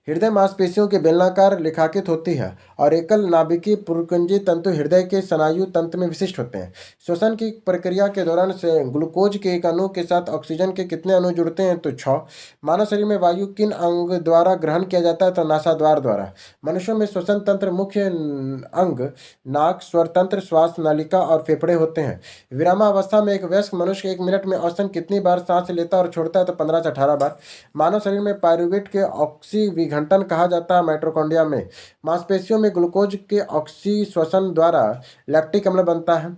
S1: हृदय मांसपेशियों के बेलनाकार लेखाकृत होती है और एकल नाभिकीय पुरकुंजी तंतु हृदय के स्नायु तंत्र में विशिष्ट होते हैं। श्वसन की प्रक्रिया के दौरान से ग्लूकोज के एक अणु के साथ ऑक्सीजन के कितने अणु जुड़ते हैं? तो 6। मानव शरीर में वायु किन अंग द्वारा ग्रहण किया जाता है? तो नासाद्वार द्वारा। मनुष्यों में श्वसन तंत्र मुख्य अंग नाक, स्वर तंत्र, श्वास नलिका और फेफड़े होते हैं। विरामावस्था में एक वयस्क मनुष्य 1 मिनट में औसतन कितनी बार सांस लेता और छोड़ता है? तो 15 से 18 बार। मानव शरीर में पायरुवेट के ऑक्सी विघटन कहा जाता है माइटोकॉन्ड्रिया में। मांसपेशियों में ग्लूकोज के ऑक्सी श्वसन द्वारा लैक्टिक अम्ल बनता है।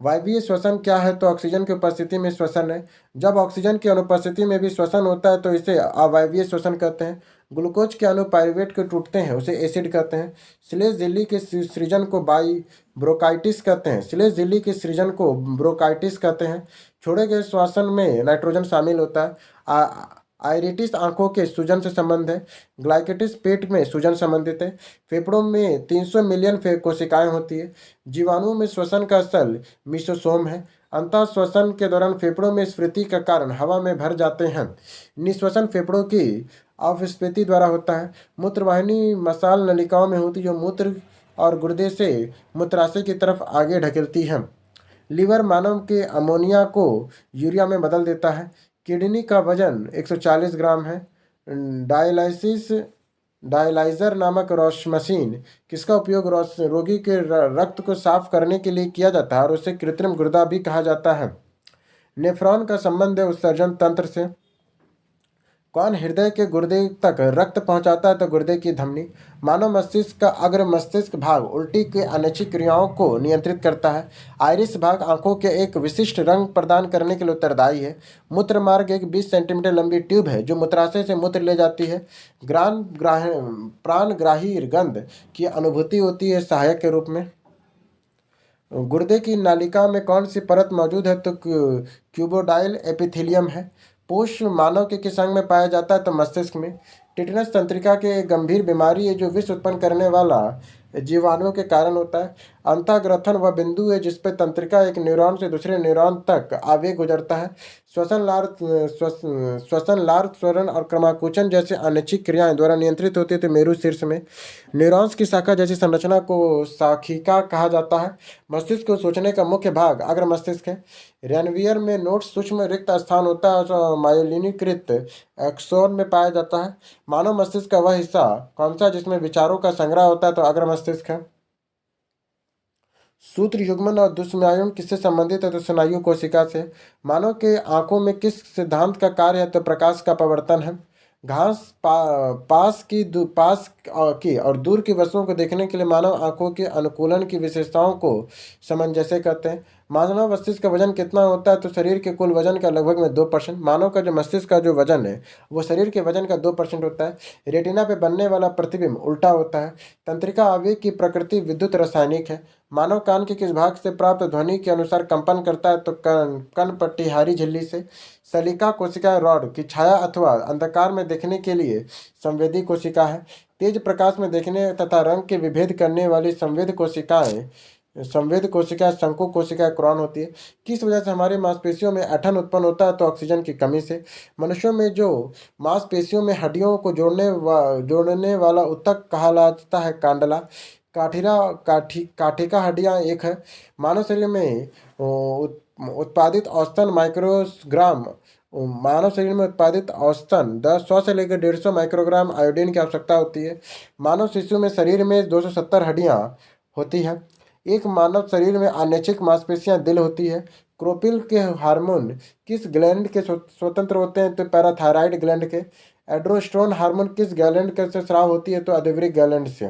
S1: वायवीय श्वसन क्या है? तो ऑक्सीजन की उपस्थिति में श्वसन है। जब ऑक्सीजन की अनुपस्थिति में भी श्वसन होता है तो इसे अवायवीय श्वसन कहते हैं। ग्लूकोज के अणु पायरुवेट के टूटते हैं, उसे एसिड कहते हैं। श्लेष झिल्ली के सृजन को ब्रोंकाइटिस कहते हैं। श्लेष झिल्ली के सृजन को ब्रोंकाइटिस कहते हैं। छोड़े गए श्वसन में नाइट्रोजन शामिल होता है। आइरिटिस आंखों के सूजन से संबंध है। ग्लाइकेटिस पेट में सूजन संबंधित है। फेफड़ों में 300 मिलियन कोशिकाएं होती है। जीवाणुओं में श्वसन का स्थल मिसोसोम है। अंतः श्वसन के दौरान फेफड़ों में स्फीति के कारण हवा में भर जाते हैं। निःश्वसन फेफड़ों की अपस्फीति द्वारा होता है। मूत्रवाहिनी मसाल नलिकाओं में होती है, जो मूत्र और गुर्दे से मूत्राशय की तरफ आगे ढकेलती है। लीवर मानव के अमोनिया को यूरिया में बदल देता है। किडनी का वजन 140 ग्राम है। डायलाइजर नामक मशीन किसका उपयोग रोगी के रक्त को साफ करने के लिए किया जाता है और उसे कृत्रिम गुर्दा भी कहा जाता है। नेफ्रॉन का संबंध है उत्सर्जन तंत्र से। कौन हृदय के गुर्दे तक रक्त पहुंचाता है? तो गुर्दे की धमनी। मानव मस्तिष्क का अग्र मस्तिष्क भाग उल्टी के अनैच्छिक क्रियाओं को नियंत्रित करता है। आइरिस भाग आंखों के एक विशिष्ट रंग प्रदान करने के लिए उत्तरदायी है। मूत्र मार्ग एक 20 सेंटीमीटर लंबी ट्यूब है जो मूत्राशय से मूत्र ले जाती है। प्राणग्राही गंध की अनुभूति होती है सहायक के रूप में। गुर्दे की नालिका में कौन सी परत मौजूद है? तो क्यूबोडाइल एपिथेलियम है। पोष मानव के किस अंग में पाया जाता है? तो मस्तिष्क में। टिटनस तंत्रिका के एक गंभीर बीमारी है जो विष उत्पन्न करने वाला जीवाणुओं के कारण होता है। अंतःग्रथन वह बिंदु है जिस पर तंत्रिका एक न्यूरॉन से दूसरे न्यूरॉन तक आवेग गुजरता है। श्वसन लार त्वरण और क्रमाकुचन जैसे अनैच्छिक क्रियाएं द्वारा नियंत्रित होती है। तो मेरु शीर्ष में। न्यूरॉन्स की शाखा जैसी संरचना को शाखिका कहा जाता है। मस्तिष्क को सोचने का मुख्य भाग अग्र मस्तिष्क है। रैनवियर में नोट्स सूक्ष्म रिक्त स्थान होता है और मायोलिनीकृत एक्सोन में पाया जाता है। मानव मस्तिष्क का वह हिस्सा कौन सा जिसमें विचारों का संग्रह होता है? तो अग्र मस्तिष्क है। सूत्र युग्मन और दुष्स्नायु किससे संबंधित है? तो स्नायु कोशिका से। मानव के आंखों में किस सिद्धांत का कार्य है? तो प्रकाश का पवर्तन है। घास पास की और दूर की वस्तुओं को देखने के लिए मानव आंखों के अनुकूलन की विशेषताओं को सामंजस्य कहते हैं। मानव मस्तिष्क का वजन कितना होता है? तो शरीर के कुल वजन का लगभग में 2%। मानव का जो मस्तिष्क का जो वजन है वो शरीर के वजन का 2% होता है। रेटिना पे बनने वाला प्रतिबिंब उल्टा होता है। तंत्रिका आवेग की प्रकृति विद्युत रासायनिक है। मानव कान के किस भाग से प्राप्त ध्वनि के अनुसार कंपन करता है? तो कन पट्टीहारी झिल्ली से। सलिका कोशिका रॉड की छाया अथवा अंधकार में देखने के लिए संवेदी कोशिका है। तेज प्रकाश में देखने तथा रंग के विभेद करने वाली संवेद कोशिका शंकु कोशिका क्रॉन होती है। किस वजह से हमारी मांसपेशियों में ऐंठन उत्पन्न होता है? तो ऑक्सीजन की कमी से। मनुष्यों में जो मांसपेशियों में हड्डियों को जोड़ने वाला ऊतक कहा जाता है कांडला। काठिका हड्डियां एक है। मानव शरीर में उत्पादित औसतन माइक्रोग्राम मानव शरीर में उत्पादित औसतन 100 से लेकर 150 माइक्रोग्राम आयोडीन की आवश्यकता होती है। मानव शिशु में शरीर में 270 हड्डियां होती हैं। एक मानव शरीर में अनैच्छिक मांसपेशियां दिल होती है। क्रोपिल के हार्मोन किस ग्लैंड के स्वतंत्र होते हैं? तो पैराथायराइड ग्लैंड के। एड्रोस्टेरोन हार्मोन किस ग्लैंड के से स्राव होती है? तो अधोवृक्क ग्लैंड से।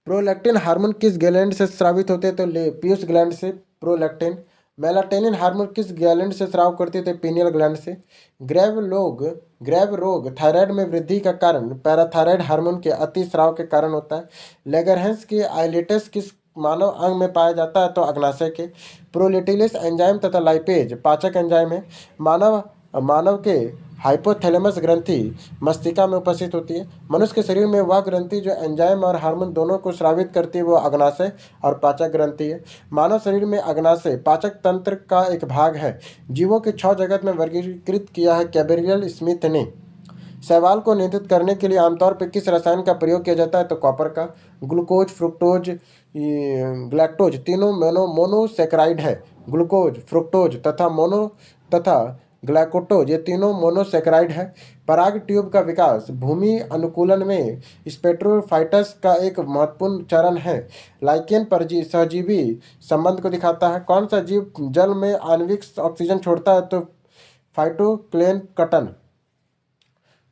S1: प्रोलैक्टिन हार्मोन किस ग्लैंड से स्रावित होते हैं? तो पीयूष ग्लैंड से प्रोलैक्टिन। मेलाटोनिन हार्मोन किस ग्लैंड से स्राव करती है? तो पीनियल ग्लैंड से। ग्रैव रोग थायराइड में वृद्धि का कारण पैराथायराइड हार्मोन के अति स्राव के कारण होता है। लेगरहेंस के आइलेटस किस मानव अंग में पाया जाता है? तो अग्नाशय के। प्रोलेटिलिस एंजाइम तथा लाइपेज पाचक एंजाइम है। मानव मानव के हाइपोथैलेमस ग्रंथि मस्तिष्का में उपस्थित होती है। मनुष्य के शरीर में वह ग्रंथि जो एंजाइम और हार्मोन दोनों को स्रावित करती है वो अग्नाशय और पाचक ग्रंथि है। मानव शरीर में अग्नाशय पाचक तंत्र का एक भाग है। जीवों के 6 जगत में वर्गीकृत किया है कैबरियल स्मिथ ने। शैवाल को नियंत्रित करने के लिए आमतौर पर किस रसायन का प्रयोग किया जाता है? तो कॉपर का। ग्लूकोज फ्रुक्टोज ग्लैक्टोज तीनों मोनोसेक्राइड है। ग्लूकोज फ्रुक्टोज तथा ग्लाइकोटोज ये तीनों मोनोसेक्राइड है। पराग ट्यूब का विकास भूमि अनुकूलन में स्पेट्रोफाइटस का एक महत्वपूर्ण चरण है। लाइकेन सहजीवी संबंध को दिखाता है। कौन सा जीव जल में आणविक ऑक्सीजन छोड़ता है? तो फाइटोप्लैंक्टन।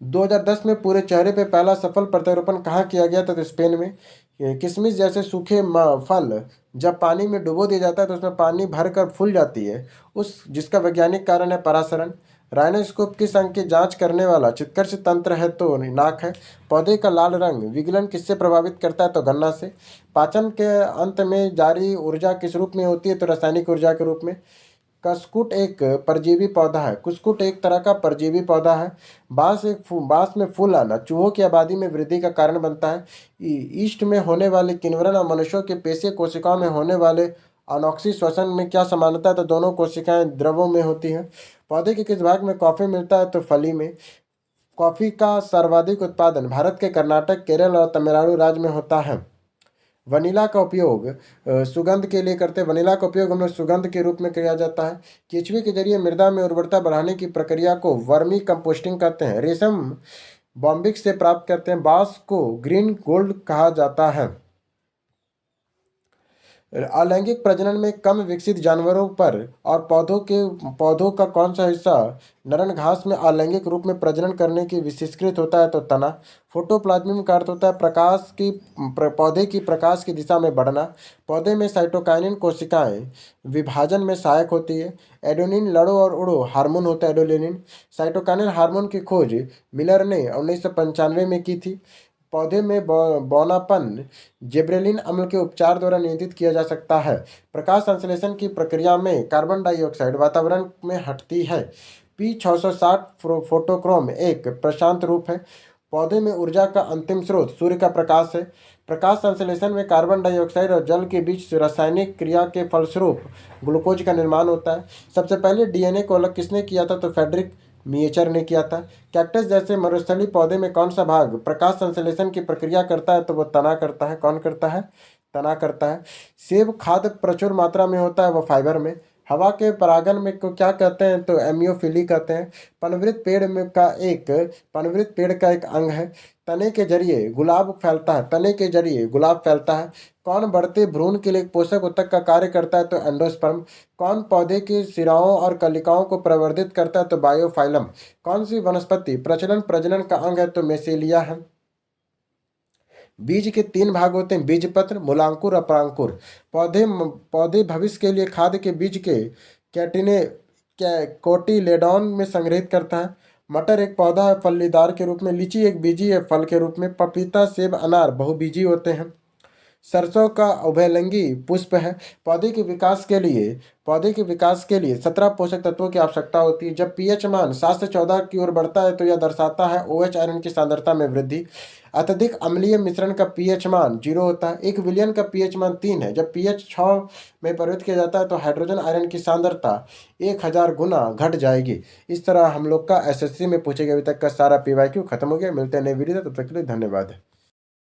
S1: 2010 में पूरे चेहरे पे पहला सफल प्रत्यारोपण कहाँ किया गया था? तो स्पेन में। किशमिश जैसे सूखे फल जब पानी में डुबो दिया जाता है तो उसमें पानी भरकर फूल जाती है, उस जिसका वैज्ञानिक कारण है परासरण। राइनोस्कोप किस अंग की जांच करने वाला चित्कर्ष तंत्र है? तो नाक है। पौधे का लाल रंग विगलन किससे प्रभावित करता है? तो गन्ना से। पाचन के अंत में जारी ऊर्जा किस रूप में होती है? तो रासायनिक ऊर्जा के रूप में। कुस्कुट एक परजीवी पौधा है। कुस्कुट एक तरह का परजीवी पौधा है। बांस में फूल आना चूहों की आबादी में वृद्धि का कारण बनता है। ईस्ट में होने वाले किन्वरन और मनुष्यों के पेशीय कोशिकाओं में होने वाले अनॉक्सी श्वसन में क्या समानता है? तो दोनों कोशिकाएं द्रवों में होती हैं। पौधे के किस भाग में कॉफी मिलता है? तो फली में। कॉफी का सर्वाधिक उत्पादन भारत के कर्नाटक, केरल और तमिलनाडु राज्य में होता है। वनीला का उपयोग सुगंध के लिए करते हैं। वनीला का उपयोग हम लोग सुगंध के रूप में किया जाता है। केंचुए के जरिए मृदा में उर्वरता बढ़ाने की प्रक्रिया को वर्मी कंपोस्टिंग कहते हैं। रेशम बॉम्बिक्स से प्राप्त करते हैं। बांस को ग्रीन गोल्ड कहा जाता है। अलैंगिक प्रजनन में कम विकसित जानवरों पर और पौधों का कौन सा हिस्सा नरन घास में अलैंगिक रूप में प्रजनन करने की विशेषकृत होता है? तो तना। फोटोप्लाज्म का अर्थ होता है पौधे की प्रकाश की दिशा में बढ़ना। पौधे में साइटोकाइनिन कोशिकाएं विभाजन में सहायक होती है। एडोनिन लड़ो और उड़ो हार्मोन होता है एडोलिनिन। साइटोकाइनिन हार्मोन की खोज मिलर ने 1995 में की थी। पौधे में बौनापन जिब्रेलिन अम्ल के उपचार द्वारा नियंत्रित किया जा सकता है। प्रकाश संश्लेषण की प्रक्रिया में कार्बन डाइऑक्साइड वातावरण में हटती है। P660 फोटोक्रोम एक प्रशांत रूप है। पौधे में ऊर्जा का अंतिम स्रोत सूर्य का प्रकाश है। प्रकाश संश्लेषण में कार्बन डाइऑक्साइड और जल के बीच रासायनिक क्रिया के फलस्वरूप ग्लूकोज का निर्माण होता है। सबसे पहले डीएनए को अलग किसने किया था? तो फ्रेडरिक मिएचर ने किया था। कैक्टस जैसे मरुस्थलीय पौधे में कौन सा भाग प्रकाश संश्लेषण की प्रक्रिया करता है? तो वो तना करता है। कौन करता है? तना करता है। सेब खाद्य प्रचुर मात्रा में होता है, वो फाइबर में। हवा के परागन में को क्या कहते हैं? तो एमियोफिली कहते हैं। पनवृत पेड़ का एक अंग है। तने के जरिए गुलाब फैलता है। कौन बढ़ते भ्रूण के लिए पोषक ऊतक का कार्य करता है? तो एंडोस्पर्म। कौन पौधे की शिराओं और कलिकाओं को प्रवर्धित करता है? तो बायोफाइलम। कौन सी वनस्पति प्रजनन का अंग है? तो मेसेलिया है। बीज के तीन भाग होते हैं, बीजपत्र, मूलांकुर, अपरांकुर। पौधे भविष्य के लिए खाद्य के बीज के कैटिने कोटिलेडॉन में संग्रहित करता है। मटर एक पौधा है फलीदार के रूप में, लीची एक बीजी है फल के रूप में, पपीता, सेब, अनार बहुबीजी होते हैं। सरसों का उभयलिंगी पुष्प है। पौधे के विकास के लिए 17 पोषक तत्वों की आवश्यकता होती है। जब पीएच मान 7 से 14 की ओर बढ़ता है तो यह दर्शाता है ओएच आयरन की सांद्रता में वृद्धि। अत्यधिक अम्लीय मिश्रण का पीएच मान 0 होता है। एक विलयन का पीएच मान 3 है। जब पीएच 6 में परिवर्तित किया जाता है तो हाइड्रोजन आयरन की सांद्रता 1000 गुना घट जाएगी। इस तरह हम लोग का एसएससी में पूछे गए अभी तक का सारा पीवाईक्यू खत्म हो गया। मिलते हैं नई वीडियो, तब तक के लिए धन्यवाद।